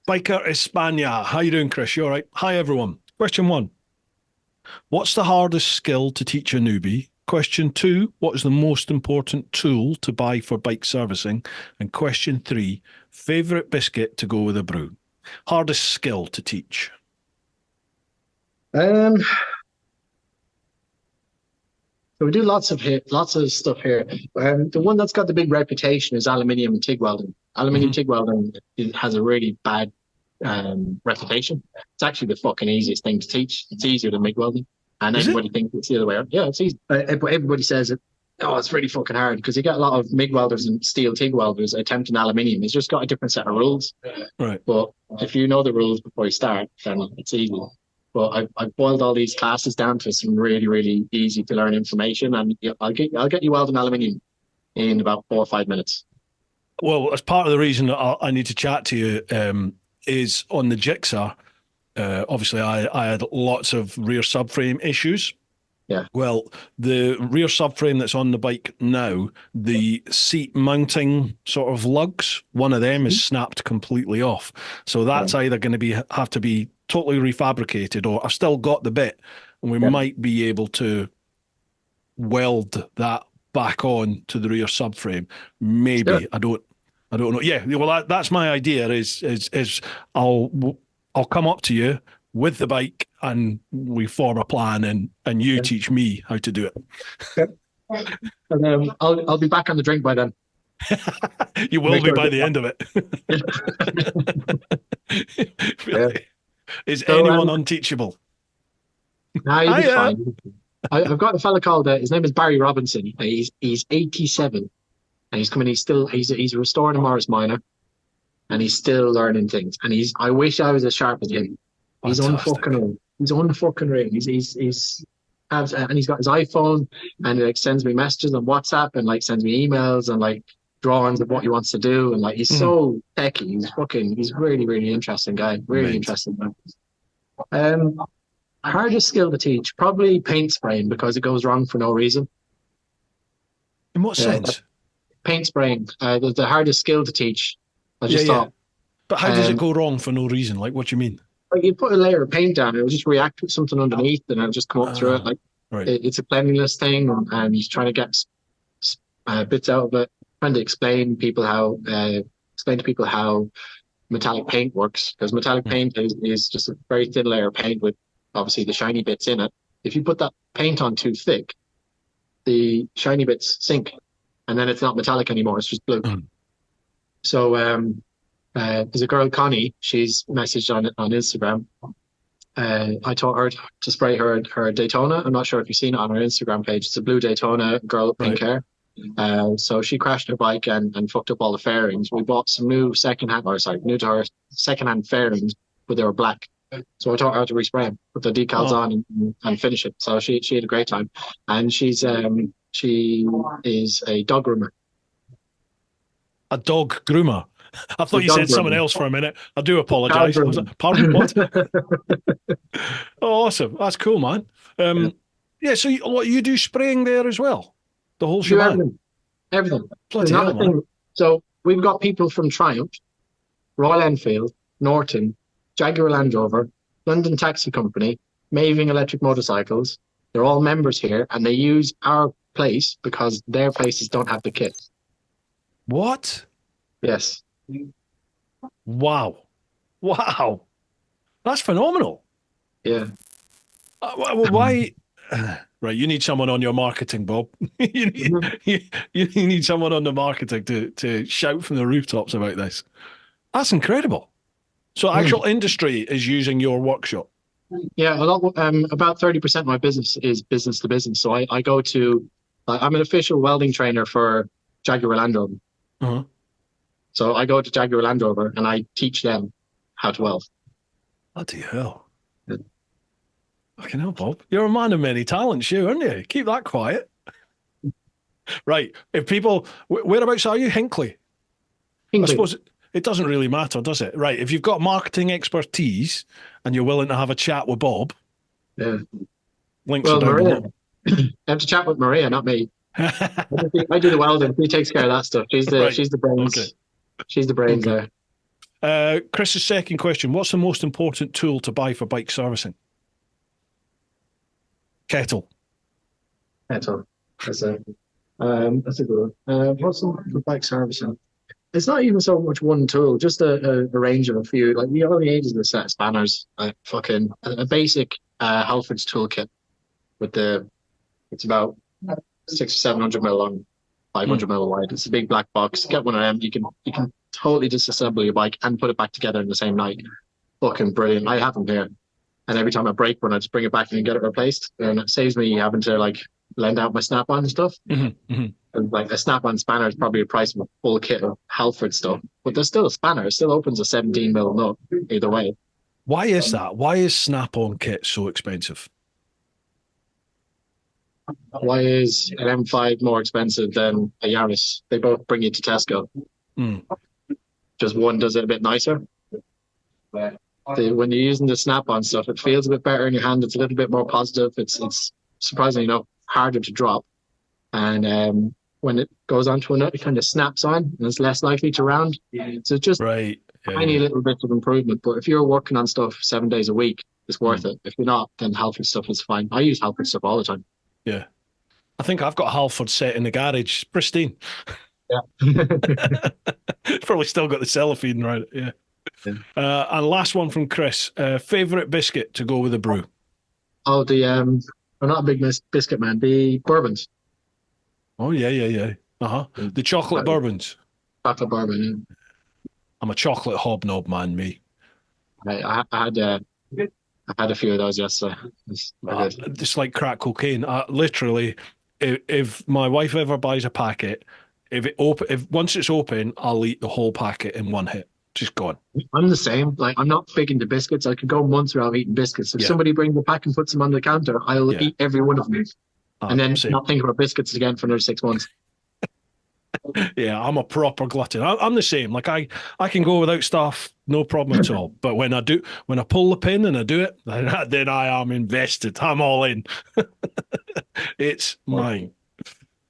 Biker España. How you doing, Chris? You all right? Hi, everyone. Question 1. What's the hardest skill to teach a newbie? Question 2. What is the most important tool to buy for bike servicing? And question 3. Favourite biscuit to go with a brew? Hardest skill to teach? So we do lots of stuff here. The one that's got the big reputation is aluminium and TIG welding. Aluminium TIG welding has a really bad reputation. It's actually the fucking easiest thing to teach. It's easier than MIG welding, and everybody thinks it's the other way around. Yeah, it's easy. Everybody says it. Oh, it's really fucking hard, because you get a lot of MIG welders and steel TIG welders attempting aluminium. It's just got a different set of rules. Right. But if you know the rules before you start, then it's easy. But I've boiled all these classes down to some really, really easy to learn information, and I'll get you welding aluminium in about 4 or 5 minutes. Well, as part of the reason that I need to chat to you is on the Jigsaw. Obviously, I had lots of rear subframe issues. Yeah. Well, the rear subframe that's on the bike now, the seat mounting sort of lugs, one of them is snapped completely off. So that's either going to have to be totally refabricated, or I've still got the bit, and we might be able to weld that back on to the rear subframe. Maybe. Sure. I don't know. Yeah. Well, that's my idea. Is I'll come up to you with the bike, and we form a plan, and you teach me how to do it. Okay. And I'll be back on the drink by then. You will be by the end of it. Yeah. Is anyone unteachable? Nah, you'll be fine. I've got a fella called his name is Barry Robinson. He's 87, and he's coming. He's restoring a Morris Minor, and he's still learning things. And I wish I was as sharp as him. He's on the fucking ring. He's and he's got his iPhone, and sends me messages on WhatsApp, and sends me emails, and drawings of what he wants to do, and he's so techy. He's really, really interesting guy. Really interesting guy. Hardest skill to teach, probably paint spraying, because it goes wrong for no reason. In what sense? Paint spraying, the hardest skill to teach. I just thought. But how does it go wrong for no reason? What do you mean? You put a layer of paint down, it'll just react with something underneath, and it'll just come up through it. It's a cleanliness thing, and he's trying to get bits out of it. Trying to explain people how explain to people how metallic paint works, because metallic paint is just a very thin layer of paint with obviously the shiny bits in it. If you put that paint on too thick, the shiny bits sink, and then it's not metallic anymore. It's just blue. So there's a girl, Connie. She's messaged on Instagram. I taught her to spray her Daytona. I'm not sure if you've seen it on her Instagram page. It's a blue Daytona, girl with pink hair. So she crashed her bike and fucked up all the fairings. We bought some new new to her secondhand fairings, but they were black. So I taught her how to respray them, put the decals on and finish it. So she had a great time. And she is a dog groomer. A dog groomer? I thought you said someone else for a minute. I do apologise. Pardon, what? Oh, awesome. That's cool, man. Yeah, so you do spraying there as well? The whole shebang? Everything. Bloody hell, man. So we've got people from Triumph, Royal Enfield, Norton, Jaguar Land Rover, London Taxi Company, Maving Electric Motorcycles. They're all members here, and they use our place because their places don't have the kit. What? Yes. Wow. That's phenomenal. Yeah. Why? Right, you need someone on your marketing, Bob. you need someone on the marketing to shout from the rooftops about this. That's incredible. So actual industry is using your workshop. Yeah, about 30% of my business is business to business. So I go to, I'm an official welding trainer for Jaguar Land Rover. Uh-huh. So I go to Jaguar Land Rover and I teach them how to weld. Bloody hell. Fucking hell, Bob. You're a man of many talents, aren't you? Keep that quiet. Right. If people, whereabouts are you? Hinckley. I suppose it doesn't really matter, does it? Right. If you've got marketing expertise and you're willing to have a chat with Bob, links are down below. I have to chat with Maria, not me. I do the welding. She takes care of that stuff. She's the brains. Okay. She's the brains there. Chris's second question: what's the most important tool to buy for bike servicing? Kettle. That's a good one. What's for bike servicing? It's not even so much one tool, just a range of a few. Like the only need is a set of spanners, a basic Halford's toolkit with it's about 600 or 700 mil long, 500 mil wide. It's a big black box. Get one of them. You can totally disassemble your bike and put it back together in the same night. Fucking brilliant. I have them here, and every time I break one, I just bring it back and get it replaced, and it saves me having to lend out my snap-on and stuff. And a snap-on spanner is probably a price of a full kit of Halford stuff, but there's still a spanner. It still opens a 17 mil nut either way. Why is that? Why is snap-on kit so expensive? Why is an M5 more expensive than a Yaris? They both bring you to Tesco. Just one does it a bit nicer. When you're using the snap-on stuff, it feels a bit better in your hand. It's a little bit more positive. It's surprisingly enough harder to drop. And when it goes onto a nut, it kind of snaps on and it's less likely to round. So just tiny little bits of improvement. But if you're working on stuff 7 days a week, it's worth it. If you're not, then Halford stuff is fine. I use Halford stuff all the time. Yeah. I think I've got Halford set in the garage. Pristine. Yeah. Probably still got the cellophane around it. Yeah. And last one from Chris. Favourite biscuit to go with the brew? Oh, I'm not a big biscuit man. The bourbons. Oh, yeah. The chocolate bourbons. Chocolate bourbon, yeah. I'm a chocolate hobnob man, me. I had a few of those yesterday. It's like crack cocaine. Literally, if my wife ever buys a packet, if once it's open, I'll eat the whole packet in one hit. Just gone. I'm the same. I'm not big into biscuits. I could go months without eating biscuits. If somebody brings a pack and puts them on the counter, I'll eat every one of them. And then not think about biscuits again for another 6 months. Yeah, I'm a proper glutton. I'm the same. I can go without stuff, no problem at all. But when I pull the pin and I do it, then I am invested. I'm all in. It's mine.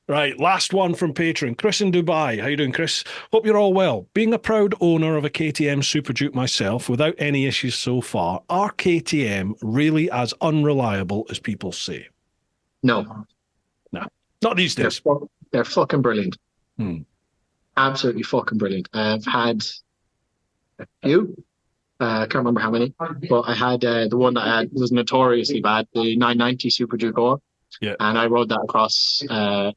Right, last one from Patreon. Chris in Dubai. How you doing, Chris? Hope you're all well. Being a proud owner of a KTM Super Duke myself, without any issues so far, are KTM really as unreliable as people say? No. Not these days. They're fucking brilliant. absolutely fucking brilliant. I've had a few. I can't remember how many, but I had the one that I had was notoriously bad, the 990 Super Duke Ore. Yeah. And I rode that across. I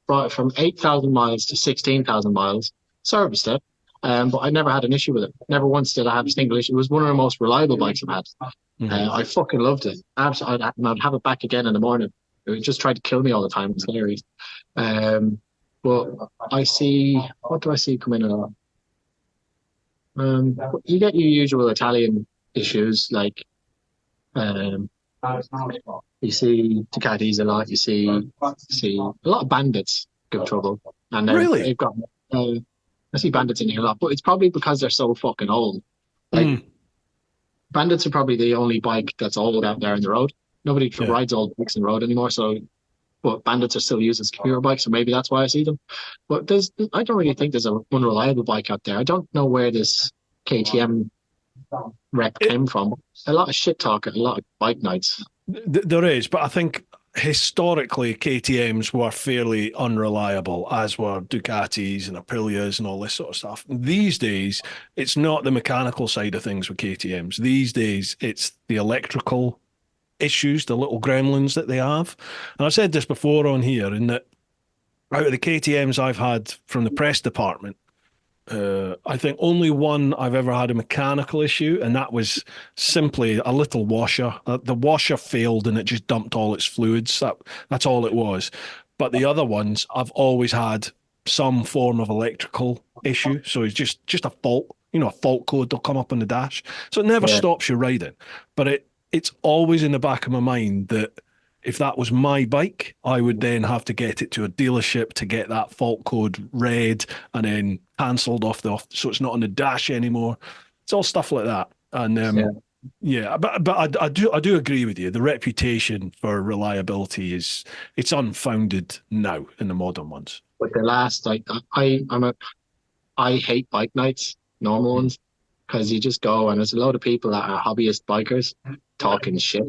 brought it from 8,000 miles to 16,000 miles, serviced it, but I never had an issue with it. Never once did I have a single issue. It was one of the most reliable bikes I've had. I fucking loved it. Absolutely, I'd have it back again in the morning. It just tried to kill me all the time. It's hilarious. But I see, what do I see coming in? You get your usual Italian issues like you see Ducatis a lot. You see a lot of bandits give trouble, and Really? they've got. I see bandits in here a lot, but it's probably because they're so fucking old. Like bandits are probably the only bike that's old out there on the road. Nobody rides old bikes on the road anymore, so. But bandits are still used as commuter bikes, so maybe that's why I see them. But I don't really think there's an unreliable bike out there. I don't know where this KTM rep came from. A lot of shit talk at a lot of bike nights. There is, but I think historically KTMs were fairly unreliable, as were Ducatis and Aprilias and all this sort of stuff. These days, it's not the mechanical side of things with KTMs. These days, it's the electrical issues, the little gremlins that they have. And I've said this before on here, in that out of the KTMs I've had from the press department, I think only one I've ever had a mechanical issue, and that was simply a little washer. The washer failed and it just dumped all its fluids. That's all it was. But the other ones, I've always had some form of electrical issue. So it's just a fault, a fault code will come up on the dash. So it never stops you riding. But it's always in the back of my mind that if that was my bike, I would then have to get it to a dealership to get that fault code read and then cancelled off so it's not on the dash anymore. It's all stuff like that. And but I do agree with you. The reputation for reliability it's unfounded now in the modern ones. But the last, I hate bike nights, normal ones, because you just go and there's a load of people that are hobbyist bikers talking shit.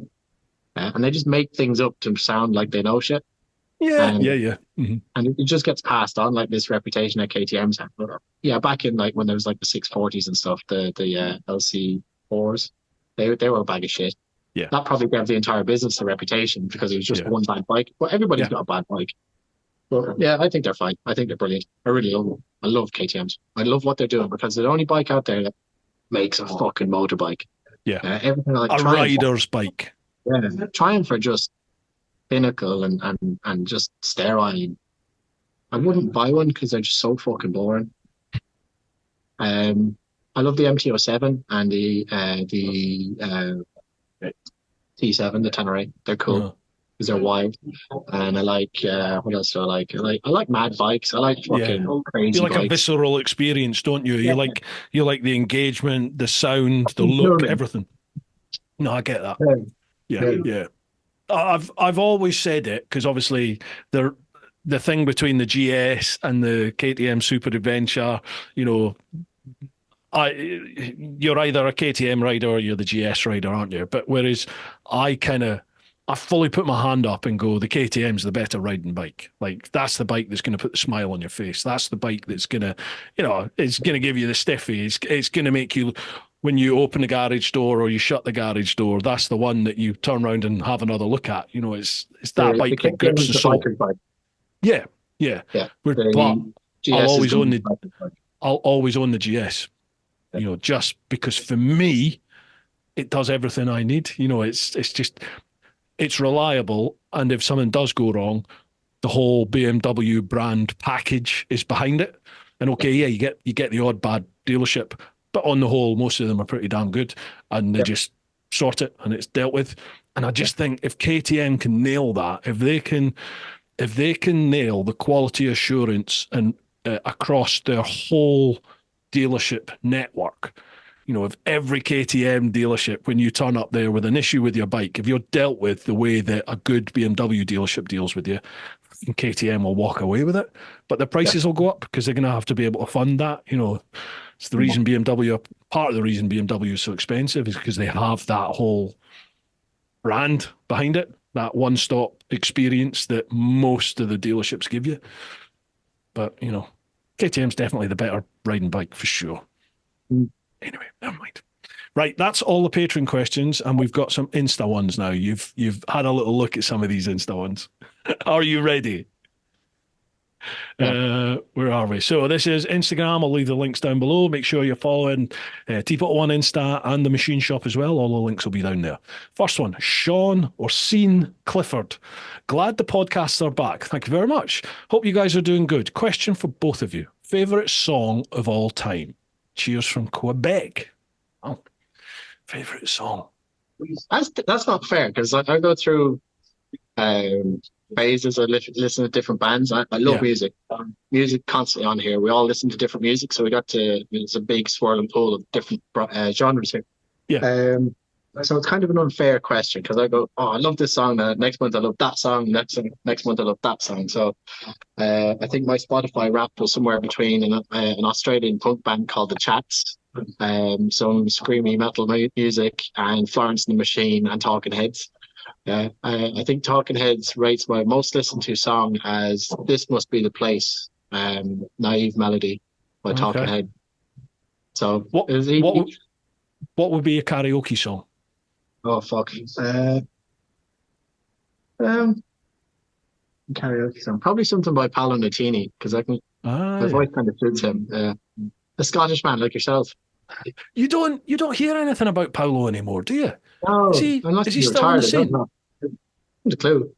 And they just make things up to sound like they know shit. Yeah. And it just gets passed on, like this reputation that KTM's have. Yeah, back in like when there was like the 640s and stuff, the LC4s, they were a bag of shit. Yeah. That probably gave the entire business a reputation because it was just one bad bike. But everybody's got a bad bike. But yeah, I think they're fine. I think they're brilliant. I really love them. I love KTMs. I love what they're doing because they're the only bike out there that makes a fucking motorbike. Yeah. Everything like a rider's bike. Yeah, Triumph are just pinnacle and just sterile. I wouldn't buy one because they're just so fucking boring. I love the MT-07 and the T7, the Tenere. They're cool because they're wide. And I like what else do I like? I like mad bikes. I like fucking crazy. You like bikes. a visceral experience, don't you? You like the engagement, the sound, the look, everything. No, I get that. Yeah. I've always said it because obviously the thing between the GS and the KTM Super Adventure, you're either a KTM rider or you're the GS rider, aren't you? But whereas I fully put my hand up and go, the KTM's the better riding bike. Like that's the bike that's going to put the smile on your face. That's the bike that's going to, it's going to give you the stiffy. It's going to make you. When you open the garage door or you shut the garage door, that's the one that you turn around and have another look at. It's that bike that grips the soul. Yeah. But I'll always own the GS. Just because for me, it does everything I need. It's reliable, and if something does go wrong, the whole BMW brand package is behind it. And you get the odd bad dealership. But on the whole, most of them are pretty damn good, and they just sort it and it's dealt with. And I just think if KTM can nail that, if they can nail the quality assurance and across their whole dealership network, if every KTM dealership, when you turn up there with an issue with your bike, if you're dealt with the way that a good BMW dealership deals with you, KTM will walk away with it. But the prices will go up because they're going to have to be able to fund that. It's the reason part of the reason BMW is so expensive is because they have that whole brand behind it, that one-stop experience that most of the dealerships give you. But, KTM's definitely the better riding bike for sure. Mm. Anyway, never mind. Right, that's all the Patreon questions, and we've got some Insta ones now. You've had a little look at some of these Insta ones. Are you ready? Yeah. Where are we? So this is Instagram. I'll leave the links down below. Make sure you're following TeapotOne Insta and the machine shop as well. All the links will be down there. First one, Sean or Sean Clifford. Glad the podcasts are back. Thank you very much. Hope you guys are doing good. Question for both of you. Favorite song of all time? Cheers from Quebec. Oh, favorite song. That's not fair because I go through phases. I listen to different bands. I love music. Music constantly on here. We all listen to different music, so it's a big swirling pool of different genres here. Yeah. So it's kind of an unfair question because I go, oh, I love this song. Next month I love that song. Next month I love that song. So I think my Spotify Wrapped was somewhere between an Australian punk band called The Chats, some screamy metal music, and Florence and the Machine and Talking Heads. I think Talking Heads rates my most listened to song as This Must Be the Place, Naive Melody by Talking Head. So what would be a karaoke song? Oh fuck. Karaoke song. Probably something by Paolo Nutini, because my voice kind of suits him. A Scottish man like yourself. You don't hear anything about Paolo anymore, do you? No, is he still on the scene? The clue.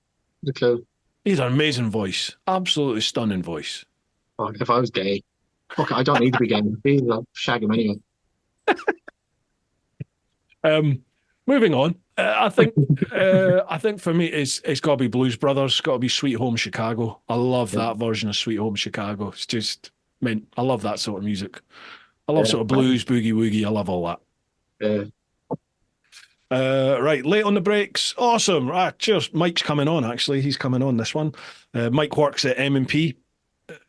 He's an amazing voice. Absolutely stunning voice. Oh, if I was gay. Fuck, I don't need to be gay. I'll shag him anyway. Moving on. I think for me it's got to be Blues Brothers. It's got to be Sweet Home Chicago. I love that version of Sweet Home Chicago. It's just, I love that sort of music. I love sort of blues, boogie woogie. I love all that. Right, late on the brakes. Awesome. Cheers. Mike's coming on, actually. He's coming on this one. Mike works at M&P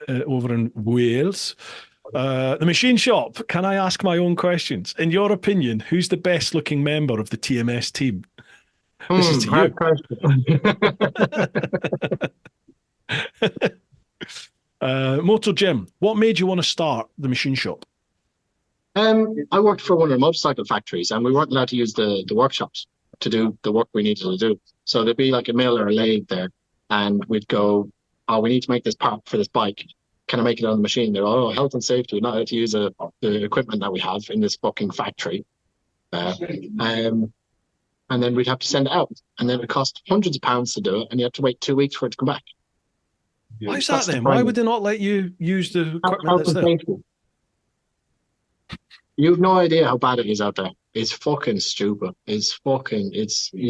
over in Wales. The machine shop. Can I ask my own questions? In your opinion, who's the best looking member of the TMS team? This is to you. Motor Jim, what made you want to start the machine shop? I worked for one of the motorcycle factories, and we weren't allowed to use the workshops to do the work we needed to do. So there'd be like a mill or a lathe there, and we'd go, "Oh, we need to make this part for this bike. Can I make it on the machine?" They're, "Oh, health and safety. We're not allowed to use the equipment that we have in this fucking factory." And then we'd have to send it out, and then it cost hundreds of pounds to do it, and you have to wait 2 weeks for it to come back. Why is that then? Why would they not let you use the equipment that's there? You have no idea how bad it is out there. It's fucking stupid. You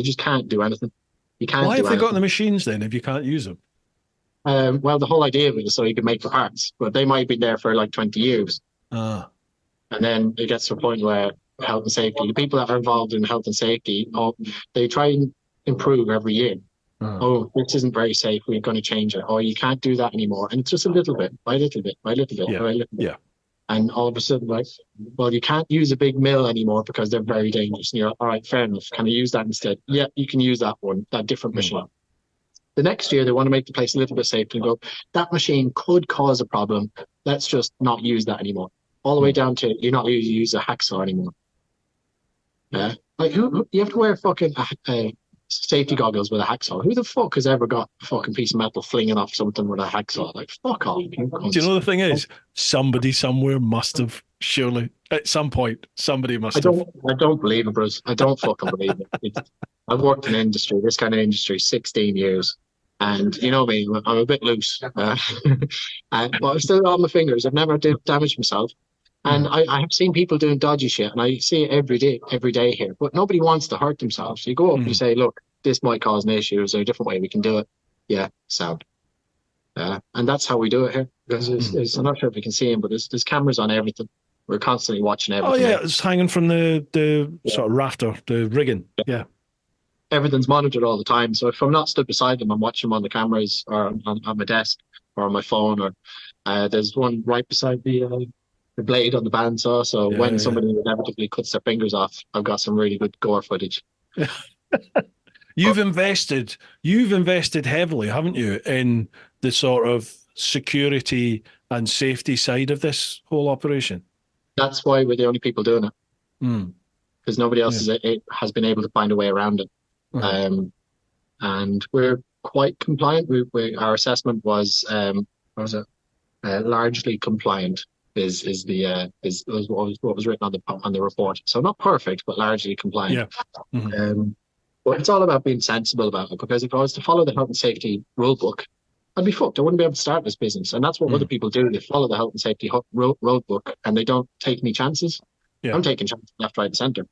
just can't do anything. You can't. Why have they got the machines then if you can't use them? Well, the whole idea of it is so you can make the parts, but they might be there for like 20 years. And then it gets to a point where health and safety, the people that are involved in health and safety, they try and improve every year. Oh, this isn't very safe. We're going to change it. Oh, you can't do that anymore. And it's just a little bit, by little bit, by little bit, by little bit. Yeah. And all of a sudden, like, well, you can't use a big mill anymore because they're very dangerous. And you're like, all right, fair enough. Can I use that instead? Yeah, you can use that one, that different machine. The next year, they want to make the place a little bit safer and go, that machine could cause a problem. Let's just not use that anymore. All the way down to you're not going to use a hacksaw anymore. Yeah. Like, you have to wear fucking safety goggles with a hacksaw. Who the fuck has ever got a fucking piece of metal flinging off something with a hacksaw? Like, fuck off. Do you know the thing is? Somebody somewhere must have, surely, at some point, somebody must have. I don't believe it, Bruce. I don't fucking believe it. I've worked in this kind of industry, 16 years. And you know me, I'm a bit loose. But I'm still on my fingers. I've never damaged myself. And I have seen people doing dodgy shit, and I see it every day here. But nobody wants to hurt themselves. So you go up and you say, look, this might cause an issue. Is there a different way we can do it? Yeah, sound. And that's how we do it here. Because I'm not sure if you can see him, but there's cameras on everything. We're constantly watching everything. Oh, yeah, it's hanging from the sort of rafter, the rigging. Yeah. Everything's monitored all the time. So if I'm not stood beside them, I'm watching them on the cameras or on my desk or on my phone. Or there's one right beside the blade on the bandsaw. So when somebody inevitably cuts their fingers off, I've got some really good gore footage. You've invested heavily, haven't you, in the sort of security and safety side of this whole operation? That's why we're the only people doing it, because nobody else has been able to find a way around it. And we're quite compliant. Our assessment was what was it? Largely compliant is what was written on the report. So not perfect, but largely compliant. But it's all about being sensible about it, because if I was to follow the health and safety rule book, I'd be fucked. I wouldn't be able to start this business. And that's what other people do. They follow the health and safety road book and they don't take any chances. I'm taking chances left, right, and centre.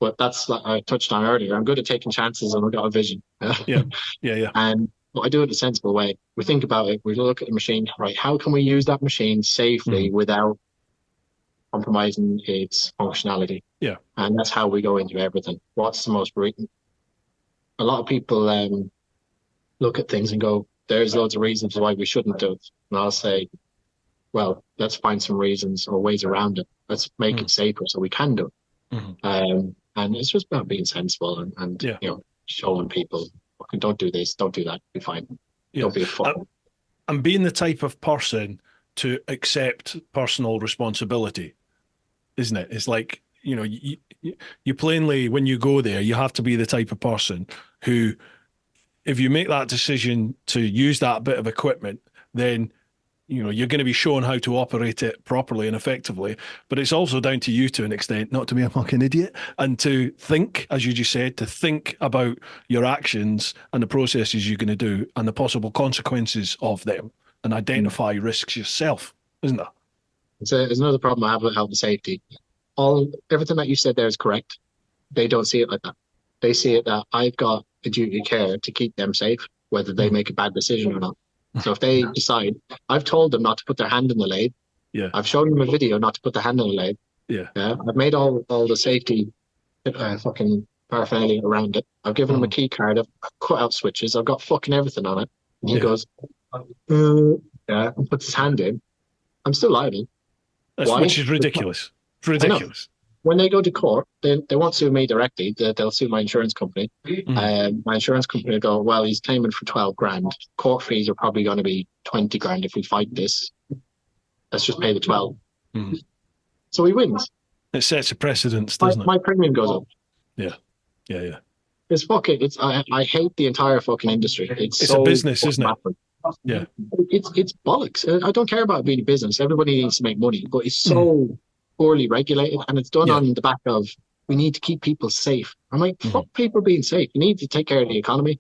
But that's like I touched on earlier. I'm good at taking chances and I've got a vision. And but I do it in a sensible way. We think about it. We look at the machine, right? How can we use that machine safely without compromising its functionality? And that's how we go into everything. What's the most a lot of people look at things and go, there's loads of reasons why we shouldn't do it. And I'll say, well, let's find some reasons or ways around it. Let's make it safer so we can do it. And it's just about being sensible and you know, showing people, okay, don't do this, don't do that, be fine. Don't be a fuck. And being the type of person to accept personal responsibility, isn't it? It's like, you know, you plainly, when you go there, you have to be the type of person who, if you make that decision to use that bit of equipment, then, you know, you're going to be shown how to operate it properly and effectively. But it's also down to you to an extent, not to be a fucking idiot, and to think, as you just said, to think about your actions and the processes you're going to do and the possible consequences of them, and identify risks yourself, isn't it? There's another problem I have with health and safety. Everything that you said there is correct. They don't see it like that. They see it that I've got a duty of care to keep them safe, whether they make a bad decision or not. So if they decide, I've told them not to put their hand in the lathe. I've shown them a video not to put their hand in the lathe. I've made all the safety fucking paraphernalia around it. I've given him a key card. I've cut out switches. I've got fucking everything on it. And he goes, and puts his hand in. I'm still liable. Which is ridiculous. It's ridiculous. When they go to court, they won't sue me directly. They'll sue my insurance company. My insurance company will go, well, he's claiming for 12 grand. Court fees are probably going to be 20 grand if we fight this. Let's just pay the 12. So he wins. It sets a precedence, doesn't it? My premium goes up. Yeah. It's fucking. I hate the entire fucking industry. It's so a business, isn't it? Yeah. It's bollocks. I don't care about it being a business. Everybody needs to make money, but it's so poorly regulated, and it's done on the back of we need to keep people safe. I'm like, fuck people being safe. You need to take care of the economy,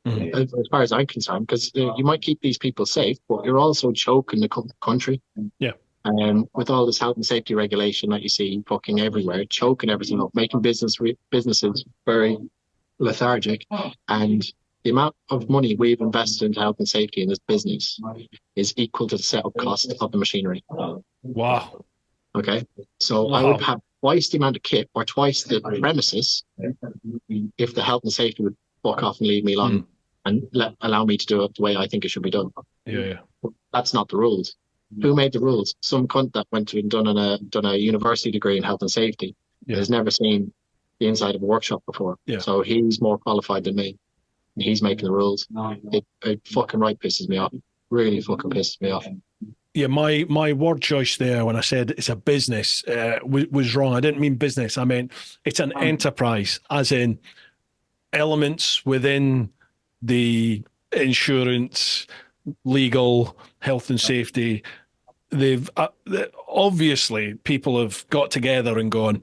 as far as I'm concerned, because you might keep these people safe, but you're also choking the country. With all this health and safety regulation that you see fucking everywhere, choking everything up, making businesses very lethargic, and the amount of money we've invested into health and safety in this business is equal to the setup cost of the machinery. Wow. Okay, so I would have twice the amount of kit or twice the premises if the health and safety would fuck off and leave me alone and allow me to do it the way I think it should be done. That's not the rules. Who made the rules? Some cunt that went to and done a university degree in health and safety has never seen the inside of a workshop before. So he's more qualified than me. And he's making the rules. It fucking right pisses me off. Really fucking pisses me off. Yeah, my word choice there when I said it's a business was wrong. I didn't mean business. I meant it's an enterprise, as in elements within the insurance, legal, health and safety. They've obviously people have got together and gone,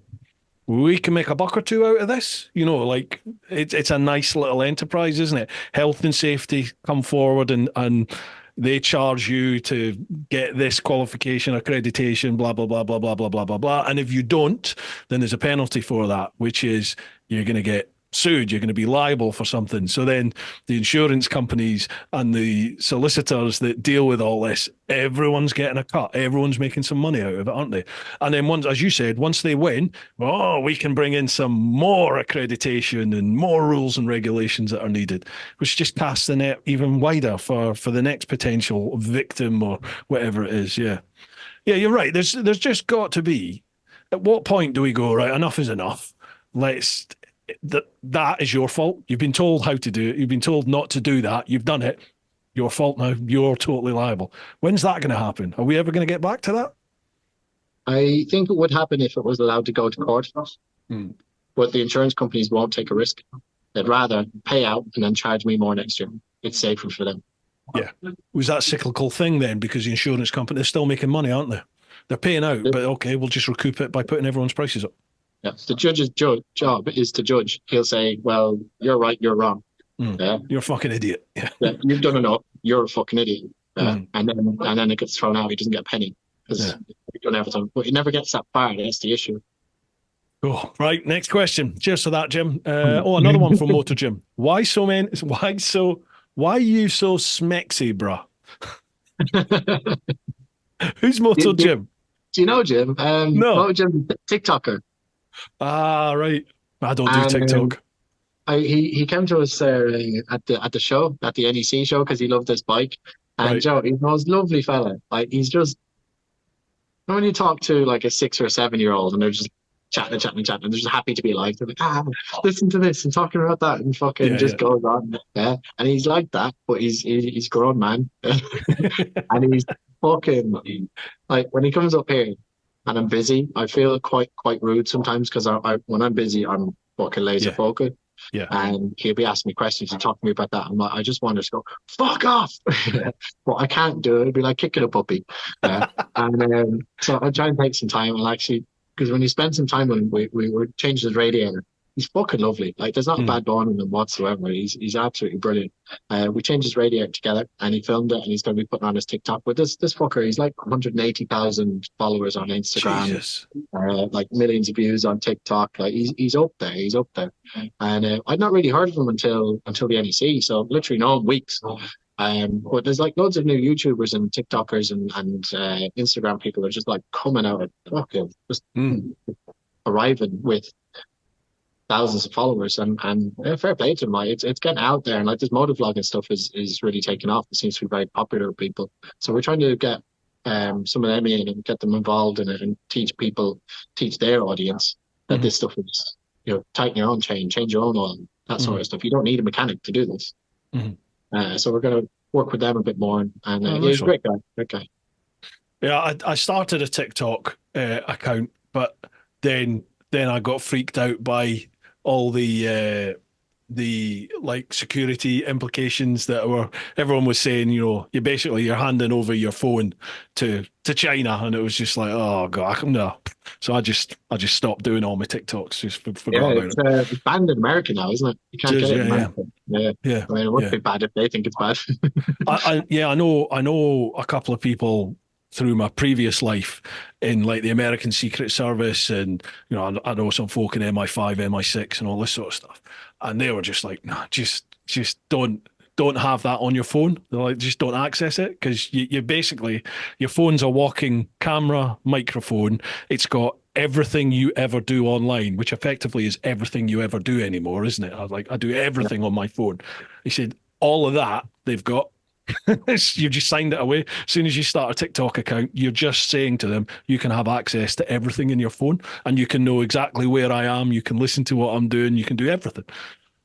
we can make a buck or two out of this. You know, like it's a nice little enterprise, isn't it? Health and safety come forward and they charge you to get this qualification, accreditation, blah, blah, blah, blah, blah, blah, blah, blah, blah. And if you don't, then there's a penalty for that, which is you're going to get sued, you're going to be liable for something. So then the insurance companies and the solicitors that deal with all this, everyone's getting a cut. Everyone's making some money out of it, aren't they? And then once, as you said, once they win, we can bring in some more accreditation and more rules and regulations that are needed, which just casts the net even wider for the next potential victim or whatever it is. Yeah, you're right. There's just got to be, at what point do we go, right, enough is enough? That is your fault. You've been told how to do it. You've been told not to do that. You've done it. Your fault now. You're totally liable. When's that going to happen? Are we ever going to get back to that? I think it would happen if it was allowed to go to court. But the insurance companies won't take a risk. They'd rather pay out and then charge me more next year. It's safer for them. Yeah. Was that cyclical thing then? Because the insurance company, they're still making money, aren't they? They're paying out, but okay, we'll just recoup it by putting everyone's prices up. Yeah. The judge's job is to judge. He'll say, well, you're right, you're wrong. Yeah. You're a fucking idiot. Yeah, you've done enough. You're a fucking idiot. And then it gets thrown out. He doesn't get a penny because you've done everything. But he never gets that far. That's the issue. Oh, right. Next question. Cheers for that, Jim. Another one from Motor Jim. Why you so smexy, bruh? Who's Motor Jim? Do you know Jim? No. Motor Jim, TikToker. Ah, right. I don't do TikTok. He came to us at the show, at the NEC show, because he loved this bike. And Joe, he's the most lovely fella. Like, he's just, when you talk to like a 6 or 7 year old and they're just chatting, they're just happy to be alive. They're like, listen to this and talking about that, and fucking goes on. Yeah, and he's like that, but he's grown, man. And he's fucking, like, when he comes up here and I'm busy, I feel quite rude sometimes, because when I'm busy, I'm fucking laser focused. Yeah. And he'll be asking me questions and talking to me about that. I'm like, I just want to go, fuck off. But I can't do it. It'd be like kicking a puppy. And so I try and take some time, and actually, because when you spend some time with him, we were changing his radiator. He's fucking lovely. Like, there's not a bad bone in him whatsoever. He's absolutely brilliant. We changed his radiator together, and he filmed it, and he's going to be putting on his TikTok. But this fucker, he's like 180,000 followers on Instagram. Jesus. Like millions of views on TikTok. Like, he's up there. He's up there. And I'd not really heard of him until the NEC. So I've literally known weeks. But there's like loads of new YouTubers and TikTokers and Instagram people are just like coming out of fucking just arriving with thousands of followers, and fair play to them. Like, it's getting out there, and like this motovlogging stuff is really taking off. It seems to be very popular with people. So we're trying to get some of them in and get them involved in it, and teach their audience that this stuff is, tighten your own chain, change your own oil, that sort of stuff. You don't need a mechanic to do this. So we're going to work with them a bit more, and he's a great guy. Yeah, I started a TikTok account, but then I got freaked out by all the like security implications that everyone was saying. You're handing over your phone to China, and it was just like, oh god, no. So I just stopped doing all my TikToks. Just forgot about it. It's banned in America now, isn't it? You can't get it in America. Yeah. I mean, it would be bad if they think it's bad. I know a couple of people through my previous life in like the American Secret Service, and I know some folk in MI5, MI6 and all this sort of stuff, and they were just like, nah, just don't have that on your phone. They're like, just don't access it, because you basically, your phone's a walking camera, microphone. It's got everything you ever do online, which effectively is everything you ever do anymore, isn't it? I do everything on my phone. He said all of that they've got. You just signed it away. As soon as you start a TikTok account, you're just saying to them, you can have access to everything in your phone, and you can know exactly where I am. You can listen to what I'm doing. You can do everything.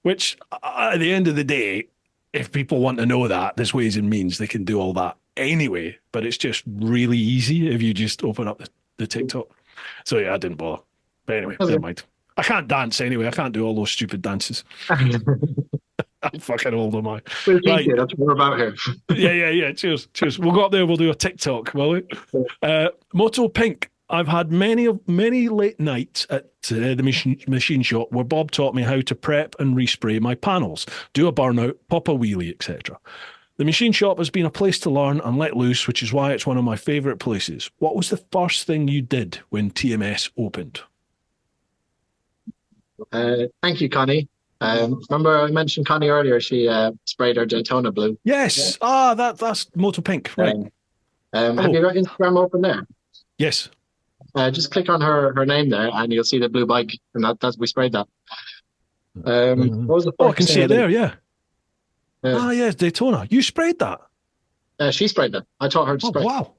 Which, at the end of the day, if people want to know that, there's ways and means they can do all that anyway. But it's just really easy if you just open up the TikTok. So yeah, I didn't bother. But anyway, never mind. I can't dance anyway. I can't do all those stupid dances. I'm fucking old, am I? Right. That's what we're about here. Yeah. Cheers. We'll go up there. We'll do a TikTok, will we? Moto Pink. I've had many late nights at the machine shop where Bob taught me how to prep and respray my panels, do a burnout, pop a wheelie, etc. The machine shop has been a place to learn and let loose, which is why it's one of my favourite places. What was the first thing you did when TMS opened? Thank you, Connie. Remember I mentioned Connie earlier, she sprayed her Daytona blue. Yes. That's Moto Pink, right. Have you got Instagram open there? Yes. Just click on her name there and you'll see the blue bike, and that's we sprayed that. What was the I can see it there, yeah. Yes, Daytona. You sprayed that? She sprayed that. I taught her to spray. Wow.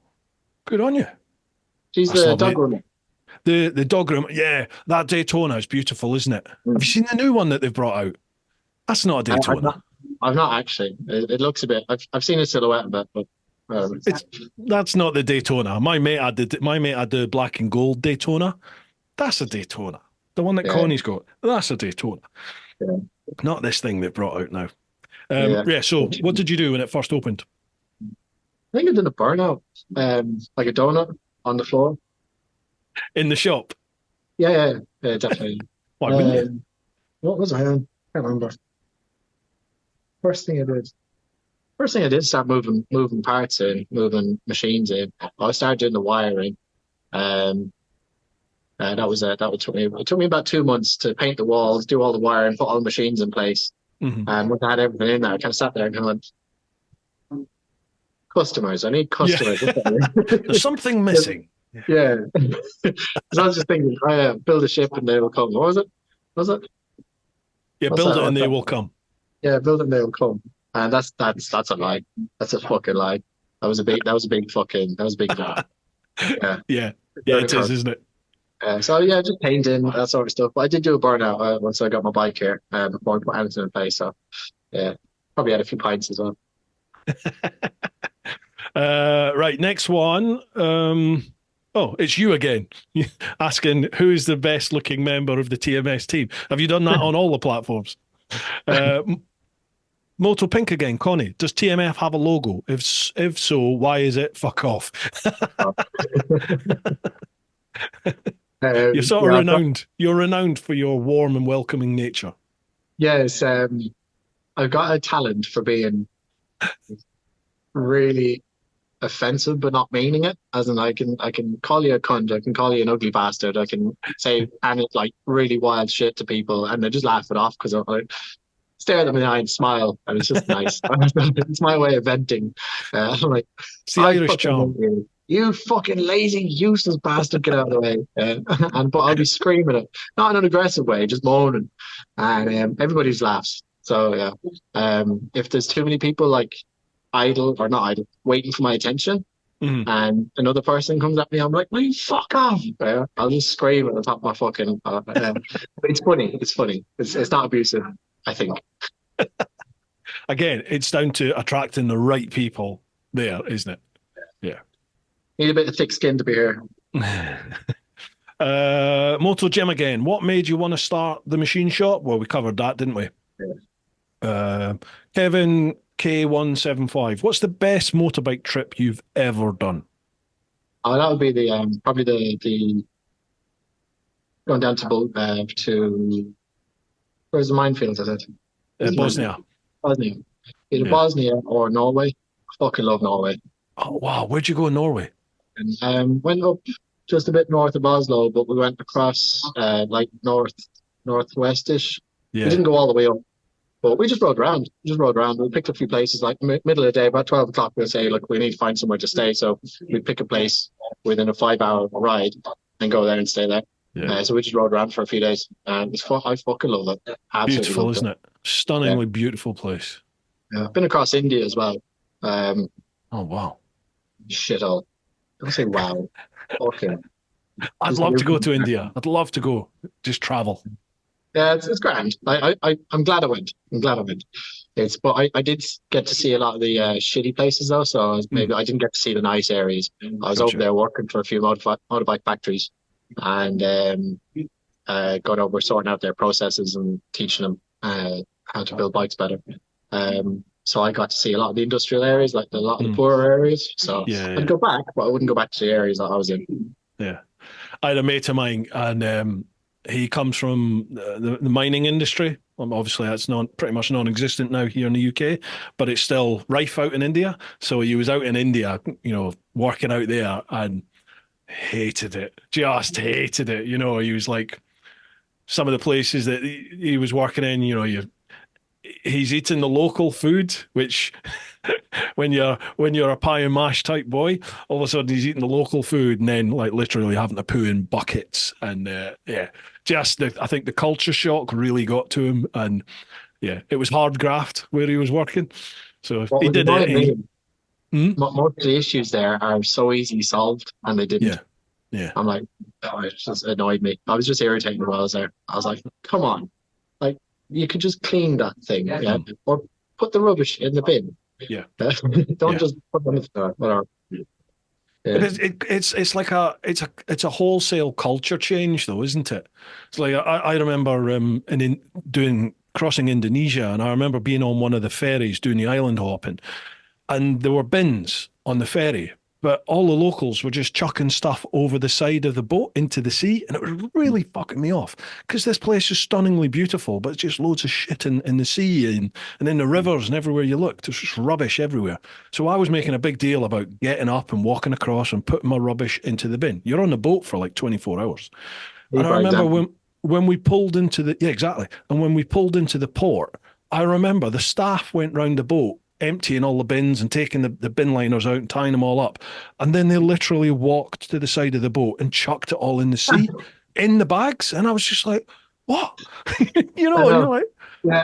Good on you. She's the dog groomer. The dog room, yeah, that Daytona is beautiful, isn't it? Have you seen the new one that they've brought out? That's not a Daytona. I've not actually. It looks a bit. I've seen a silhouette of it, but That's not the Daytona. My mate had the black and gold Daytona. That's a Daytona. The one that yeah, Connie's got. That's a Daytona. yeah, Not this thing they brought out now. yeah. Yeah. So, what did you do when it first opened? I think I did a burnout, like a donut on the floor. In the shop. Yeah, yeah, yeah, definitely. Why wouldn't you? What was I on? I can't remember. First thing I did. First thing I did start moving parts in, moving machines in. I started doing the wiring. Um, it took me about 2 months to paint the walls, do all the wiring, put all the machines in place. Mm-hmm. And once I had everything in there, I kind of sat there and went, customers. I need customers. Yeah. There's something missing. Yeah. Because I was just thinking, build a ship and they will come. What was it? Was it? Yeah, What's build that? it and What's they that? will come. Yeah, build it and they will come. And that's a lie. That's a fucking lie. That was a big lie. Yeah. Yeah. Yeah, it is, isn't it? So yeah, just painting, that sort of stuff. But I did do a burnout once I got my bike here, before I put anything in place. So yeah, probably had a few pints as well. Right, next one. Oh, it's you again. Asking who is the best looking member of the TMS team. Have you done that on all the platforms? Moto Pink again, Connie. Does TMF have a logo? If so, why is it fuck off? You're sort of renowned. You're renowned for your warm and welcoming nature. Yes, I've got a talent for being really offensive, but not meaning it. As in, I can call you a cunt, I can call you an ugly bastard, I can say and like really wild shit to people, and they just laugh it off because I stare them in the eye and smile, and it's just nice. It's my way of venting. I'm like, it's the Irish charm. You fucking lazy, useless bastard, get out of the way. But I'll be screaming it, not in an aggressive way, just moaning, and everybody just laughs. So yeah, if there's too many people like idle or not idle, waiting for my attention, and another person comes at me, I'm like, "Will you fuck off?" I'll just scream at the top of my fucking. But it's funny. It's funny. It's not abusive, I think. Again, it's down to attracting the right people there, isn't it? Yeah. Need a bit of thick skin to be here. Moto Gym again. What made you want to start the machine shop? Well, we covered that, didn't we? Yeah. Kevin K175. What's the best motorbike trip you've ever done? Oh, that would be the probably the going down to where's the minefield? Is it Bosnia. Bosnia. Either Bosnia or Norway. I fucking love Norway. Oh wow, where'd you go in Norway? And went up just a bit north of Oslo, but we went across like northwestish. Yeah. We didn't go all the way up, but we just rode around. We picked a few places like middle of the day, about 12 o'clock. We'll say, look, we need to find somewhere to stay. So we pick a place within a 5-hour ride and go there and stay there. Yeah. So we just rode around for a few days, and I fucking love it. Absolutely beautiful, isn't it? Stunningly beautiful place. Yeah, I've been across India as well. Oh wow! Shit all. Don't say wow. Okay. I'd love to go to India. I'd love to go. Just travel. Yeah, it's grand. I'm glad I went. But I did get to see a lot of the shitty places though. So maybe I didn't get to see the nice areas. I was over there working for a few motorbike factories, and got over sorting out their processes and teaching them how to build bikes better. So I got to see a lot of the industrial areas, like a lot of the poorer areas. So I'd go back, but I wouldn't go back to the areas that I was in. Yeah. I had a mate of mine, and he comes from the mining industry. Obviously, that's pretty much non-existent now here in the UK, but it's still rife out in India. So he was out in India, working out there, and hated it. Just hated it. He was like, some of the places that he was working in, he's eating the local food, which when you're a pie and mash type boy, all of a sudden he's eating the local food, and then like literally having to poo in buckets, and I think the culture shock really got to him, and it was hard graft where he was working, so he did it. Most of the issues there are so easily solved, and they didn't. Yeah. I'm like, it just annoyed me. I was just irritated while I was there. I was like, come on, like, you could just clean that thing, or put the rubbish in the bin. Yeah. Don't just put them in the floor. Whatever. But Yeah. it's like a wholesale culture change though, isn't it? It's like I remember doing crossing Indonesia, and I remember being on one of the ferries doing the island hopping, and there were bins on the ferry, but all the locals were just chucking stuff over the side of the boat into the sea, and it was really fucking me off because this place is stunningly beautiful, but it's just loads of shit in the sea and in the rivers and everywhere you look. There's just rubbish everywhere. So I was making a big deal about getting up and walking across and putting my rubbish into the bin. You're on the boat for like 24 hours. And I remember when we pulled into the, yeah, exactly. And when we pulled into the port, I remember the staff went round the boat emptying all the bins and taking the bin liners out and tying them all up. And then they literally walked to the side of the boat and chucked it all in the sea in the bags. And I was just like, what? You know, and you're like,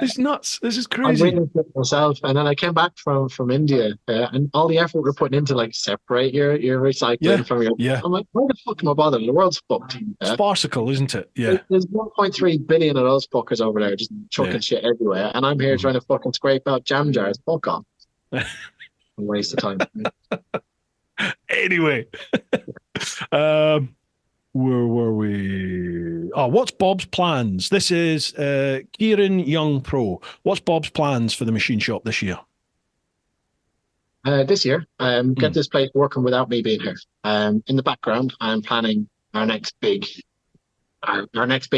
it's nuts. This is crazy. I witnessed it myself, and then I came back from India, and all the effort we're putting into like separate your recycling from your. Yeah. I'm like, why the fuck am I bothering? The world's fucked. It's farcical, isn't it? Yeah. There's 1.3 billion of those fuckers over there just chucking shit everywhere, and I'm here trying to fucking scrape out jam jars. Fuck off. Waste of time. Anyway, where were we? Oh, what's Bob's plans? This is Kieran Young Pro. What's Bob's plans for the machine shop this year? This year, get this place working without me being here. In the background, I'm planning our next big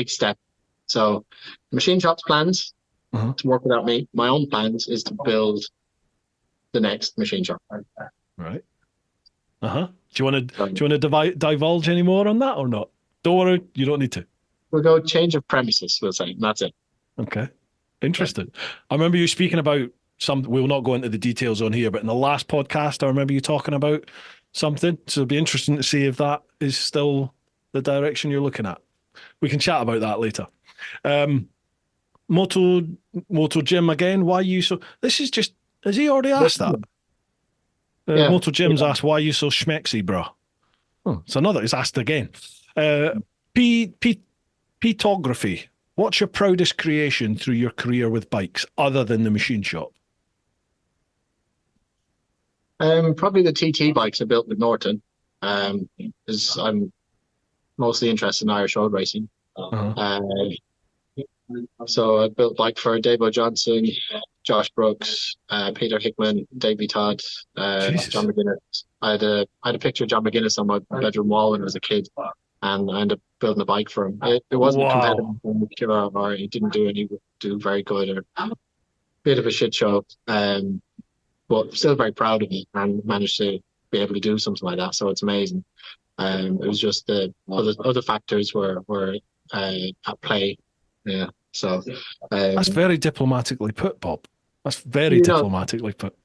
step. So, the machine shop's plans to work without me. My own plans is to build the next machine shop. Right. Do you want to divulge any more on that or not? Don't worry, you don't need to. We'll go change of premises, we'll say, and that's it. Okay. Interesting. I remember you speaking about we'll not go into the details on here, but in the last podcast, I remember you talking about something. So it'll be interesting to see if that is still the direction you're looking at. We can chat about that later. Moto Jim again, why you so... This is just... Has he already asked that? Moto Jim's asked, why are you so schmexy, bro? Oh, it's another. It's asked again. Pitography. What's your proudest creation through your career with bikes, other than the machine shop? Probably the TT bikes I built with Norton. Because I'm mostly interested in Irish road racing. So I built a bike for Davo Johnson, Josh Brooks, Peter Hickman, Davey Todd, John McGuinness. I had a picture of John McGuinness on my bedroom wall when I was a kid, and I ended up building a bike for him. It wasn't competitive, or he didn't do very good, or a bit of a shit show. But still very proud of it, and managed to be able to do something like that. So it's amazing. It was just the other factors were at play. Yeah. So that's very diplomatically put, Bob. That's very diplomatically put.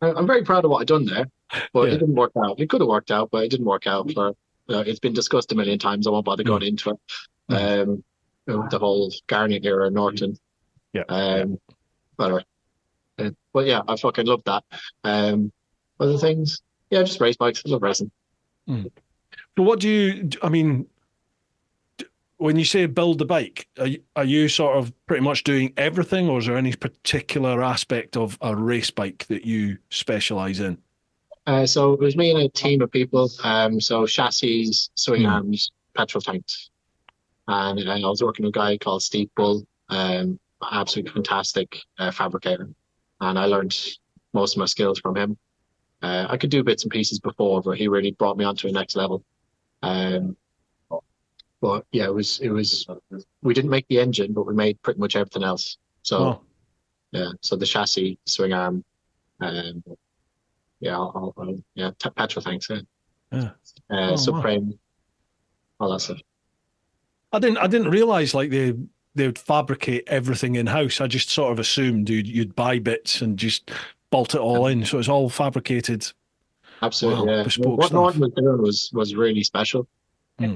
I'm very proud of what I've done there, but it didn't work out. It could have worked out, but it didn't work out. It's been discussed a million times. I won't bother going into it. The whole Garnier era, Norton. Whatever. But yeah, I fucking love that. Other things, just race bikes. I love racing. So what I mean, when you say build the bike, are you sort of pretty much doing everything, or is there any particular aspect of a race bike that you specialize in? So it was me and a team of people. So chassis, swing arms, petrol tanks. And I was working with a guy called Steve Bull, absolutely fantastic fabricator. And I learned most of my skills from him. I could do bits and pieces before, but he really brought me onto a next level. But yeah, it was. We didn't make the engine, but we made pretty much everything else. So so the chassis, swing arm, petrol tanks, subframe, all that stuff. I didn't realize like they would fabricate everything in house. I just sort of assumed you'd buy bits and just bolt it all in. So it's all fabricated. Absolutely. Bespoke what Norton was doing was really special.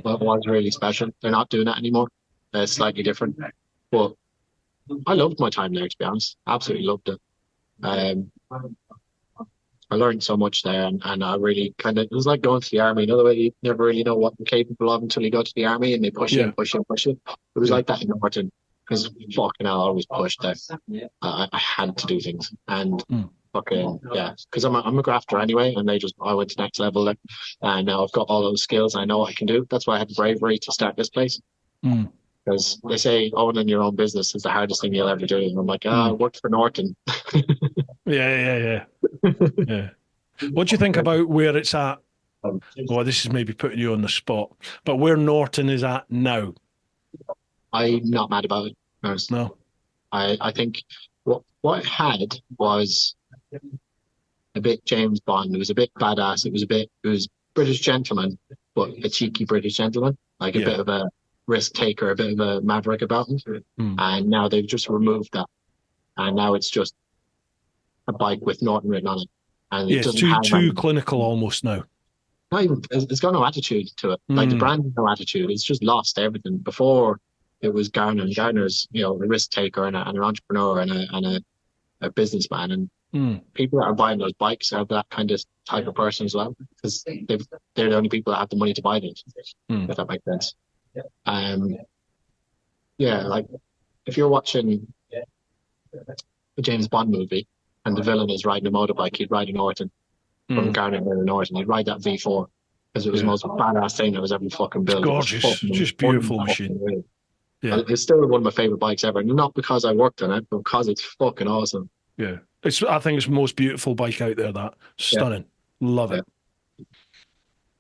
What was really special. They're not doing that anymore. It's slightly different. But I loved my time there, to be honest. Absolutely loved it. I learned so much there, and I really it was like going to the army. The way you never really know what you're capable of until you go to the army, and they push you and push you and push you. It was like that in Norton. because fucking hell, I always pushed there. I had to do things, and fucking yeah, because I'm a grafter anyway, and I went to next level there, and now I've got all those skills. I know what I can do. That's why I had the bravery to start this place. Because they say owning your own business is the hardest thing you'll ever do, and I'm like, I worked for Norton. Yeah. What do you think about where it's at? Well, this is maybe putting you on the spot, but where Norton is at now? I'm not mad about it. Honestly. No. I think what it had was a bit James Bond. It was a bit badass. It was British gentleman, but a cheeky British gentleman, like a bit of a risk taker, a bit of a maverick about him. And now they've just removed that, and now it's just a bike with Norton written on it. And it doesn't have too clinical almost now. Not even, it's got no attitude to it. Like the brand has no attitude. It's just lost everything. Before it was Garner, and Garner's, a risk taker and an entrepreneur and a businessman. And people that are buying those bikes are that kind of type of person as well, because they're the only people that have the money to buy them. If that makes sense. Like if you're watching a James Bond movie and the villain is riding a motorbike, he'd ride a Norton from Garner to Norton. He'd ride that V4 because it was the most badass thing that was ever fucking built. It's gorgeous, just beautiful machine. Yeah, it's still one of my favorite bikes ever. Not because I worked on it, but because it's fucking awesome. Yeah, I think it's the most beautiful bike out there. That stunning, love it.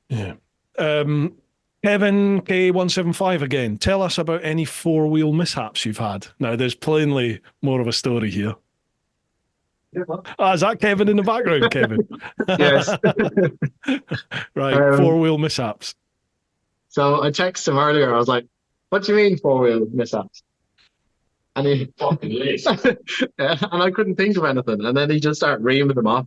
Yeah. Kevin K175 again. Tell us about any four-wheel mishaps you've had. Now, there's plainly more of a story here. Is that Kevin in the background, Kevin? Yes. Right, four-wheel mishaps. So I texted him earlier. I was like, "What do you mean four-wheel mishaps?" And he fucking list. and I couldn't think of anything. And then he just started reaming them off.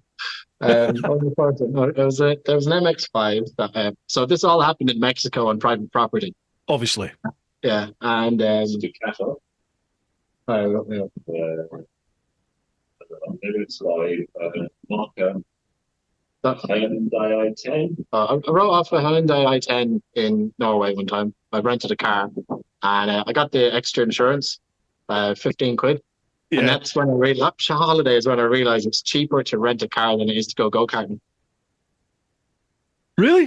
There was an MX-5 that. So this all happened in Mexico on private property. Obviously. Yeah, and maybe it's like Marco. Hyundai i10. I wrote off a Hyundai i10 in Norway one time. I rented a car, and I got the extra insurance, 15 quid. Yeah. And that's when I realized, holidays when I realized it's cheaper to rent a car than it is to go karting. Really?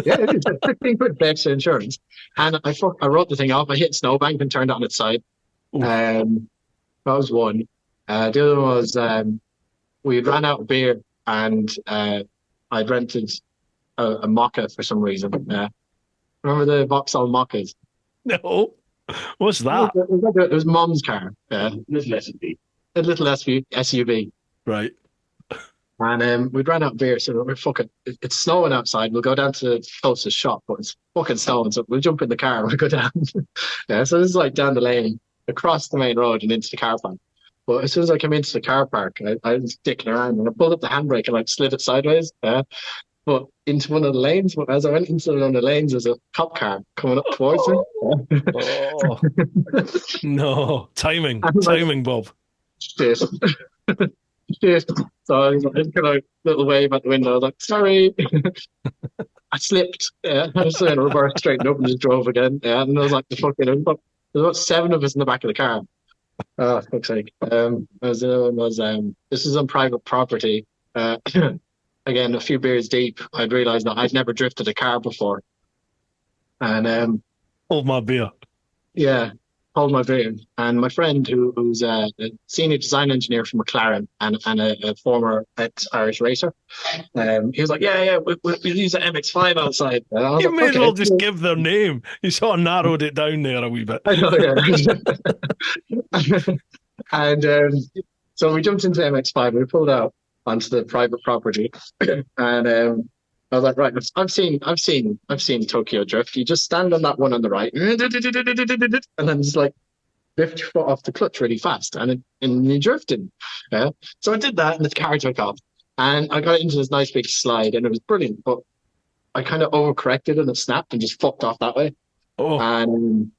Yeah, it is. 15 quid for extra insurance. And I wrote the thing off. I hit snowbank and turned it on its side. That was one. The other one was we ran out of beer, and I'd rented a Mokka for some reason. Remember the Vauxhall Moccas? No. What's that? It was Mom's car. Little SUV. A little SUV. Right. And we'd ran out of beer, so we're fucking. It's snowing outside. We'll go down to the closest shop, but it's fucking snowing, so we'll jump in the car and we'll go down. So this is like down the lane, across the main road, and into the car park. But as soon as I came into the car park, I was dicking around, and I pulled up the handbrake and like slid it sideways. But into one of the lanes. But as I went into one of the lanes, there's a cop car coming up towards me. Oh. No. Timing, Bob. Shit. Shit. So I was like, kind of little wave at the window. I was like, sorry. I slipped. I was in reverse, straightened up and just drove again. And I was like, there's about 7 of us in the back of the car. Oh, fuck's sake. This is on private property. Again, a few beers deep, I'd realised that I'd never drifted a car before. And hold my beer. Yeah, hold my beer. And my friend, who's a senior design engineer for McLaren and a former ex-Irish racer, he was like, "Yeah, we'll use an MX-5 outside." You may as well just give their name. You sort of narrowed it down there a wee bit. I know, yeah. And so we jumped into MX-5. We pulled out onto the private property, and I was like, right, I've seen Tokyo Drift. You just stand on that one on the right, and then just like lift your foot off the clutch really fast, and you're drifting. Yeah. So I did that, and the car took off, and I got into this nice big slide, and it was brilliant. But I kind of overcorrected, and it snapped, and just fucked off that way. Oh. And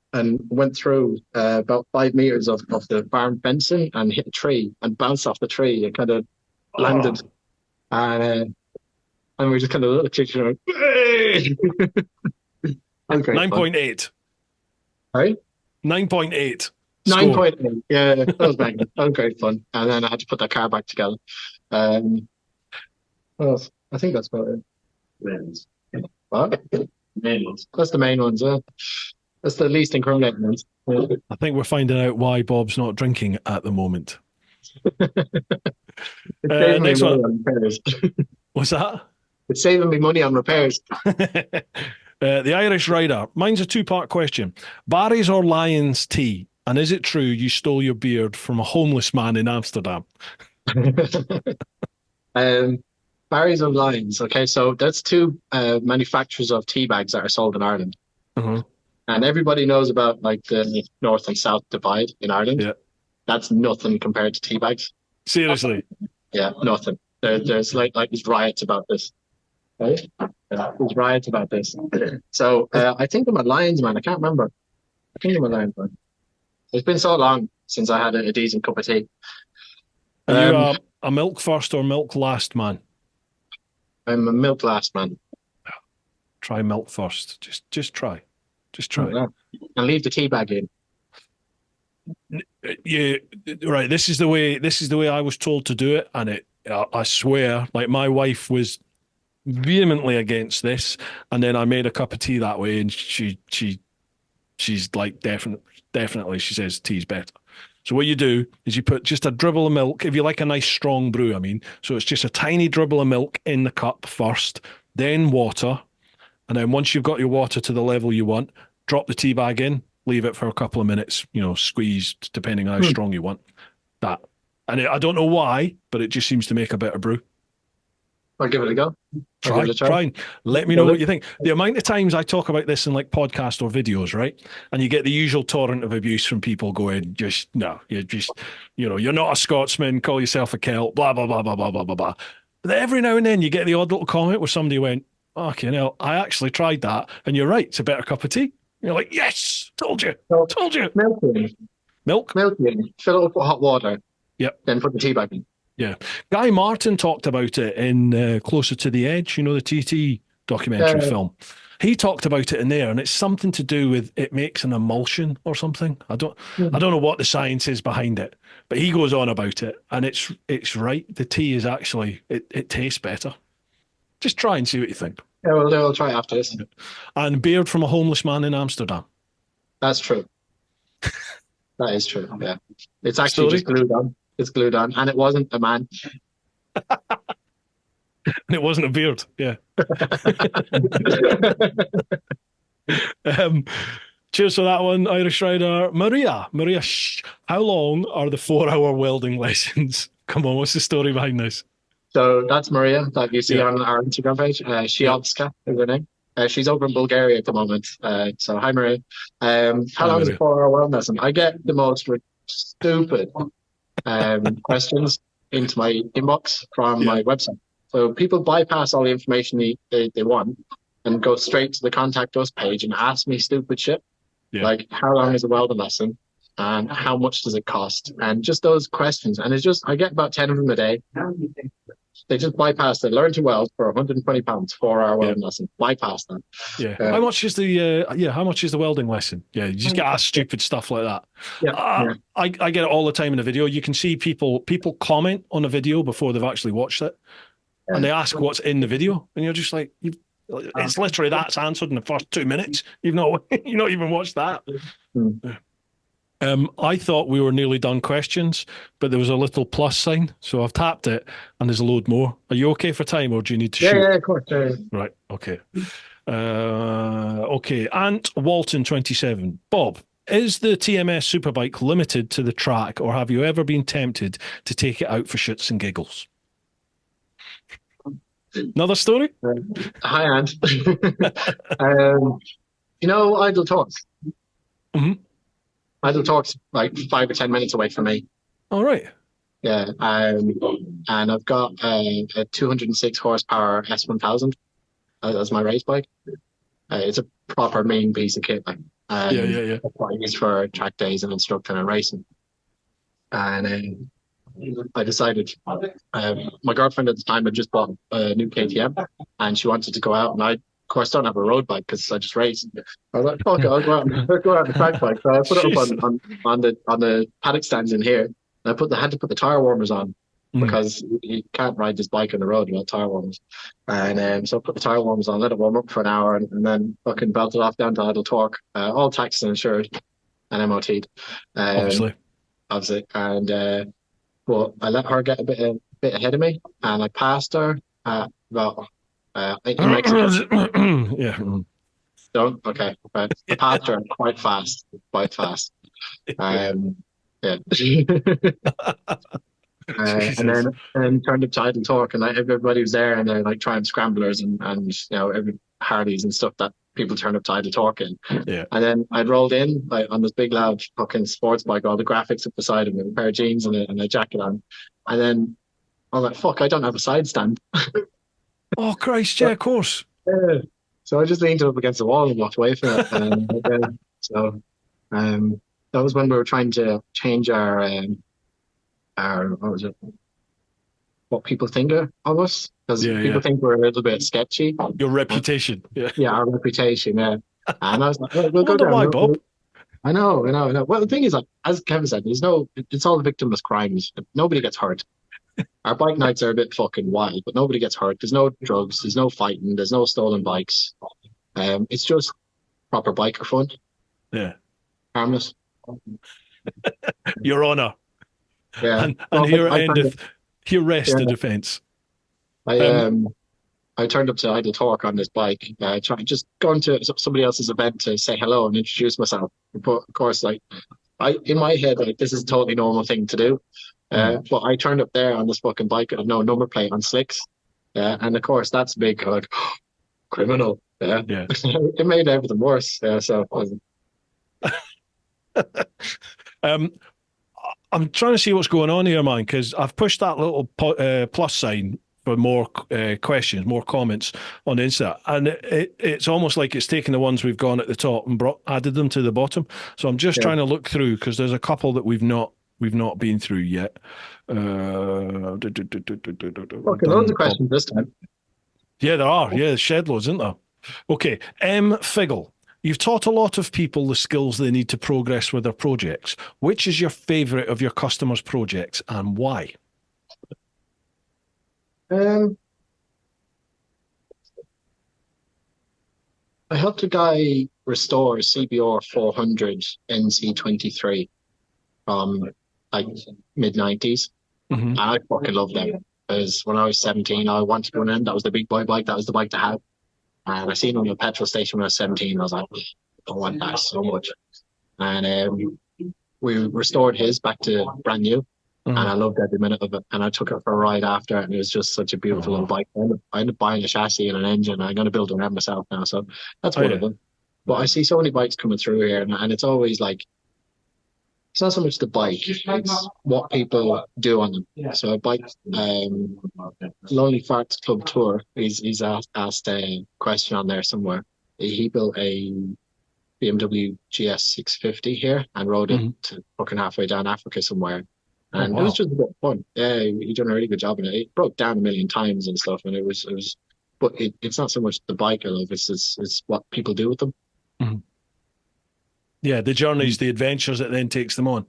went through about 5 meters of the farm fencing and hit a tree and bounced off the tree. It kind of landed, and we just kind of looked at each other. Okay, 9.8. Sorry? 9.8. Score. 9.8. Yeah, that was banging. That was great fun. And then I had to put that car back together. What else? I think that's about it. Wins. What? Main ones. That's the main ones. That's the least incriminating ones. I think we're finding out why Bob's not drinking at the moment. It's saving me Next money one. on repairs. What's that? It's saving me money on repairs. The Irish Rider. Mine's a two-part question. Barry's or Lion's tea? And is it true you stole your beard from a homeless man in Amsterdam? Barry's of Lions. Okay, so that's two manufacturers of tea bags that are sold in Ireland. Uh-huh. And everybody knows about like the north and south divide in Ireland. Yeah. That's nothing compared to tea bags. Seriously? Yeah, nothing. There's like these riots about this. Right? There's riots about this. So I think I'm a Lions man. I can't remember. I think I'm a Lions man. It's been so long since I had a decent cup of tea. Are you a milk first or milk last man? I'm a milk last man. Try milk first. Just try. Just try. And leave the tea bag in. Yeah, right. This is the way I was told to do it, and I swear, like my wife was vehemently against this, and then I made a cup of tea that way, and she's like definitely she says tea's better. So what you do is you put just a dribble of milk, if you like a nice strong brew, I mean. So it's just a tiny dribble of milk in the cup first, then water, and then once you've got your water to the level you want, drop the tea bag in, leave it for a couple of minutes, squeeze depending on how strong you want. That. And I don't know why, but it just seems to make a better brew. I'll give it a go. Try. And let me know what you think. The amount of times I talk about this in like podcasts or videos, right? And you get the usual torrent of abuse from people going, you're not a Scotsman, call yourself a Celt, blah, blah, blah, blah, blah, blah, blah, blah. But every now and then you get the odd little comment where somebody went, okay, now I actually tried that. And you're right, it's a better cup of tea. You're like, yes, told you. Milk in. Milk? Milk in. Fill it up with hot water. Yep. Then put the tea bag in. Yeah. Guy Martin talked about it in Closer to the Edge, the TT documentary film. He talked about it in there, and it's something to do with it makes an emulsion or something. I don't know what the science is behind it, but he goes on about it, and it's right. The tea is actually it tastes better. Just try and see what you think. Yeah, we'll try after this. And beard from a homeless man in Amsterdam. That's true. That is true. Yeah, it's actually just glued on. It's glued on, and it wasn't a man. And it wasn't a beard. Yeah. Cheers for that one, Irish Rider. Maria, how long are the 4-hour welding lessons? Come on, what's the story behind this? So that's Maria that you see on our Instagram page. Shiovska is her name. She's over in Bulgaria at the moment. So hi, Maria. How long is a 4-hour welding lesson? I get the most stupid questions into my inbox from my website. So people bypass all the information they want and go straight to the contact us page and ask me stupid shit. Yeah. Like, how long is a welding lesson? And how much does it cost? And just those questions. And I get about 10 of them a day. They just bypass it. Learn to weld for £120, 4-hour welding lesson. Bypass that. Yeah. How much is the welding lesson? Yeah. You just get asked stupid stuff like that. Yeah. I get it all the time in a video. You can see people comment on a video before they've actually watched it. Yeah. And they ask what's in the video. And you're just like, it's literally that's answered in the first 2 minutes. You've not even watched that. I thought we were nearly done questions, but there was a little plus sign, so I've tapped it, and there's a load more. Are you okay for time, or do you need to shoot? Yeah, of course. Right, okay. Okay, Ant Walton 27. Bob, is the TMS Superbike limited to the track, or have you ever been tempted to take it out for shits and giggles? Another story? Hi, Ant. Idle Talks? Mm-hmm. Idle Talk's like 5 or 10 minutes away from me. All right. Yeah. And I've got a 206 horsepower S1000 as my race bike. It's a proper mean piece of kit. Yeah. That's what I use for track days and instructing and racing. And I decided, my girlfriend at the time had just bought a new KTM, and she wanted to go out, and course, don't have a road bike because I just raced. I was like, fuck it, I'll go out on the track bike. So I put it up on the paddock stands in here. And I had to put the tire warmers on because you can't ride this bike on the road without tire warmers. And so I put the tire warmers on, let it warm up for an hour, and then fucking belted off down to idle torque, all taxed and insured and MOT'd. Obviously. And but I let her get a bit ahead of me, and I passed her about in Mexico. Yeah. So, okay. I passed her quite fast. Yeah. And then turned up to idle torque, and everybody was there, and they're like Triumph Scramblers and every Harleys and stuff that people turn up to idle torque in. Yeah. And then I rolled in like on this big loud fucking sports bike, all the graphics up the side of me, a pair of jeans and a jacket on. And then I was like, fuck, I don't have a side stand. Oh Christ, yeah, of course. Yeah. So I just leaned up against the wall and walked away from it. That was when we were trying to change our what was it? What people think of us, because people think we're a little bit sketchy. Your reputation, yeah, our reputation, yeah. And I was like, we'll go down. Why, Bob? I know. Well, the thing is, like, as Kevin said, it's all victimless crimes. Nobody gets hurt. Our bike nights are a bit fucking wild, but nobody gets hurt. There's no drugs, there's no fighting, there's no stolen bikes. It's just proper biker fun. Yeah. Harmless. Your Honour. Yeah. And here endeth, here rests the defence. I turned up to idle torque on this bike, just going to somebody else's event to say hello and introduce myself. But of course, like, in my head, like, this is a totally normal thing to do. But I turned up there on this fucking bike with no number plate on slicks. And of course, that's big, like, criminal. Yeah. It made everything worse. Yeah. So. I'm trying to see what's going on here, man, because I've pushed that little plus sign for more questions, more comments on Insta, and it's almost like it's taken the ones we've gone at the top and added them to the bottom. So I'm just trying to look through, because there's a couple that we've not been through yet. Okay, loads of questions this time. Yeah, there are. Yeah, shed loads, isn't there? Okay, M. Figgle. You've taught a lot of people the skills they need to progress with their projects. Which is your favourite of your customers' projects, and why? I helped a guy restore a CBR 400 NC23 from like mid-90s. And I fucking love them, because when I was 17, I wanted one of them. That was the big boy bike. That was the bike to have. And I seen him on the petrol station when I was 17. I was like, I want that so much. And we restored his back to brand new. And I loved every minute of it. And I took it for a ride after, and it was just such a beautiful little bike. I ended up buying a chassis and an engine. I'm going to build around myself now. So that's one of them. But I see so many bikes coming through here, and it's always like, it's not so much the bike, it's what people do on them. Yeah. So a bike, Lonely Farts Club Tour, he's asked a question on there somewhere. He built a BMW GS 650 here and rode it to fucking halfway down Africa somewhere. And it was just a bit of fun. Yeah, he done a really good job in it. It broke down a million times and stuff, and it was but it's not so much the bike I love, it's what people do with them. Yeah, the journeys, the adventures that then takes them on.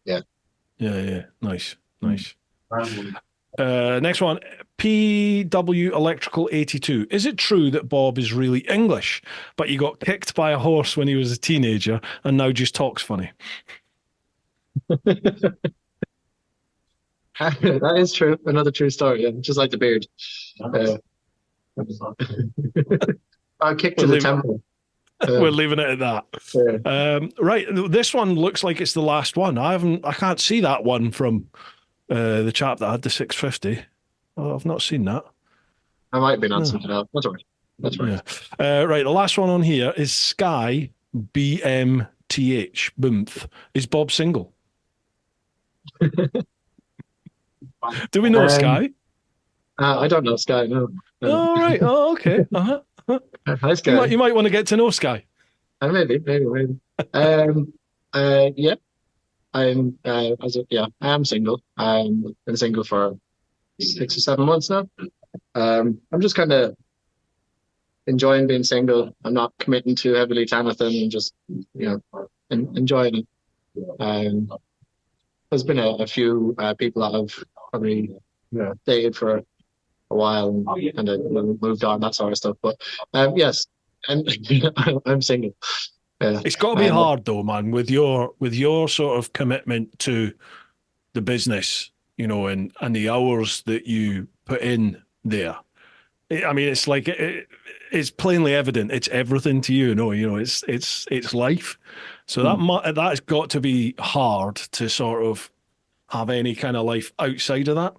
Yeah. Nice. Next one, PW Electrical 82. Is it true that Bob is really English, but he got kicked by a horse when he was a teenager and now just talks funny? That is true. Another true story. Yeah. Just like the beard. I kicked to the temple. We're leaving it at that. Yeah. Right, this one looks like it's the last one. I can't see that one from the chap that had the 650. Oh, I've not seen that. I might have been on something else. That's all right. That's right. Yeah. Right, the last one on here is Sky BMTH. Boomth. Is Bob single? Do we know Sky? I don't know Sky, no. Oh, right. Oh, okay. Hi, Sky. You might want to get to know Sky. Maybe. Yeah. I am single. I've been single for 6 or 7 months now. I'm just kind of, enjoying being single. I'm not committing too heavily to anything, and just enjoying it. There's been a few people that have probably dated for a while and moved on, that sort of stuff. But yes, and I'm single. It's got to be hard though, man, with your sort of commitment to the business, and the hours that you put in there. I mean, it's like it's plainly evident. It's everything to you, it's life. So that's got to be hard to sort of have any kind of life outside of that.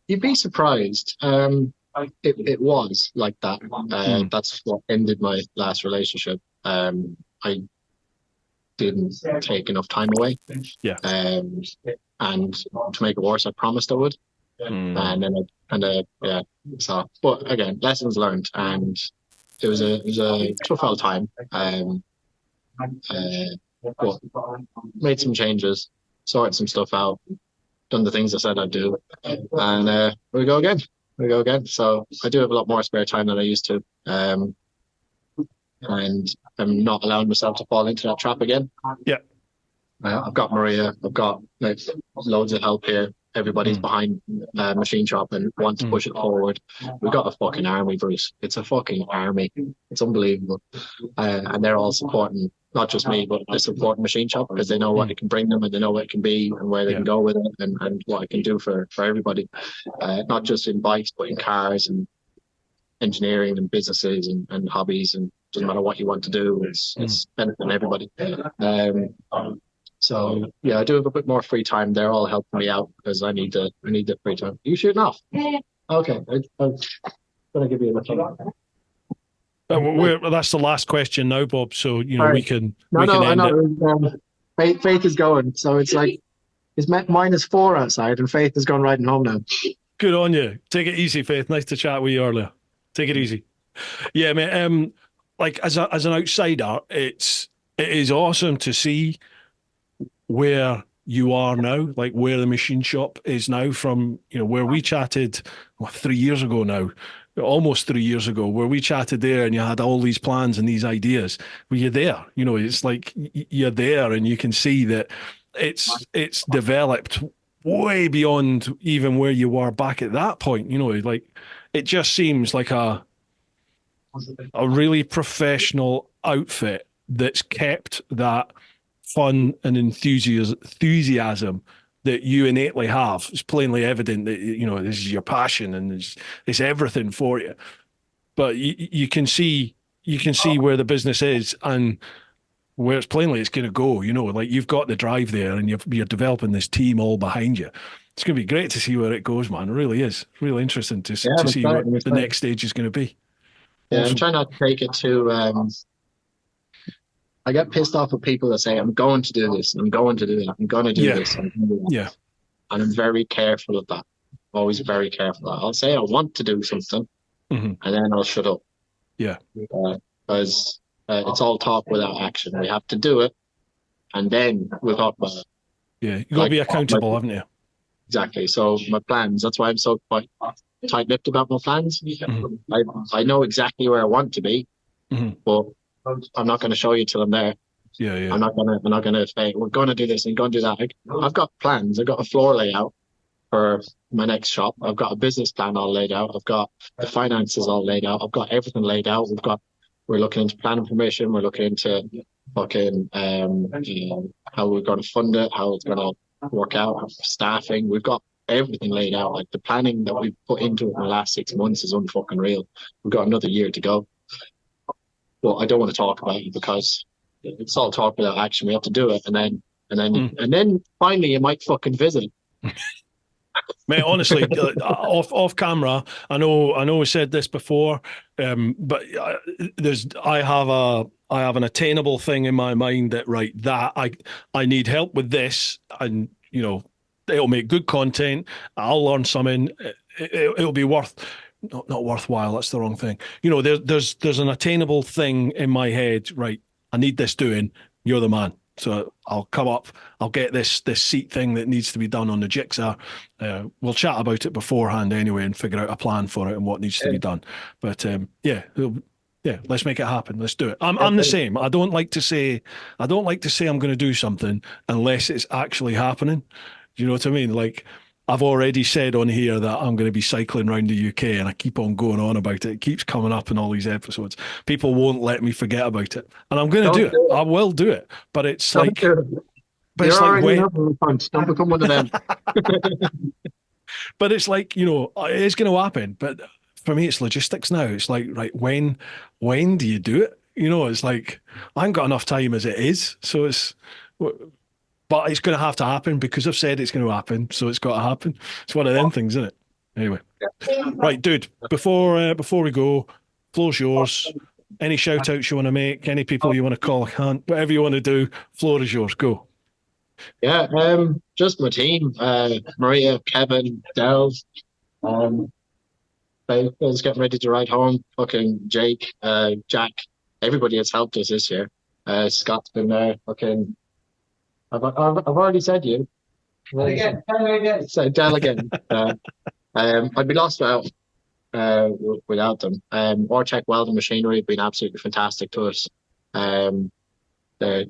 You'd be surprised. It was like that. That's what ended my last relationship. I didn't take enough time away. Yeah. And to make it worse, I promised I would. And then So, but again, lessons learned, and it was a tough old time. But made some changes, sorted some stuff out, done the things I said I'd do, and we go again. So I do have a lot more spare time than I used to, and I'm not allowing myself to fall into that trap again. Yeah. I've got Maria. I've got loads of help here. Everybody's behind Machine Shop and want to push it forward. We've got a fucking army, Bruce. It's a fucking army. It's unbelievable. And they're all supporting, not just me, but they're supporting Machine Shop because they know what it can bring them and they know what it can be and where they can go with it and what it can do for everybody. Not just in bikes, but in cars and engineering and businesses and hobbies, and doesn't matter what you want to do. It's benefiting everybody. So yeah, I do have a bit more free time. They're all helping me out because I need the free time. Are you shooting off? Okay, I'm gonna give you a little. That's the last question now, Bob. So we can. I know. Faith is going, so it's like it's -4 outside, and Faith is going riding home now. Good on you. Take it easy, Faith. Nice to chat with you earlier. Take it easy. Yeah, mate. Like as an outsider, it is awesome to see where you are now, like where the Machine Shop is now from, where we chatted 3 years ago now, almost 3 years ago, where we chatted there and you had all these plans and these ideas. Well, you're there, it's like you're there and you can see that it's developed way beyond even where you were back at that point, like it just seems like a really professional outfit that's kept that fun and enthusiasm that you innately have. It's plainly evident that this is your passion and it's everything for you. But you can see where the business is and where it's plainly it's going to go. Like you've got the drive there and you're developing this team all behind you. It's going to be great to see where it goes, man. It really is. Really interesting to see what the next stage is going to be. Yeah, awesome. I'm trying not to take it too. I get pissed off with people that say, I'm going to do this, I'm going to do that, I'm going to do this. Yeah. And I'm very careful of that. Always very careful of that. I'll say I want to do something, and then I'll shut up. Yeah. Because it's all talk without action. We have to do it, and then we'll talk about it. Yeah, you've got to be accountable, haven't you? Exactly. So my plans, that's why I'm so quite tight-lipped about my plans. I know exactly where I want to be, but I'm not going to show you till I'm there. Yeah. I'm not going to say we're going to do this and going to do that. I've got plans. I've got a floor layout for my next shop. I've got a business plan all laid out. I've got the finances all laid out. I've got everything laid out. We're looking into planning permission. We're looking into fucking how we're going to fund it, how it's going to work out, staffing. We've got everything laid out. Like the planning that we've put into it in the last 6 months is unfucking real. We've got another year to go. But I don't want to talk about it because it's all talk without action. We have to do it, and then finally you might fucking visit. Mate, honestly, off camera, I know I said this before, but I have an attainable thing in my mind that I need help with this, and it'll make good content. I'll learn something. It'll be not worthwhile. That's the wrong thing. There's an attainable thing in my head. Right, I need this doing. You're the man. So I'll come up, I'll get this seat thing that needs to be done on the Jigsaw. We'll chat about it beforehand anyway and figure out a plan for it and what needs to be done. But yeah, let's make it happen. Let's do it. I'm the same. I don't like to say I'm going to do something unless it's actually happening. Do you know what I mean? Like, I've already said on here that I'm going to be cycling around the UK, and I keep on going on about it. It keeps coming up in all these episodes. People won't let me forget about it, and I'm going to do it. I will do it. But it's like, but it's like when, don't become one of them. But it's like, you know, it is going to happen. But for me, it's logistics now. It's like, right, when do you do it? You know, it's like I haven't got enough time as it is, so it's. But it's going to have to happen because I've said it's going to happen, so it's got to happen. It's one of them things, isn't it? Anyway, right, dude. Before we go, floor's yours. Any shout outs you want to make? Any people you want to call a cunt? Whatever you want to do, floor is yours. Go. Yeah, just my team. Maria, Kevin, Del. Bill's getting ready to ride home. Fucking Jake, Jack. Everybody has helped us this year. Scott's been there. Fucking. I've already said you. Again. So Del again. I'd be lost without them. Ortec Welding Machinery have been absolutely fantastic to us. They're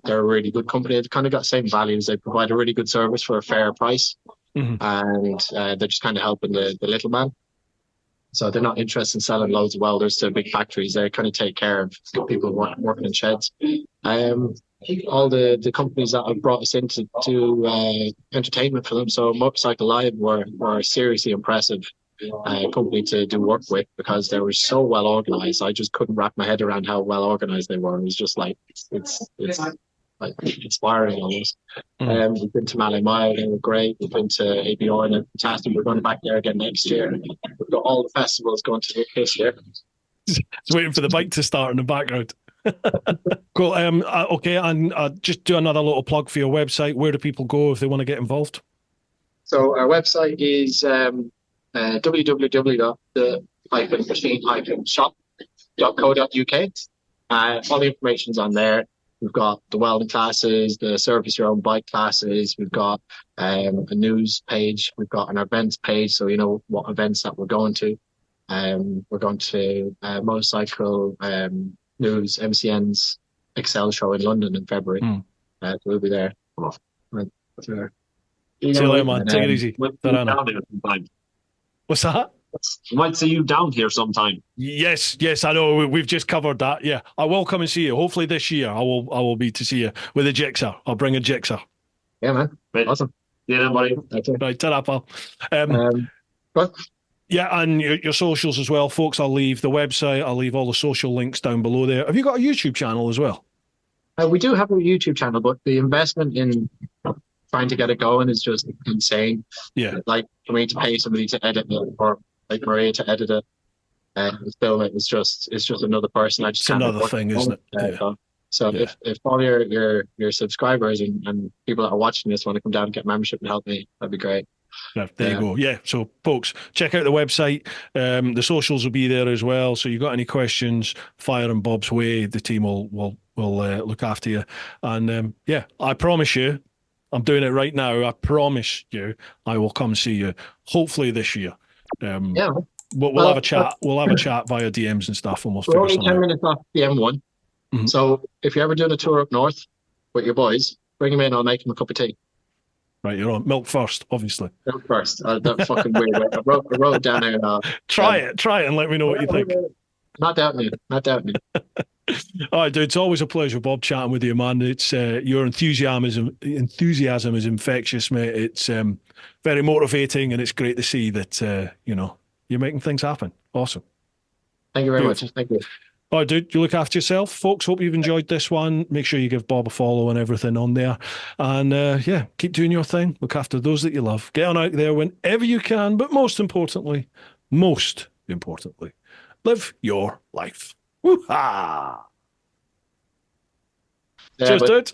a really good company. They've kind of got the same values. They provide a really good service for a fair price, and they're just kind of helping the little man. So they're not interested in selling loads of welders to big factories. They kind of take care of people working in sheds. All the companies that have brought us into entertainment for them. So Motorcycle Live were a seriously impressive company to do work with because they were so well organized. I just couldn't wrap my head around how well organized they were. It was just like it's like inspiring almost. We've been to Malay Mile, they were great. We've been to ABR, and they're fantastic. We're going back there again next year. We've got all the festivals going to this year. Just waiting for the bike to start in the background. Cool. Okay, and just do another little plug for your website. Where do people go if they want to get involved? So our website is www.the-machine-shop.co.uk. All the information's on there. We've got the welding classes, the service your own bike classes. We've got a news page. We've got an events page, so you know what events that we're going to. We're going to Motorcycle News MCN's Excel show in London in February. We'll be there. See you later, man. Take it easy. What's that? We might see you down here sometime. Yes, I know. We've just covered that. Yeah, I will come and see you. Hopefully this year, I will be to see you with a Jigsaw. I'll bring a Jigsaw. Yeah, man. Right. Awesome. Yeah, buddy. Right, ta-ra, pal. What? Yeah, and your socials as well, folks. I'll leave the website. I'll leave all the social links down below there. Have you got a YouTube channel as well? We do have a YouTube channel, but the investment in trying to get it going is just insane. Yeah. Like for me to pay somebody to edit it, or like Maria to edit it and film it, it's just another person. It's another thing, isn't it? Yeah. So if all your subscribers and people that are watching this want to come down and get membership and help me, that'd be great. Yeah, there you go. Yeah, so folks, check out the website. The socials will be there as well. So you got any questions, fire them Bob's way. The team will look after you. And I promise you, I'm doing it right now. I promise you, I will come see you. Hopefully this year. We'll have a chat. We'll have a chat via DMs and stuff, and we're only 10 minutes off the M1. So if you're ever doing a tour up north with your boys, bring them in. I'll make them a cup of tea. Right, you're on milk first, obviously. Milk first. That fucking weird. I wrote it down here now. Try it, and let me know what you think. Not doubting you. All right, dude. It's always a pleasure, Bob, chatting with you, man. It's your enthusiasm is infectious, mate. It's very motivating, and it's great to see that you're making things happen. Awesome. Thank you very much. Thank you. All right, dude, you look after yourself. Folks, hope you've enjoyed this one. Make sure you give Bob a follow and everything on there. And keep doing your thing. Look after those that you love. Get on out there whenever you can. But most importantly, live your life. Woo-ha! Cheers, dude.